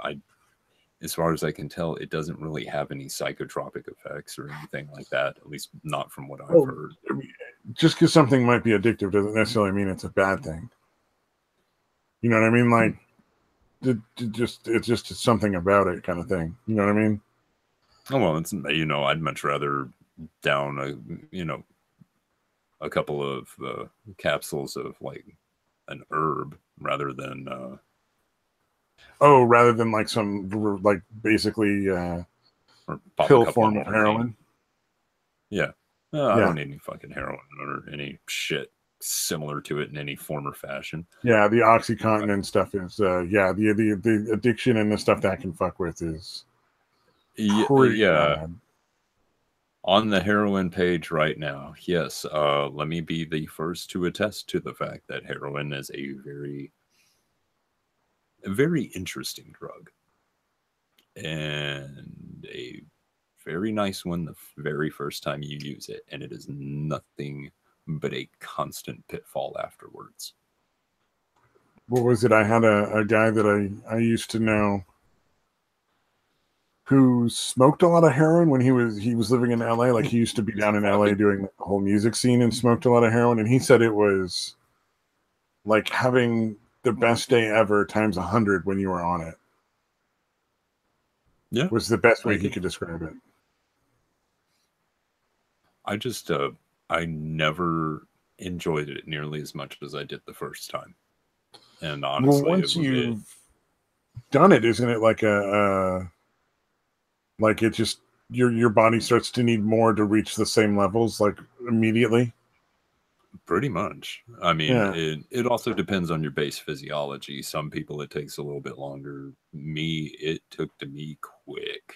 as far as I can tell, it doesn't really have any psychotropic effects or anything like that, at least not from what I've heard. I mean, just because something might be addictive doesn't necessarily mean it's a bad thing. You know what I mean? Like, it's just something about it kind of thing. You know what I mean? Oh, well, it's, I'd much rather down a couple of capsules of like an herb rather than rather than like some like basically pill form of heroin. Yeah. I don't need any fucking heroin or any shit similar to it in any form or fashion. Yeah, the OxyContin and stuff is the addiction and the stuff that can fuck with is pretty bad. On the heroin page right now, yes, let me be the first to attest to the fact that heroin is a very interesting drug, and a very nice one the very first time you use it, and it is nothing but a constant pitfall afterwards. What was it? I had a guy that I used to know who smoked a lot of heroin when he was living in LA. Like, he used to be down in LA doing the whole music scene and smoked a lot of heroin. And he said it was like having the best day ever times 100 when you were on it. Yeah. Was the best way he could describe it. I just, I never enjoyed it nearly as much as I did the first time. And honestly, well, once you've done it, isn't it like like it just your body starts to need more to reach the same levels, like, immediately? Pretty much. I mean, it also depends on your base physiology. Some people it takes a little bit longer. Me, it took to me quick.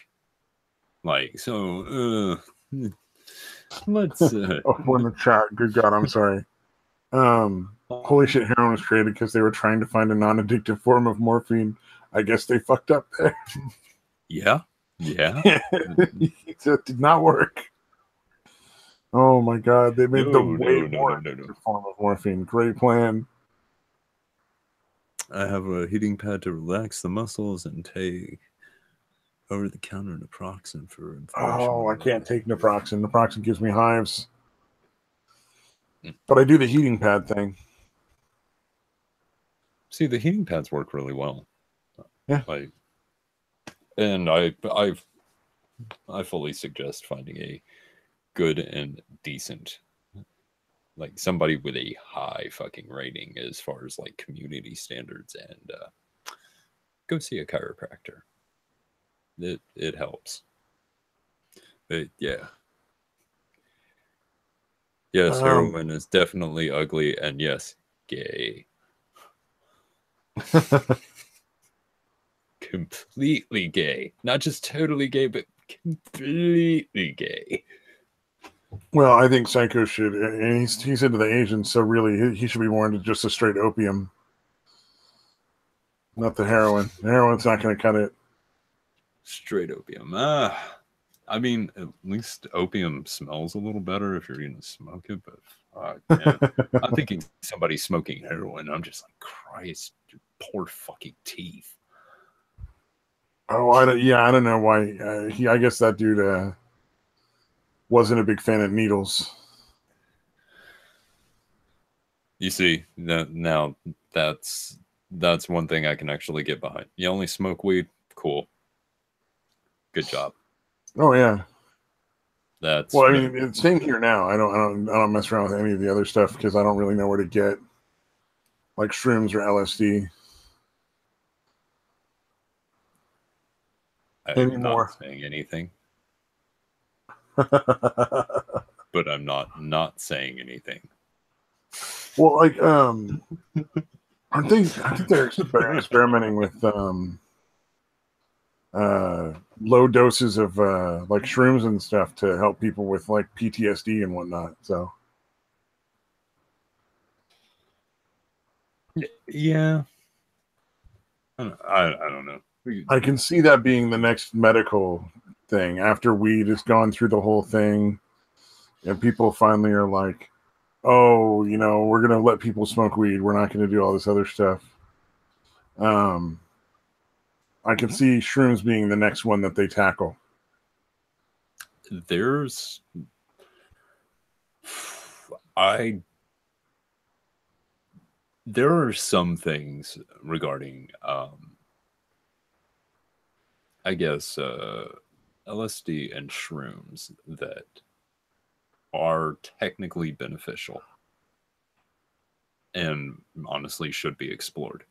Like, so let's we're in the chat. Good God, I'm sorry. Holy shit, heroin was created because they were trying to find a non-addictive form of morphine. I guess they fucked up there. Yeah. It did not work. Oh my God, they made the way more form of morphine. Great plan. I have a heating pad to relax the muscles and take over-the-counter naproxen for inflammation. Oh, I can't take naproxen. Naproxen gives me hives. But I do the heating pad thing. See, the heating pads work really well. Yeah. And I fully suggest finding a good and decent, like, somebody with a high fucking rating as far as like community standards, and go see a chiropractor. It helps. Yeah. Yes, heroin is definitely ugly, and yes, gay. Completely gay. Not just totally gay, but completely gay. Well, I think Psycho should, and he's into the Asians, so really he should be more into just a straight opium. Not the heroin. The heroin's not going to cut it. Straight opium. I mean, at least opium smells a little better if you're going to smoke it. But man, I'm thinking somebody smoking heroin. I'm just like, Christ, your poor fucking teeth. Oh, I don't know why. I guess that dude wasn't a big fan of needles. You see, now that's one thing I can actually get behind. You only smoke weed? Cool. Good job. Oh yeah. That's well. I mean, it's same here now. I don't mess around with any of the other stuff because I don't really know where to get like shrooms or LSD anymore. Not saying anything, but I'm not saying anything. Well, like, aren't they? I think they're experimenting with low doses of like shrooms and stuff to help people with like PTSD and whatnot. So yeah, I don't know. I can see that being the next medical thing after weed has gone through the whole thing, and people finally are like, "Oh, you know, we're gonna let people smoke weed. We're not gonna do all this other stuff." I can see shrooms being the next one that they tackle. There are some things regarding I guess LSD and shrooms that are technically beneficial and honestly should be explored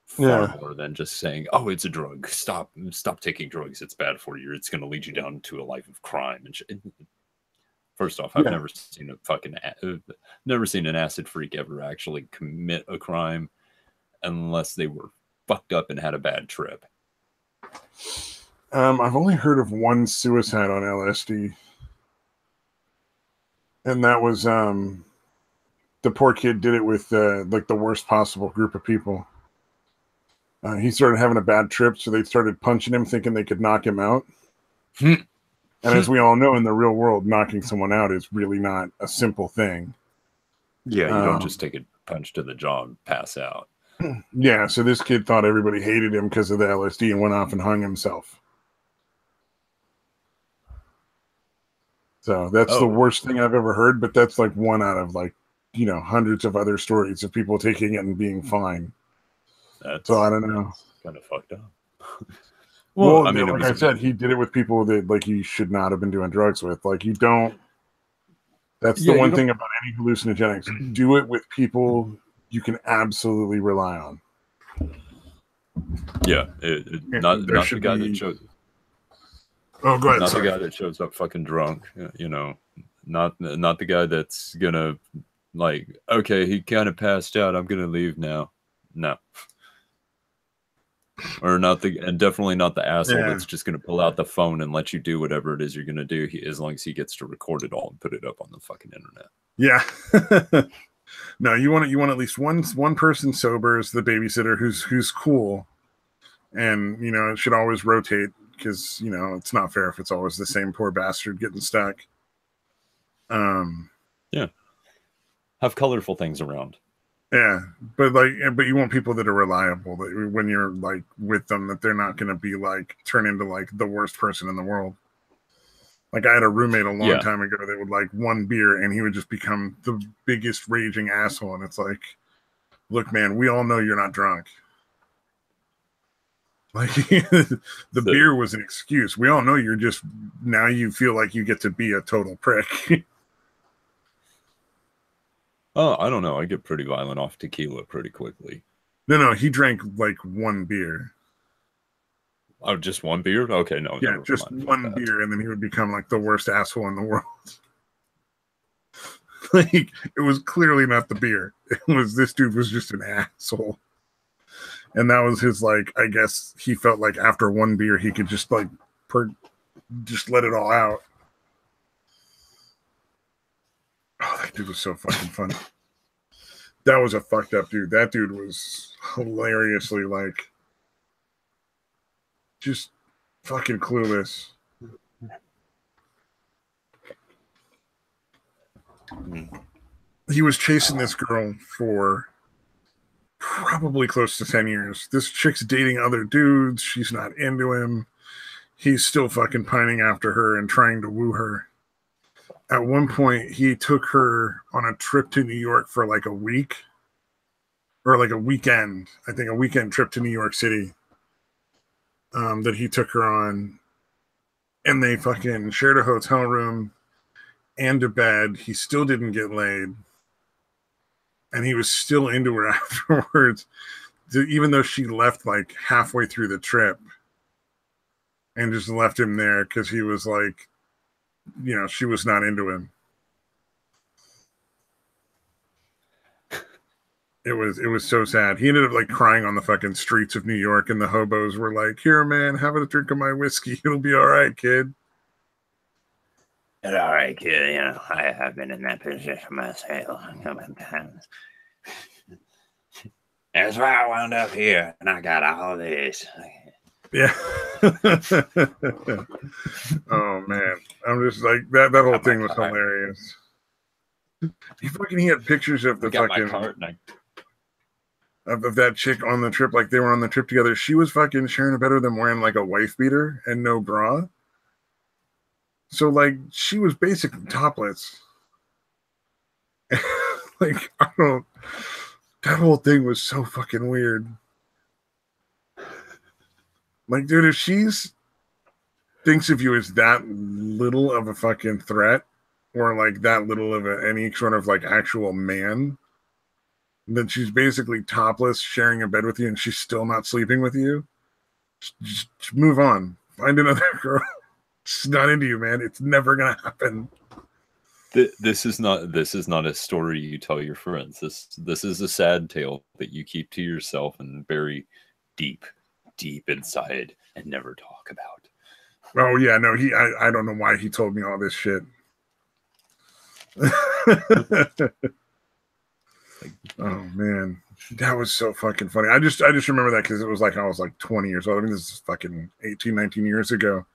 far more than just saying, "Oh, it's a drug. Stop taking drugs. It's bad for you. It's going to lead you down to a life of crime." And first off, I've never seen an acid freak ever actually commit a crime unless they were fucked up and had a bad trip. I've only heard of one suicide on LSD, and that was the poor kid did it with like the worst possible group of people. He started having a bad trip, so they started punching him, thinking they could knock him out. And as we all know, in the real world, knocking someone out is really not a simple thing. Yeah, you don't just take a punch to the jaw and pass out. Yeah, so this kid thought everybody hated him because of the LSD and went off and hung himself. So that's the worst thing I've ever heard, but that's like one out of like, you know, hundreds of other stories of people taking it and being fine. So I don't know. Kind of fucked up. Well, I mean, like I said, he did it with people that like he should not have been doing drugs with. Like you don't. That's the one thing about any hallucinogenics. Do it with people you can absolutely rely on. Yeah, not the guy that shows. Oh, go ahead. Not the guy that shows up fucking drunk. You know, not the guy that's gonna like. Okay, he kind of passed out. I'm gonna leave now. No. Or definitely not the asshole that's just going to pull out the phone and let you do whatever it is you're going to do, as long as he gets to record it all and put it up on the fucking internet. Yeah. No, you want at least one person sober as the babysitter who's cool, and you know it should always rotate because you know it's not fair if it's always the same poor bastard getting stuck. Yeah. Have colorful things around. Yeah, but you want people that are reliable. That when you're like with them, that they're not going to be like turn into like the worst person in the world. Like I had a roommate a long time ago that would like one beer and he would just become the biggest raging asshole. And it's like, look, man, we all know you're not drunk. Like the beer was an excuse. We all know you're just now you feel like you get to be a total prick. Oh, I don't know. I get pretty violent off tequila pretty quickly. No, he drank like one beer. Oh, just one beer? Okay, no. Yeah, just one beer, and then he would become like the worst asshole in the world. Like it was clearly not the beer. It was this dude was just an asshole. And that was his like, I guess he felt like after one beer he could just like just let it all out. Oh, that dude was so fucking funny. That was a fucked up dude. That dude was hilariously like just fucking clueless. He was chasing this girl for probably close to 10 years. This chick's dating other dudes. She's not into him. He's still fucking pining after her and trying to woo her. At one point, he took her on a trip to New York for like a week or like a weekend. I think a weekend trip to New York City that he took her on. And they fucking shared a hotel room and a bed. He still didn't get laid. And he was still into her afterwards, even though she left like halfway through the trip and just left him there because he was like, you know, she was not into him. It was so sad. He ended up like crying on the fucking streets of New York, and the hobos were like, "Here, man, have a drink of my whiskey. It'll be all right, kid." All right, kid. You know, I have been in that position myself a couple of times. That's why I wound up here, and I got all this. Yeah. Oh man, I'm just like that. That whole thing was hilarious. He had pictures of the fucking of that chick on the trip, like they were on the trip together. She was fucking sharing a bed with him wearing like a wife beater and no bra. So like she was basically topless. Like that whole thing was so fucking weird. Like, dude, if she's thinks of you as that little of a fucking threat, or like that little of any sort of like actual man, then she's basically topless, sharing a bed with you, and she's still not sleeping with you. Just move on. Find another girl. She's not into you, man. It's never gonna happen. This is not a story you tell your friends. This is a sad tale that you keep to yourself and bury deep inside and never talk about. Oh yeah, no, I don't know why he told me all this shit. Oh man, that was so fucking funny. I just remember that because it was like I was like 20 years old. I mean, this is fucking 18, 19 years ago.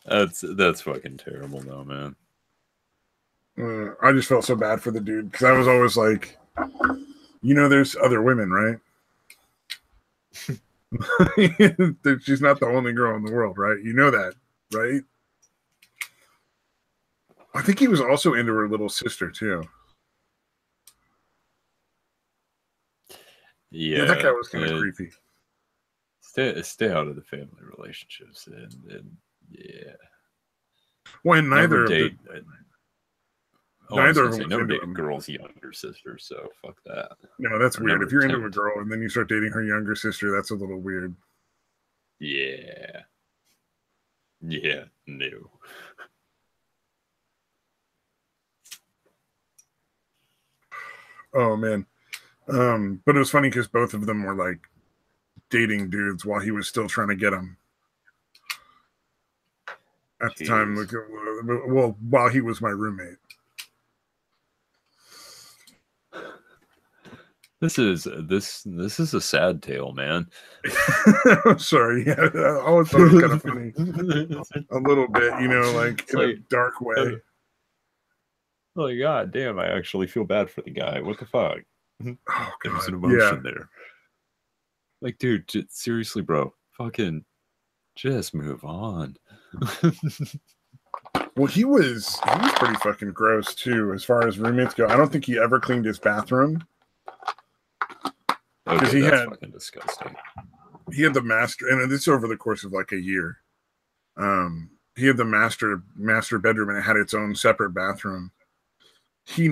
That's fucking terrible though, man. I just felt so bad for the dude because I was always like, you know, there's other women, right? She's not the only girl in the world, right? You know that, right? I think he was also into her little sister too. Yeah, that guy was kind of creepy. Stay out of the family relationships, and yeah. Well, neither date. Neither of them never date a girl's younger sister, so fuck that. No, that's weird. If you're into a girl and then you start dating her younger sister, that's a little weird. Yeah, no. Oh man, but it was funny because both of them were like dating dudes while he was still trying to get them. At the time, well, while he was my roommate. This is a sad tale, man. I'm sorry. Yeah, I always thought it was kind of funny. A little bit, you know, like in a dark way. Like, god damn, I actually feel bad for the guy. What the fuck? Oh, there's an emotion there. Like, dude, seriously, bro, fucking just move on. Well, he was pretty fucking gross too, as far as roommates go. I don't think he ever cleaned his bathroom. Because that's fucking disgusting. He had the master, and this over the course of like a year. He had the master bedroom, and it had its own separate bathroom. I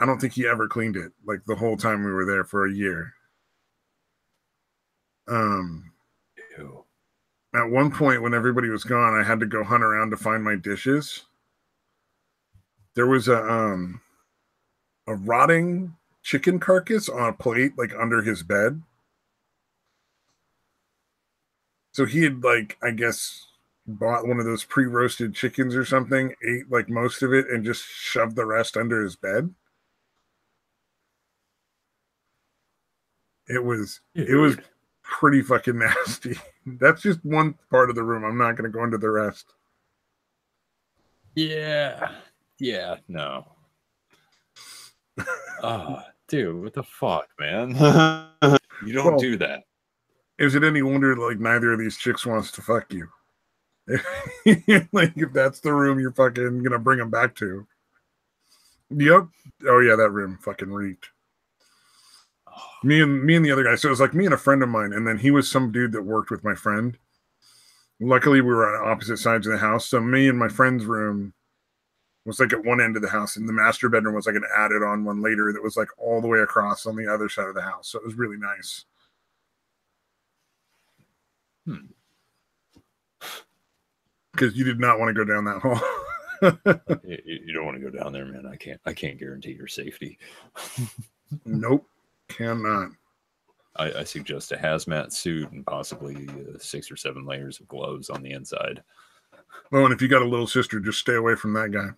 don't think he ever cleaned it, like the whole time we were there for a year. Ew. At one point, when everybody was gone, I had to go hunt around to find my dishes. There was a rotting chicken carcass on a plate, like under his bed. So he had, like, I guess, bought one of those pre-roasted chickens or something, ate like most of it, and just shoved the rest under his bed. It was pretty fucking nasty. That's just one part of the room. I'm not going to go into the rest. Yeah. Yeah. No. Oh, dude, what the fuck, man? You don't do that. Is it any wonder like neither of these chicks wants to fuck you? Like if that's the room you're fucking gonna bring them back to. Yep. Oh yeah, that room fucking reeked. Me and the other guy. So it was like me and a friend of mine, and then he was some dude that worked with my friend. Luckily, we were on opposite sides of the house. So me and my friend's room was like at one end of the house, and the master bedroom was like an added on one later that was like all the way across on the other side of the house. So it was really nice. Because you did not want to go down that hall. You don't want to go down there, man. I can't guarantee your safety. Nope, cannot. I suggest a hazmat suit and possibly 6 or 7 layers of gloves on the inside. Oh, and if you got a little sister, just stay away from that guy.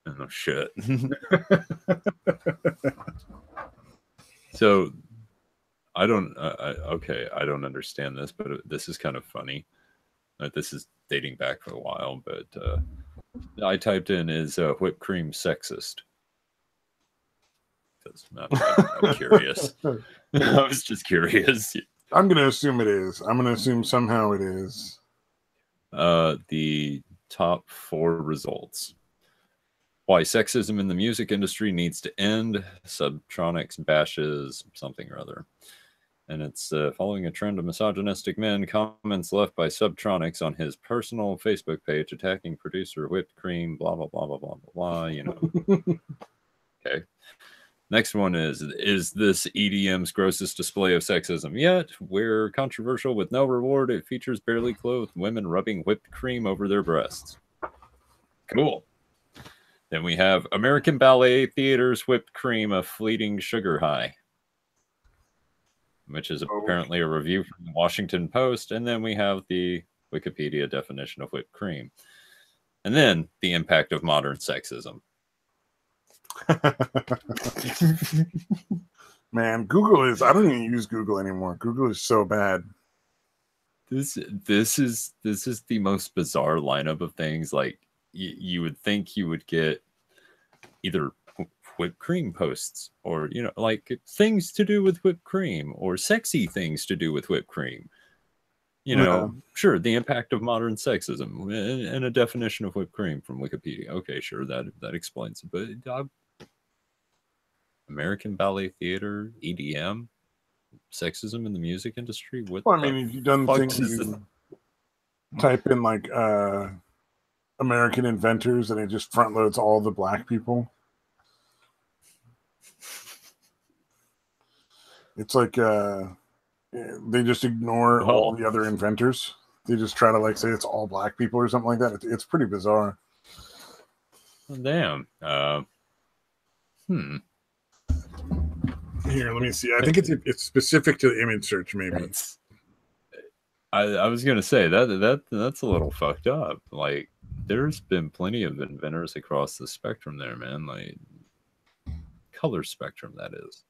Oh shit. So I don't understand this, but this is kind of funny. This is dating back for a while, but I typed in is whipped cream sexist? Because I'm curious. I was just curious. I'm going to assume it is. I'm going to assume somehow it is. The top 4 results. Why sexism in the music industry needs to end. Subtronics bashes something or other. And it's following a trend of misogynistic men. Comments left by Subtronics on his personal Facebook page attacking producer Whipped Cream, blah, blah, blah, blah, blah, blah, blah, you know. Okay. Next one is this EDM's grossest display of sexism yet? We're controversial with no reward. It features barely clothed women rubbing whipped cream over their breasts. Cool. Then we have American Ballet Theater's Whipped Cream, a fleeting sugar high, which is apparently a review from the Washington Post. And then we have the Wikipedia definition of whipped cream. And then the impact of modern sexism. Man, Google is, I don't even use Google anymore. Google is so bad. This is the most bizarre lineup of things. Like you would think you would get either whipped cream posts or, you know, like things to do with whipped cream or sexy things to do with whipped cream. You know, sure, the impact of modern sexism and a definition of whipped cream from Wikipedia. Okay, sure, that explains it. But American Ballet Theater, EDM, sexism in the music industry. What? Well, I mean, you've done things. You type in like American inventors, and it just front loads all the black people. It's like they just ignore all the other inventors. They just try to like say it's all black people or something like that. It's pretty bizarre. Damn. Here, let me see. I think it's specific to the image search, maybe. I was gonna say that's a little fucked up. Like, there's been plenty of inventors across the spectrum there, man. Like, color spectrum, that is.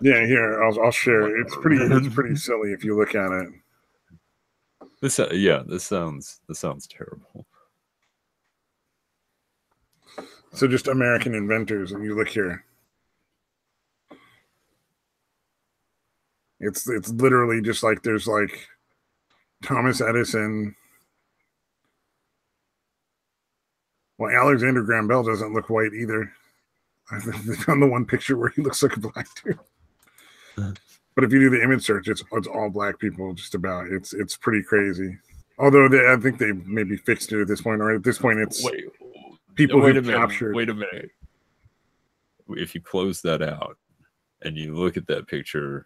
Yeah, here I'll share. It's pretty silly if you look at it. This sounds terrible. So just American inventors, and you look here. It's literally just like there's like Thomas Edison. Well, Alexander Graham Bell doesn't look white either. I found the one picture where he looks like a black dude. But if you do the image search, it's all black people. Just about. It's pretty crazy. Although I think they maybe fixed it at this point, or at this point, it's people who captured. Wait a minute. If you close that out and you look at that picture.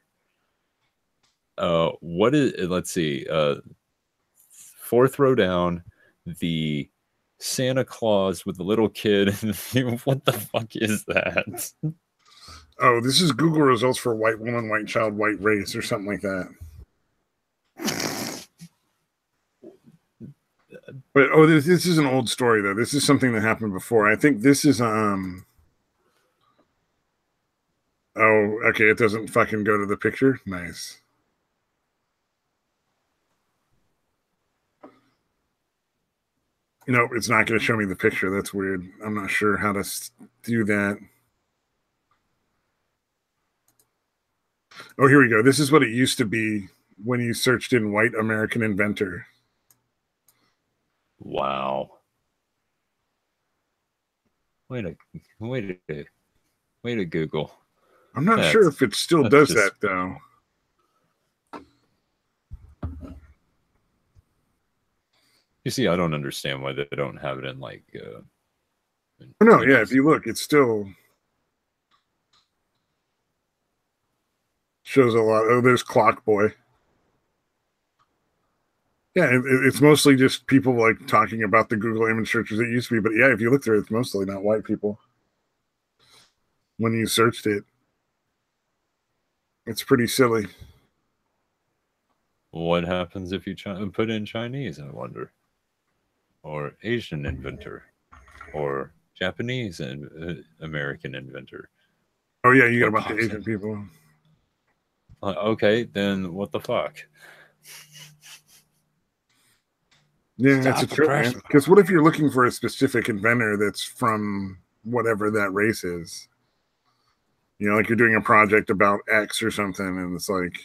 What is? Let's see. 4th row down, the Santa Claus with the little kid. What the fuck is that? Oh, this is Google results for white woman, white child, white race, or something like that. But this is an old story though. This is something that happened before. I think this is Oh, okay. It doesn't fucking go to the picture. Nice. No, it's not going to show me the picture. That's weird. I'm not sure how to do that. Oh, here we go. This is what it used to be when you searched in white American inventor. Wow. Way to Google. I'm not sure if it still does that though. You see, I don't understand why they don't have it in like. No, yeah. If you look, it still shows a lot. Oh, there's Clock Boy. Yeah, it's mostly just people like talking about the Google image searches it used to be. But yeah, if you look through it, it's mostly not white people. When you searched it, it's pretty silly. What happens if you put in Chinese, I wonder? Or Asian inventor? Or Japanese and American inventor? Oh, yeah, you got a bunch of Asian people. Okay, then what the fuck? Yeah, that's a trip, man. Because what if you're looking for a specific inventor that's from whatever that race is? You know, like you're doing a project about X or something, and it's like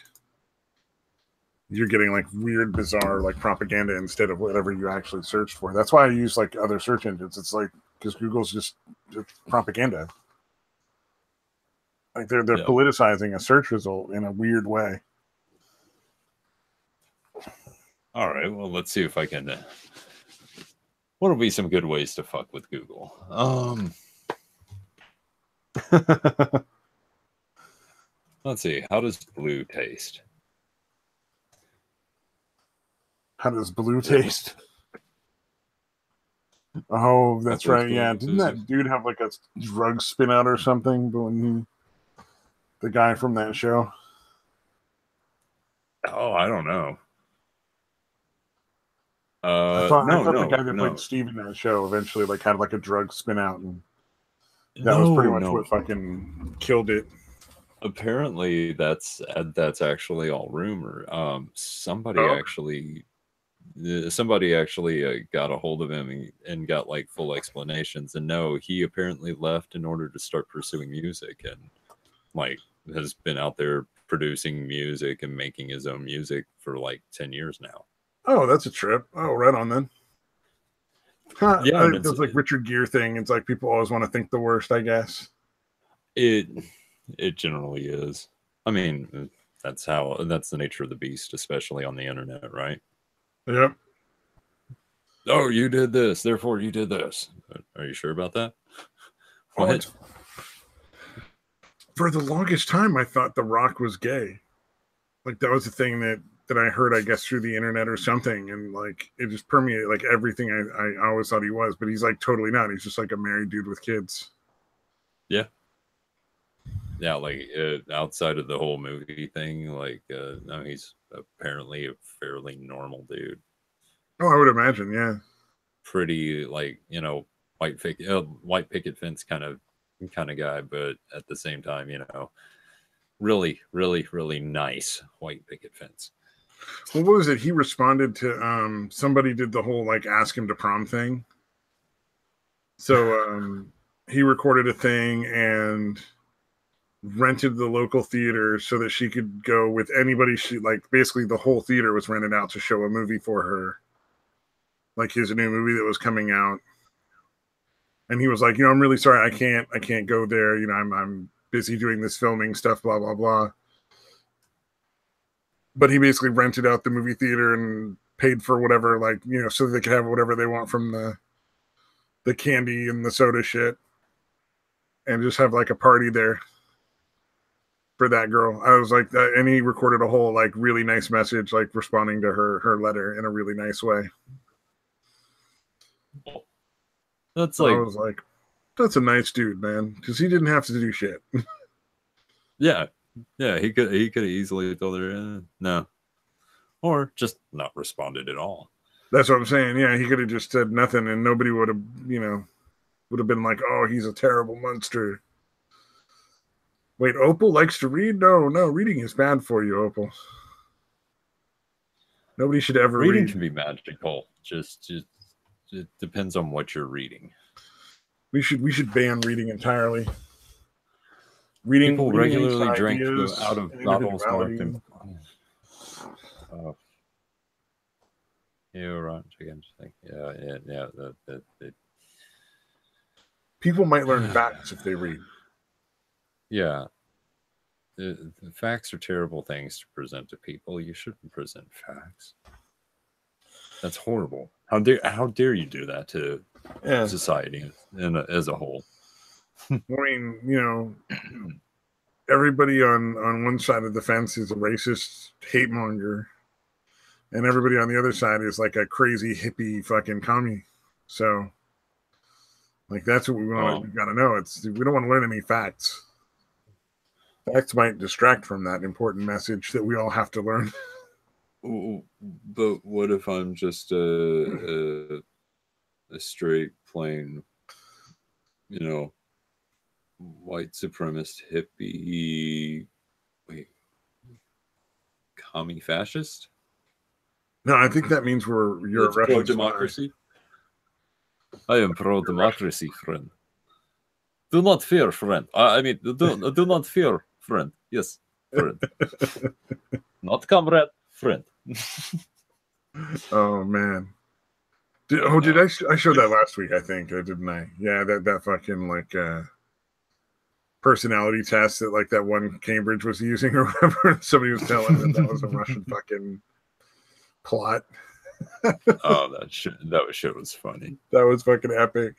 you're getting like weird, bizarre like propaganda instead of whatever you actually searched for. That's why I use like other search engines. It's like because Google's just propaganda. Like they're politicizing a search result in a weird way. All right, well, let's see if I can. What will be some good ways to fuck with Google? Let's see. How does blue taste? How does blue taste? Oh, that's right. Yeah, didn't that dude have like a drug spin out or something? But when the guy from that show. Oh, I don't know. I thought the guy that played Steve in that show eventually like had like a drug spin out, and that was pretty much what fucking killed it. Apparently, that's actually all rumor. Somebody actually got a hold of him and got like full explanations. And no, he apparently left in order to start pursuing music, and like has been out there producing music and making his own music for like 10 years now. Oh, that's a trip. Oh, right on then. Yeah, it's like Richard Gere thing. It's like people always want to think the worst, I guess. It generally is. I mean, that's the nature of the beast, especially on the internet, right? Yep. Oh, you did this, therefore you did this. Are you sure about that? What? For the longest time, I thought The Rock was gay. Like that was the thing that I heard, I guess, through the internet or something, and like it just permeated like everything I always thought he was, but he's like totally not. He's just like a married dude with kids. Yeah, like outside of the whole movie thing, like no, he's apparently a fairly normal dude. Oh, I would imagine, yeah. Pretty like white picket fence kind of guy, but at the same time, really, really, really nice white picket fence. Well, what was it? He responded to somebody did the whole like ask him to prom thing. So he recorded a thing and rented the local theater so that she could go with anybody she like. Basically, the whole theater was rented out to show a movie for her, like his new movie that was coming out. And he was like, I'm really sorry, I can't go there. I'm busy doing this filming stuff, blah blah blah. But he basically rented out the movie theater and paid for whatever, like, so they could have whatever they want from the candy and the soda shit, and just have like a party there for that girl. I was like, and he recorded a whole like really nice message, like responding to her letter in a really nice way. That's like, I was like, that's a nice dude, man, because he didn't have to do shit. Yeah, he could have easily told her no, or just not responded at all. That's what I'm saying. Yeah, he could have just said nothing, and nobody would have, would have been like, oh, he's a terrible monster. Wait, Opal likes to read? No, reading is bad for you, Opal. Nobody should ever Reading read. can be magical. Just it depends on what you're reading. We should ban reading entirely. People regularly drink out of bottles marked in. You're right. Again, yeah. People might learn facts if they read. Yeah. The facts are terrible things to present to people. You shouldn't present facts. That's horrible. How dare you do that to society as a whole? I mean, you know, everybody on one side of the fence is a racist hate monger, and everybody on the other side is like a crazy hippie fucking commie. So, like, that's what we want. We've got to know. We don't want to learn any facts. Facts might distract from that important message that we all have to learn. But what if I'm just a straight, plain, you know, white supremacist hippie, commie fascist? No, I think that means you're pro democracy. I am pro democracy, friend. Do not fear, friend. I mean, do not fear, friend. Yes, friend. Not comrade, friend. Oh man. Did I showed that last week? I think, didn't I? Yeah, that fucking like personality test that like that one Cambridge was using or whatever. Somebody was telling that was a Russian fucking plot. Oh, that shit was funny. That was fucking epic.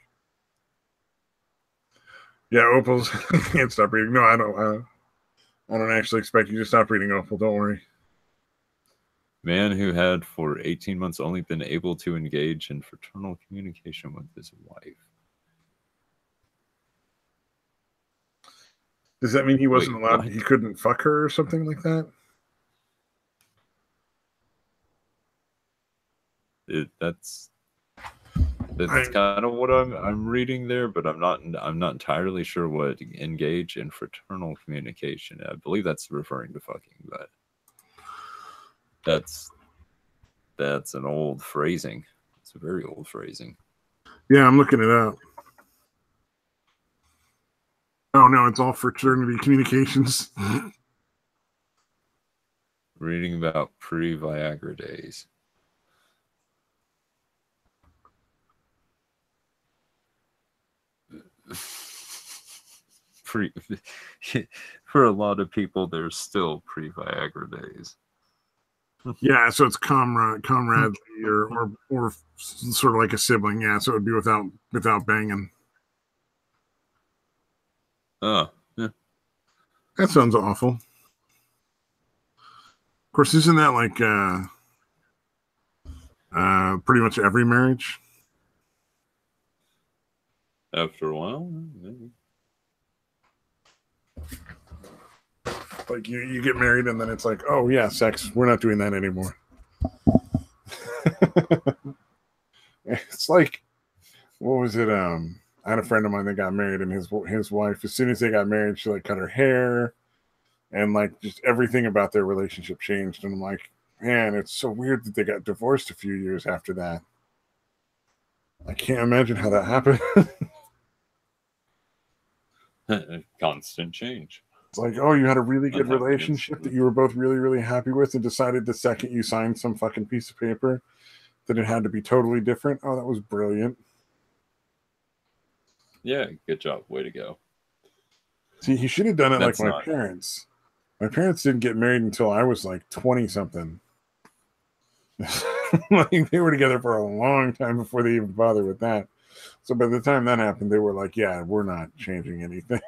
Yeah, Opal's can't stop reading. No, I don't actually expect you to stop reading, Opal. Don't worry. Man who had for 18 months only been able to engage in fraternal communication with his wife. Does that mean he wasn't allowed? What? He couldn't fuck her or something like that? That's kind of what I'm reading there, but I'm not entirely sure what engage in fraternal communication. I believe that's referring to fucking, but that's an old phrasing. It's a very old phrasing. Yeah, I'm looking it up. Oh no, it's all fraternity communications. Reading about pre-Viagra days. For a lot of people, there's still pre-Viagra days. Yeah, so it's comradely or sort of like a sibling. Yeah, so it would be without banging. Oh, yeah. That sounds awful. Of course, isn't that like pretty much every marriage? After a while, maybe. Like you get married and then it's like, oh yeah, sex. We're not doing that anymore. It's like, what was it? I had a friend of mine that got married, and his wife, as soon as they got married, she like cut her hair, and like just everything about their relationship changed. And I'm like, man, it's so weird that they got divorced a few years after that. I can't imagine how that happened. Constant change. It's like, oh, you had a really good relationship that you were both really, really happy with, and decided the second you signed some fucking piece of paper that it had to be totally different. Oh, that was brilliant. Yeah, good job. Way to go. See, he should have done it like my parents. My parents didn't get married until I was like 20-something. Like, they were together for a long time before they even bothered with that. So by the time that happened, they were like, yeah, we're not changing anything.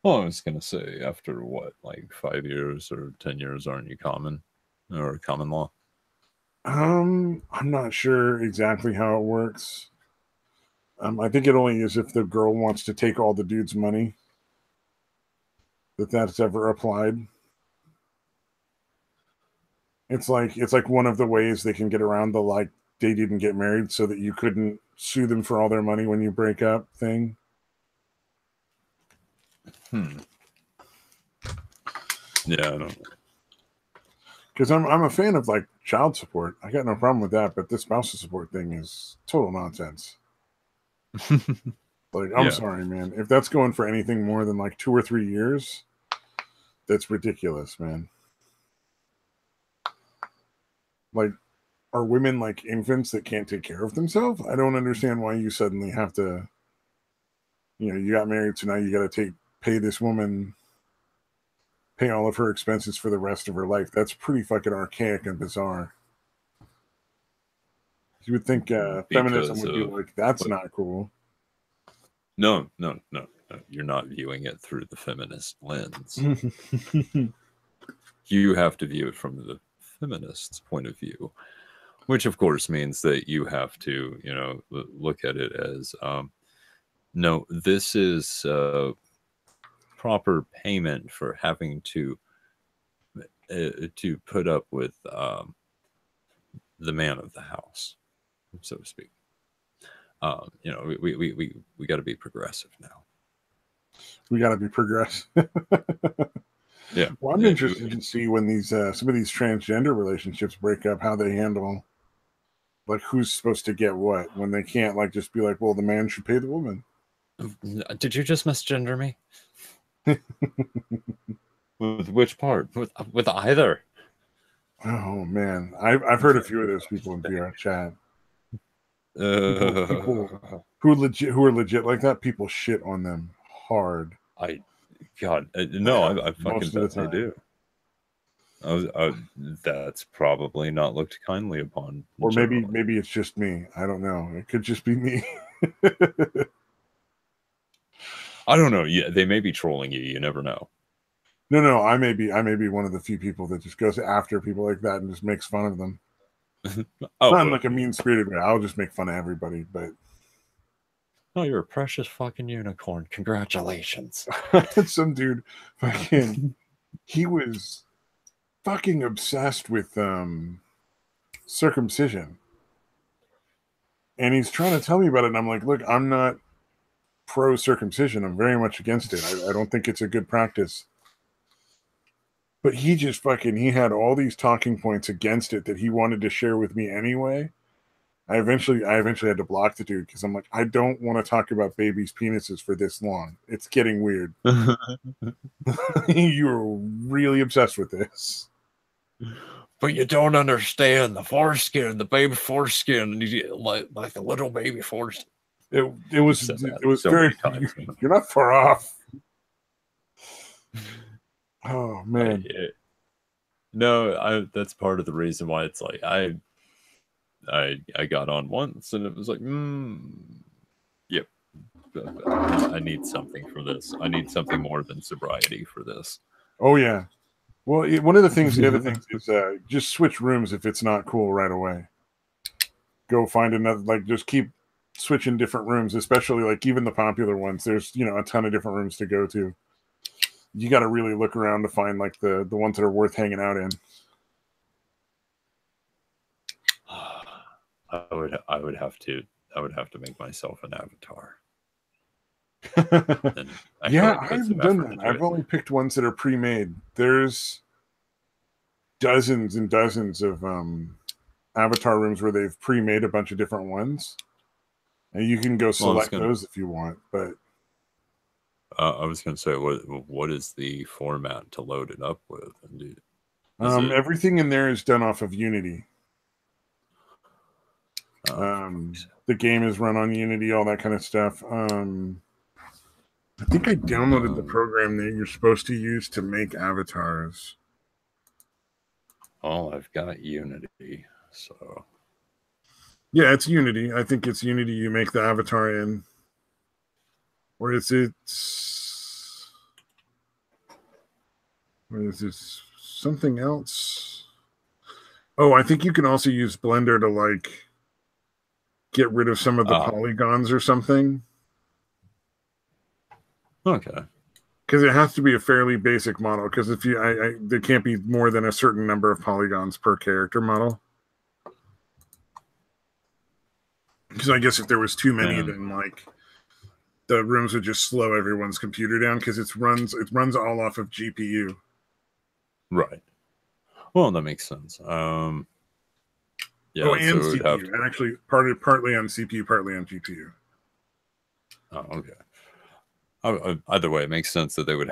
Well, I was going to say, after what, like 5 years or 10 years, aren't you common law? I'm not sure exactly how it works. I think it only is if the girl wants to take all the dude's money that's ever applied. It's like one of the ways they can get around the like they didn't get married so that you couldn't sue them for all their money when you break up thing. Yeah, I don't. Because I'm a fan of like child support. I got no problem with that, but this spousal support thing is total nonsense. Like, I'm sorry, man. If that's going for anything more than like 2 or 3 years, that's ridiculous, man. Like, are women like infants that can't take care of themselves? I don't understand why you suddenly have to, you know, you got married, so now you got to pay this woman, pay all of her expenses for the rest of her life. That's pretty fucking archaic and bizarre. You would think feminism would be like, that's not cool. No. You're not viewing it through the feminist lens. You have to view it from the feminist's point of view, which of course means that you have to, you know, look at it as, no, this is proper payment for having to put up with the man of the house, so to speak. You know, we got to be progressive now. We got to be progressive. Yeah. Well, I'm interested to see when these some of these transgender relationships break up, how they handle, like, who's supposed to get what when they can't, like, just be like, well, the man should pay the woman. Did you just misgender me? With which part? With either. Oh man, I've heard a few of those people in VR chat. People who are legit like that. People shit on them hard. I fucking bet they do. That's probably not looked kindly upon. Or maybe it's just me. I don't know. It could just be me. I don't know. Yeah, they may be trolling you. You never know. No. I may be one of the few people that just goes after people like that and just makes fun of them. Not in like a mean-spirited way. I'll just make fun of everybody, but. Oh, you're a precious fucking unicorn. Congratulations. Some dude fucking he was fucking obsessed with circumcision. And he's trying to tell me about it, and I'm like, look, I'm not pro circumcision. I'm very much against it. I don't think it's a good practice. But he just he had all these talking points against it that he wanted to share with me anyway. I eventually had to block the dude because I'm like, I don't want to talk about babies' penises for this long. It's getting weird. You're really obsessed with this. But you don't understand the foreskin, the baby foreskin, like the little baby foreskin. It was so very. You're not far off. Oh man. No, that's part of the reason why it's like I got on once and it was like, yep. I need something for this. I need something more than sobriety for this. Oh yeah. Well, one of the other things is just switch rooms if it's not cool right away. Go find another, like, just keep switching different rooms, especially like even the popular ones. There's, you know, a ton of different rooms to go to. You got to really look around to find like the ones that are worth hanging out in. I would have to make myself an avatar. Yeah, I haven't done that. I've only picked ones that are pre-made. There's dozens and dozens of avatar rooms where they've pre-made a bunch of different ones, and you can go select those if you want. But I was going to say, what is the format to load it up with? Everything in there is done off of Unity. The game is run on Unity, all that kind of stuff. I think I downloaded the program that you're supposed to use to make avatars. Oh, I've got Unity, so yeah, it's Unity. I think it's Unity you make the avatar in, or is it something else? Oh, I think you can also use Blender to like get rid of some of the polygons or something. Okay. Because it has to be a fairly basic model. Because if you, there can't be more than a certain number of polygons per character model. Because I guess if there was too many, then like the rooms would just slow everyone's computer down because it runs all off of GPU. Right. Well, that makes sense. Yeah, and so CPU, and actually partly on CPU, partly on GPU. Oh, okay. Either way, it makes sense that they would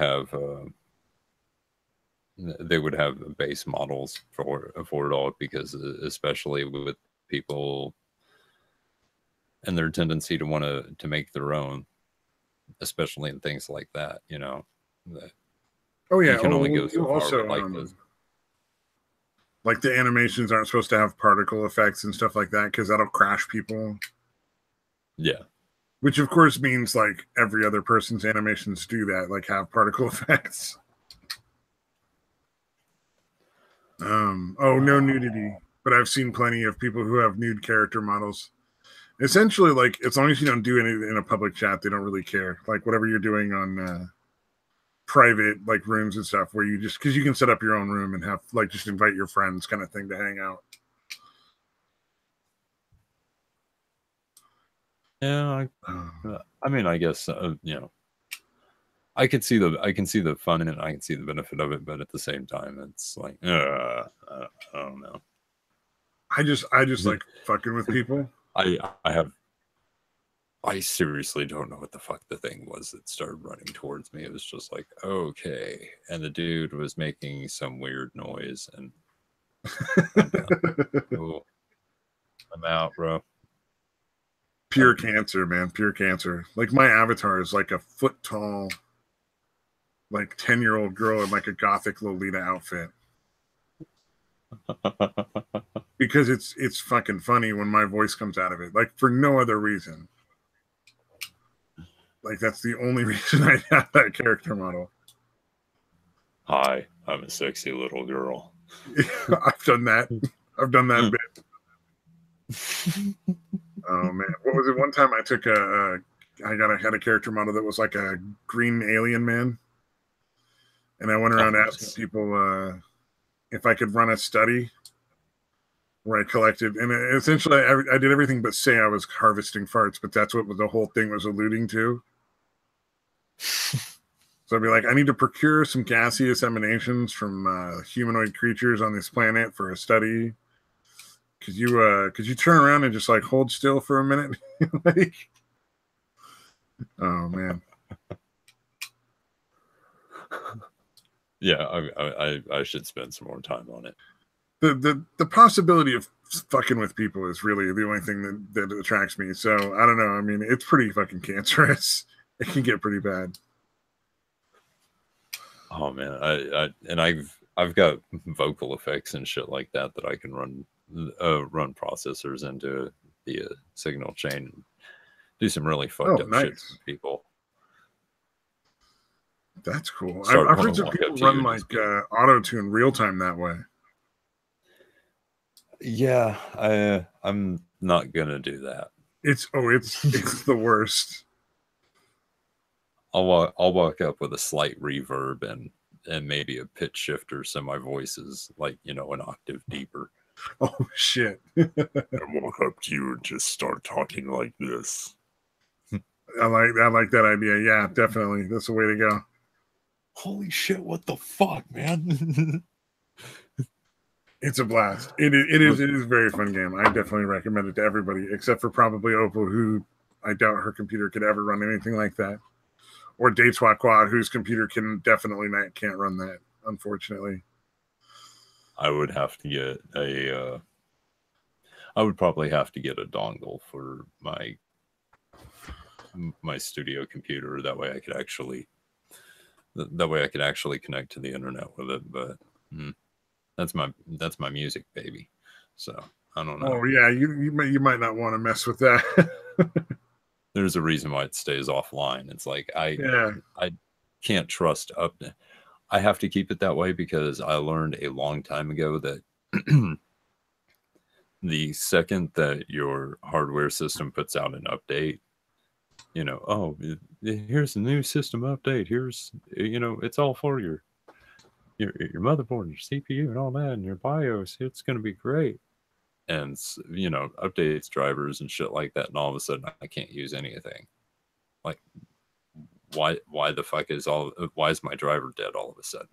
have base models for it all, because especially with people and their tendency to want to make their own, especially in things like that, you know. Oh yeah, you can only go so far also, with like this. Like the animations aren't supposed to have particle effects and stuff like that because that'll crash people. Yeah. Which of course means like every other person's animations do that, like have particle effects. No nudity, but I've seen plenty of people who have nude character models. Essentially, like, as long as you don't do anything in a public chat, they don't really care. Like whatever you're doing on private like rooms and stuff, where you just, because you can set up your own room and have like just invite your friends kind of thing to hang out. Yeah, I mean, I guess you know, I can see the fun in it. I can see the benefit of it, but at the same time, it's like, I don't know. I just like fucking with people. I seriously don't know what the fuck the thing was that started running towards me. It was just like, okay, and the dude was making some weird noise, and I'm done. Cool. I'm out, bro. Pure cancer, man. Pure cancer. Like my avatar is like a foot tall, like 10-year-old girl in like a gothic Lolita outfit. Because it's fucking funny when my voice comes out of it. Like for no other reason. Like that's the only reason I have that character model. Hi, I'm a sexy little girl. I've done that. I've done that bit. Oh man, what was it? One time I took I had a character model that was like a green alien man, and I went around asking people if I could run a study where I collected, and essentially I did everything but say I was harvesting farts, but that's what the whole thing was alluding to. So I'd be like, I need to procure some gaseous emanations from humanoid creatures on this planet for a study. Could you turn around and just like hold still for a minute? Like, oh man. Yeah, I should spend some more time on it. The possibility of fucking with people is really the only thing that attracts me. So I don't know. I mean, it's pretty fucking cancerous. It can get pretty bad. Oh man, I've got vocal effects and shit like that I can run processors into the signal chain and do some really fucked up shit for people. That's cool. I've heard some people run like auto tune real time that way. Yeah, I'm not gonna do that. It's the worst. I'll walk up with a slight reverb and maybe a pitch shifter so my voice is like, you know, an octave deeper. Oh shit. And walk up to you and just start talking like this. I like that idea. Yeah, definitely. That's the way to go. Holy shit, what the fuck, man? It's a blast. It is a very fun game. I definitely recommend it to everybody, except for probably Opal, who I doubt her computer could ever run anything like that. Or Dateswa Quad, whose computer can't run that, unfortunately. I would have to get I would probably have to get a dongle for my studio computer. That way I could actually connect to the internet with it. But that's my music baby. So I don't know. Oh yeah, you might not want to mess with that. There's a reason why it stays offline. It's like I can't trust up. I have to keep it that way because I learned a long time ago that the second that your hardware system puts out an update, you know, oh, here's a new system update. Here's, you know, it's all for your motherboard, your CPU, and all that, and your BIOS. It's going to be great. And, you know, updates drivers and shit like that. And all of a sudden, I can't use anything. Like, why the fuck is why is my driver dead all of a sudden?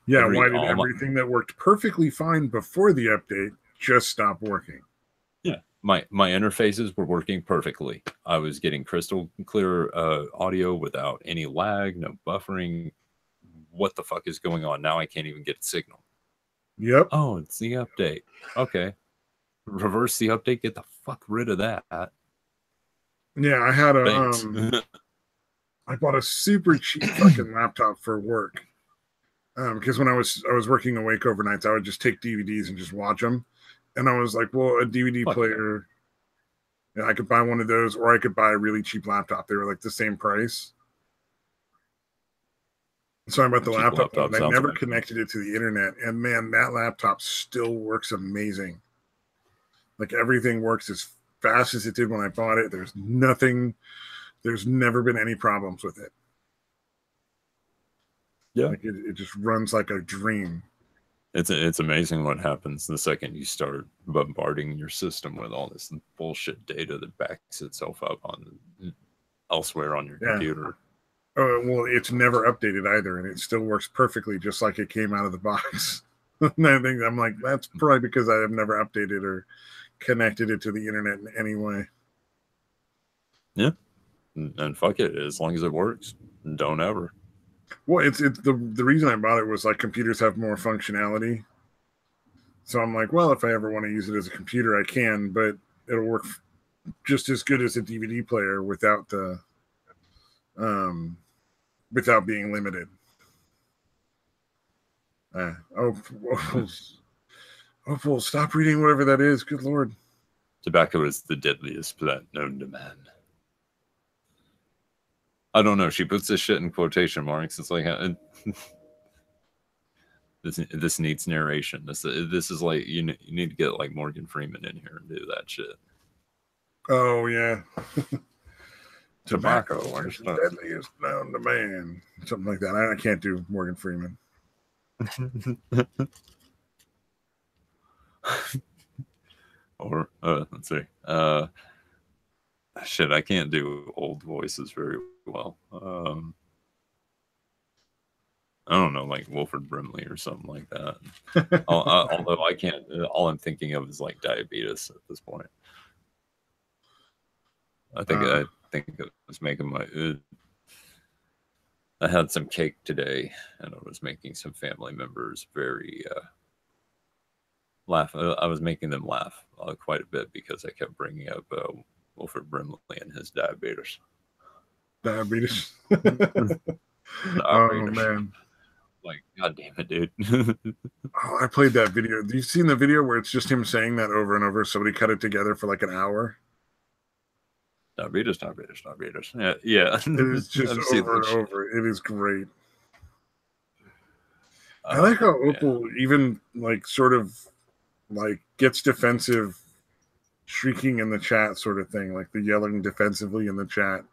Yeah, why did everything that worked perfectly fine before the update just stop working? Yeah, my interfaces were working perfectly. I was getting crystal clear audio without any lag, no buffering. What the fuck is going on? Now I can't even get a signal. Yep. Oh, it's the update. Okay. Reverse the update, get the fuck rid of that. Yeah, I had I bought a super cheap fucking laptop for work. Because when I was working awake overnights, I would just take DVDs and just watch them. And I was like, well, a DVD player, I could buy one of those, or I could buy a really cheap laptop. They were like the same price. So I bought the laptop, and I never connected it to the internet. And man, that laptop still works amazing. Like everything works as fast as it did when I bought it. There's never been any problems with it. Yeah. Like it just runs like a dream. It's amazing what happens the second you start bombarding your system with all this bullshit data that backs itself up on elsewhere on your computer. Oh, well, it's never updated either, and it still works perfectly just like it came out of the box. And I think I'm like, that's probably because I have never updated or connected it to the internet in any way. Yeah. And fuck it, as long as it works, don't ever. Well, it's the reason I bought it was like computers have more functionality. So I'm like, well, if I ever want to use it as a computer, I can, but it'll work just as good as a DVD player without the without being limited. Well, stop reading whatever that is. Good Lord. Tobacco is the deadliest plant known to man. I don't know. She puts this shit in quotation marks. It's like this needs narration. This is like you need to get like Morgan Freeman in here and do that shit. Oh yeah. Tobacco is the deadliest known to man. Something like that. I can't do Morgan Freeman. Or let's see. Shit, I can't do old voices very well. I don't know, like Wilford Brimley or something like that. Although I can't. All I'm thinking of is like diabetes at this point. I think I was making my. I had some cake today, and I was making some family members very laugh. I was making them laugh quite a bit because I kept bringing up Wilford Brimley and his diabetes. Diabetes. Oh man! Like, god damn it, dude! Oh, I played that video. Have you seen the video where it's just him saying that over and over? Somebody cut it together for like an hour. Diabetes. Yeah. It is just over and over. It is great. I like how Opal even like sort of like gets defensive, shrieking in the chat sort of thing, like the yelling defensively in the chat.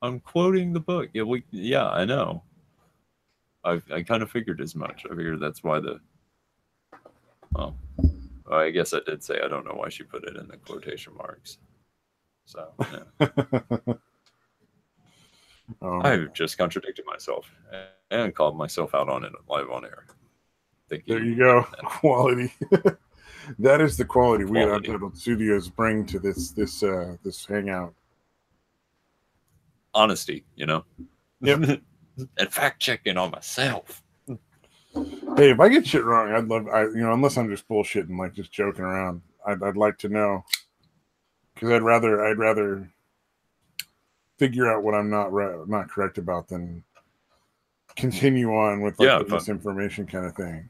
I'm quoting the book. Yeah, I know. I kind of figured as much. I figured that's why well, I guess I did say I don't know why she put it in the quotation marks. So yeah. I've just contradicted myself and called myself out on it live on air. There you go. Quality. That is the quality we at Untitled Studios bring to this hangout. Honesty, you know. Yep. And fact checking on myself. Hey, if I get shit wrong, I'd love, unless I'm just bullshitting, like just joking around, I'd like to know, because I'd rather figure out what I'm not correct about than continue on with like the misinformation kind of thing.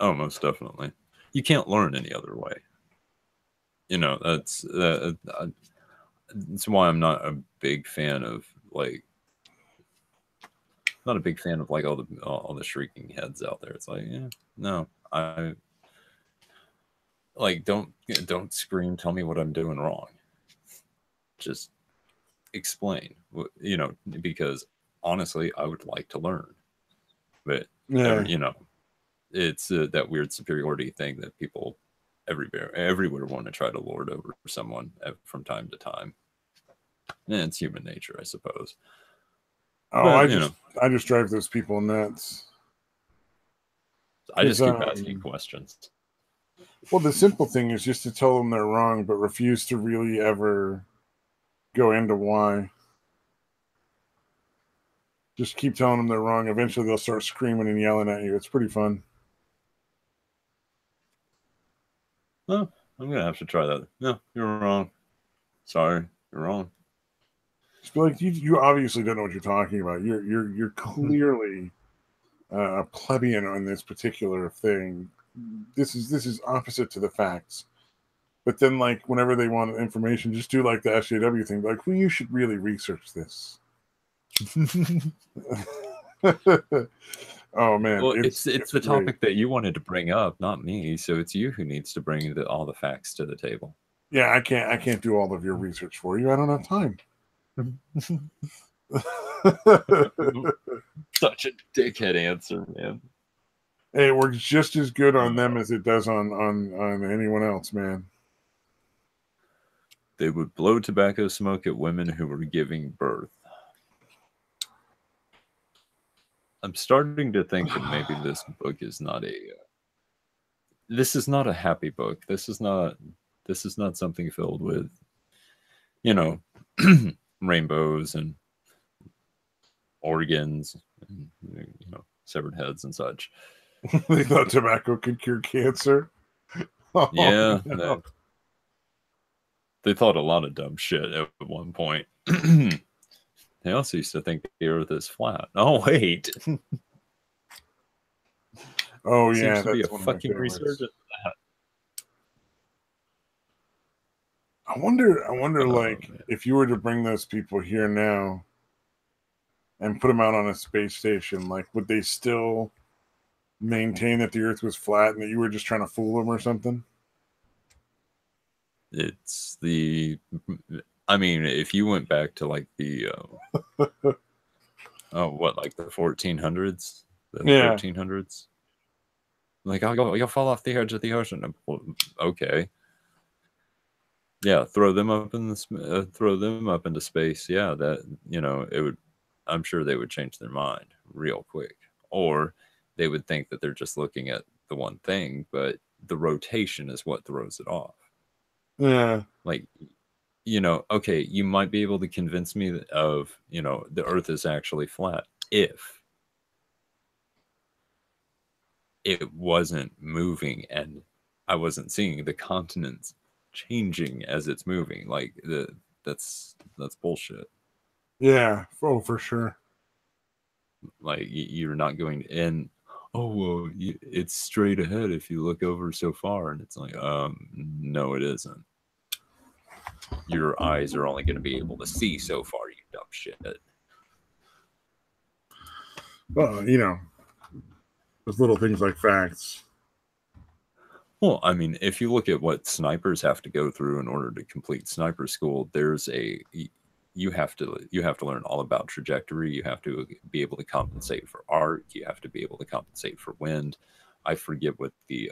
Oh, most definitely. You can't learn any other way. You know, that's why I'm not a big fan of like. Not a big fan of like all the shrieking heads out there. It's like, yeah, no, I like don't scream. Tell me what I'm doing wrong. Just explain, you know, because honestly, I would like to learn, but you know, it's that weird superiority thing that people everywhere want to try to lord over someone from time to time. And it's human nature, I suppose. Oh, but, I just drive those people nuts. I just keep asking questions. Well, the simple thing is just to tell them they're wrong, but refuse to really ever go into why. Just keep telling them they're wrong. Eventually, they'll start screaming and yelling at you. It's pretty fun. Oh, I'm gonna have to try that. No, you're wrong. Sorry, you're wrong. Just be like, you obviously don't know what you're talking about. You're clearly a plebeian on this particular thing. This is opposite to the facts. But then, like, whenever they want information, just do like the SJW thing. Like, well, you should really research this. Oh man, well, it's the topic that you wanted to bring up, not me. So it's you who needs to bring all the facts to the table. Yeah, I can't do all of your research for you. I don't have time. Such a dickhead answer, man. Hey, it works just as good on them as it does on anyone else, man. They would blow tobacco smoke at women who were giving birth. I'm starting to think that maybe this book is not this is not a happy book. This is not something filled with, rainbows and organs and, severed heads and such. They thought tobacco could cure cancer. Oh, yeah. No. They thought a lot of dumb shit at one point. They also used to think the earth is flat. Oh, wait. Oh, yeah. Seems to be a fucking resurgence of that. I wonder, like, man, if you were to bring those people here now and put them out on a space station, like, would they still maintain that the earth was flat and that you were just trying to fool them or something? It's I mean, if you went back to like the like the 1400s, the 1300s, like, you'll fall off the edge of the ocean. Okay, yeah, throw them up into space. Yeah, that it would. I'm sure they would change their mind real quick, or they would think that they're just looking at the one thing, but the rotation is what throws it off. Yeah, like. Okay, you might be able to convince me of, the earth is actually flat if it wasn't moving and I wasn't seeing the continents changing as it's moving. Like, that's bullshit. Yeah, for sure. Like, you're not going to end. Oh, well, it's straight ahead if you look over so far, and it's like, no, it isn't. Your eyes are only going to be able to see so far, you dumb shit. Well, those little things like facts. Well, I mean, if you look at what snipers have to go through in order to complete sniper school, you have to learn all about trajectory. You have to be able to compensate for arc. You have to be able to compensate for wind. I forget what the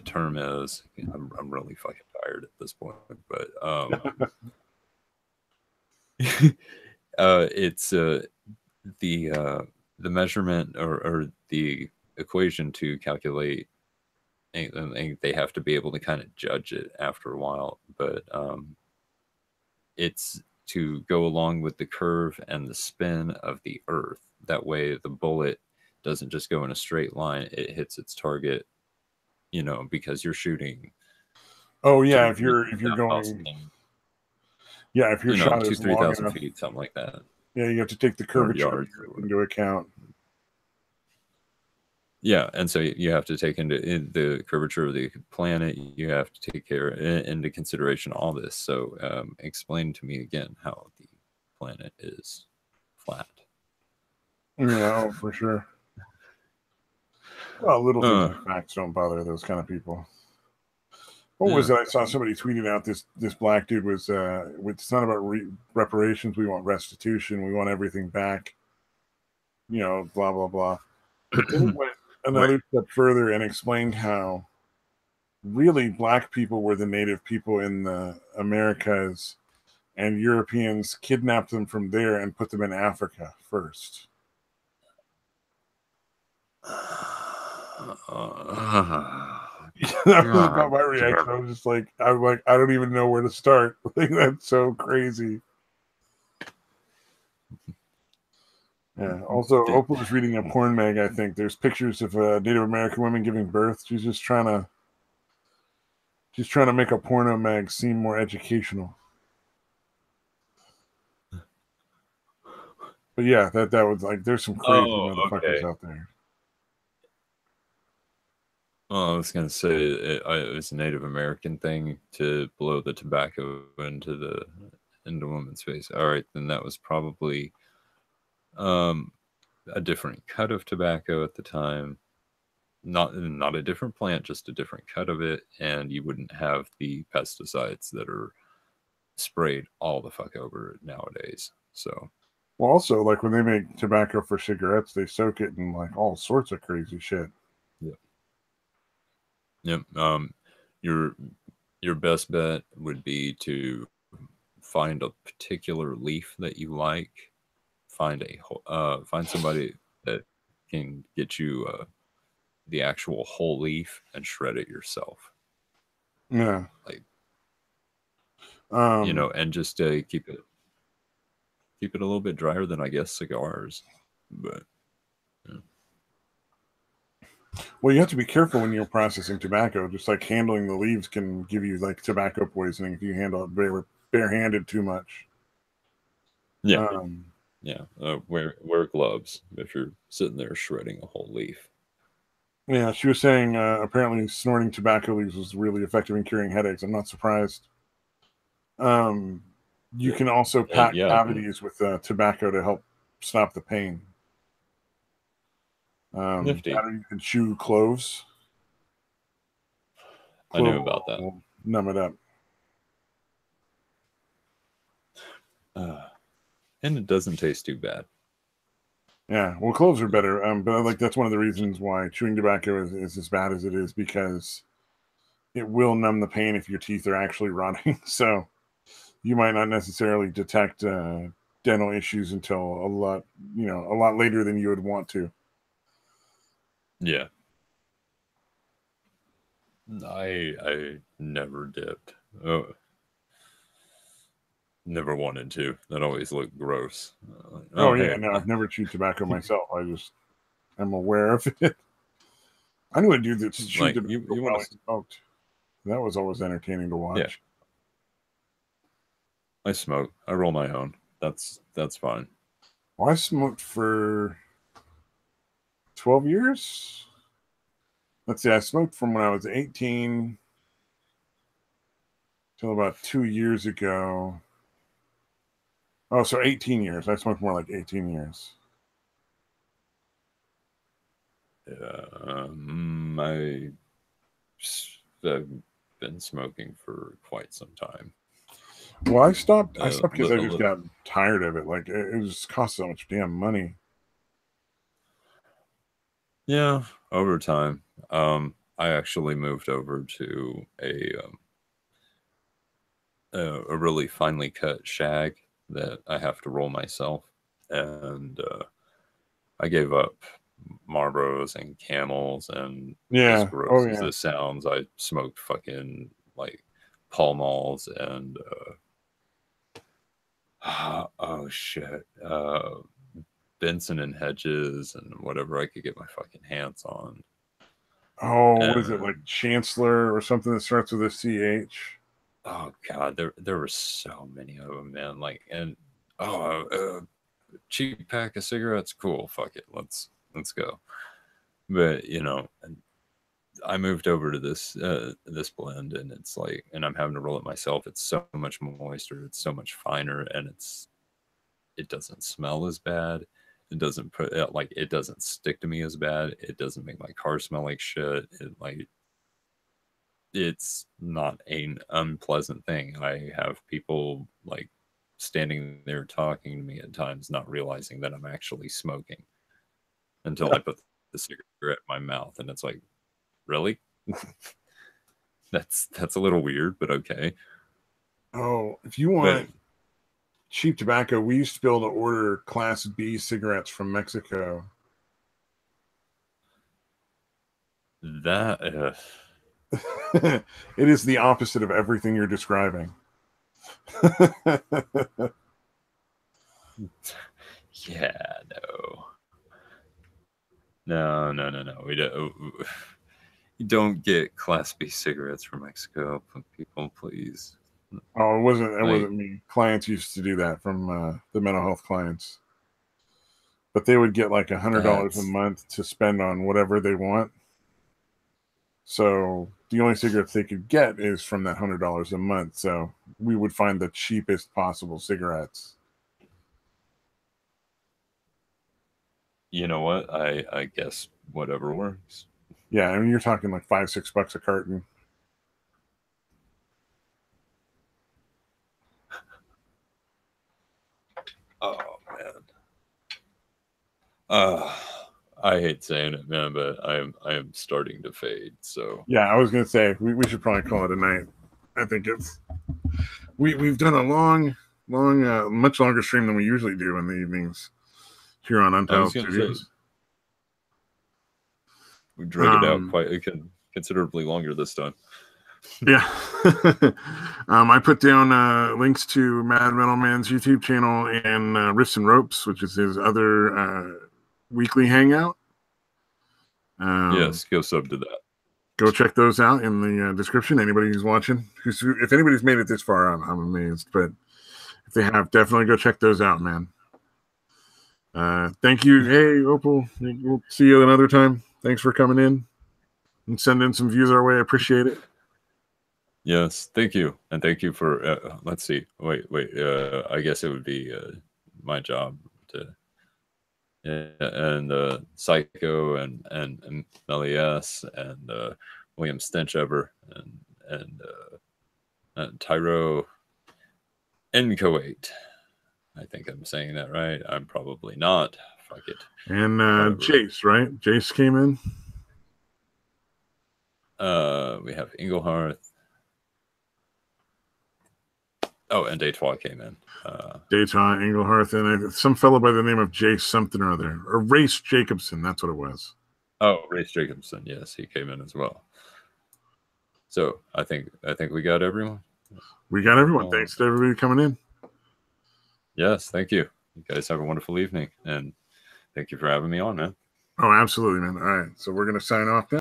term is. I'm really fucking tired at this point, but it's the measurement or the equation to calculate. They have to be able to kind of judge it after a while, but it's to go along with the curve and the spin of the Earth. That way, the bullet doesn't just go in a straight line; it hits its target. Because you're shooting. Oh yeah, if you're going. Yeah, if your shot is 2,000-3,000 feet, something like that. Yeah, you have to take the curvature into account. Yeah, and so you have to take into the curvature of the planet. You have to take into consideration all this. So explain to me again how the planet is flat. Yeah, for sure. Well, little things like facts don't bother those kind of people. What was it? I saw somebody tweeting out this black dude was it's not about reparations. We want restitution. We want everything back. Blah blah blah. But then another step further and explained how really black people were the native people in the Americas, and Europeans kidnapped them from there and put them in Africa first. That was about my reaction. I was just like, I don't even know where to start. Like, that's so crazy. Yeah. Also, Opal was reading a porn mag. I think there's pictures of Native American women giving birth. She's trying to make a porno mag seem more educational. But yeah, that was like, there's some crazy motherfuckers out there. Well, I was going to say it was a Native American thing to blow the tobacco into woman's face. All right, then that was probably a different cut of tobacco at the time. Not a different plant, just a different cut of it, and you wouldn't have the pesticides that are sprayed all the fuck over nowadays. So, well, also, like when they make tobacco for cigarettes, they soak it in like all sorts of crazy shit. Yep. Your best bet would be to find a particular leaf that you like. Find somebody that can get you the actual whole leaf and shred it yourself. Yeah. Like, and just keep it a little bit drier than, I guess, cigars, but. Well, you have to be careful when you're processing tobacco. Just like handling the leaves can give you like tobacco poisoning if you handle it barehanded too much. Yeah. Wear gloves if you're sitting there shredding a whole leaf. Yeah, she was saying apparently snorting tobacco leaves was really effective in curing headaches. I'm not surprised. You can also pack cavities with tobacco to help stop the pain. Nifty. You can chew cloves. I knew about that. Will numb it up. And it doesn't taste too bad. Yeah, well, cloves are better. But like that's one of the reasons why chewing tobacco is as bad as it is, because it will numb the pain if your teeth are actually rotting. So you might not necessarily detect dental issues until a lot later than you would want to. Yeah. I never dipped. Never wanted to. That always looked gross. Yeah, no, I've never chewed tobacco myself. I just am aware of it. I knew a dude that chewed tobacco while he smoked. That was always entertaining to watch. Yeah. I smoke. I roll my own. That's fine. Well, I smoked for 12 years. Let's see, I smoked from when I was 18 till about 2 years ago. Oh, so 18 years. I smoked more like 18 years. I've been smoking for quite some time. Well, I stopped because I just got tired of it. Like, it just cost so much damn money. Yeah, over time. I actually moved over to a really finely cut shag that I have to roll myself, and I gave up Marlboros and Camels, and as gross as this sounds, I smoked fucking like Pall Malls and oh shit, Benson and Hedges and whatever I could get my fucking hands on. Oh, what is it, like Chancellor or something that starts with a CH? Oh god, there were so many of them, man. Like, and cheap pack of cigarettes, cool. Fuck it, let's go. But I moved over to this blend, and it's like, and I'm having to roll it myself. It's so much moister, it's so much finer, and it doesn't smell as bad. It doesn't it doesn't stick to me as bad. It doesn't make my car smell like shit. It's not an unpleasant thing. I have people like standing there talking to me at times, not realizing that I'm actually smoking until I put the cigarette in my mouth, and it's like, really? That's a little weird, but okay. Oh, if you want cheap tobacco, we used to be able to order Class B cigarettes from Mexico. That It is the opposite of everything you're describing. yeah, no. We don't. You don't get Class B cigarettes from Mexico, people, please. Oh, it wasn't me. Clients used to do that from the mental health clients, but they would get like $100 a month to spend on whatever they want. So the only cigarettes they could get is from that $100 a month. So we would find the cheapest possible cigarettes. You know what? I guess whatever works. Yeah, I mean, you're talking like $5-6 a carton. Oh man. I hate saying it, man, but I am starting to fade. So yeah, I was gonna say we should probably call it a night. I think we've done a long, much longer stream than we usually do in the evenings here on Untitled Studios. We drug it out quite considerably longer this time. Yeah. I put down links to Mad Metal Man's YouTube channel and Riffs and Ropes, which is his other weekly hangout. Yes, go sub to that. Go check those out in the description. Anybody who's watching, if anybody's made it this far, I'm amazed. But if they have, definitely go check those out, man. Thank you. Hey, Opal, we'll see you another time. Thanks for coming in and sending some views our way. I appreciate it. Yes, thank you. And thank you for, let's see. Wait. I guess it would be my job to, and Psycho and Melly S and William Stenchover and Tyro in Kuwait. I think I'm saying that right. I'm probably not. Fuck it. And Jace, right? Jace came in. We have Inglehearth. Oh, and Daytwa came in. Daytwa, Inglehearth, and some fellow by the name of Jace something or other. Or Race Jacobson, that's what it was. Oh, Race Jacobson. Yes, he came in as well. So I think we got everyone. We got everyone. Thanks to everybody coming in. Yes, thank you. You guys have a wonderful evening, and thank you for having me on, man. Oh, absolutely, man. All right, so we're going to sign off now.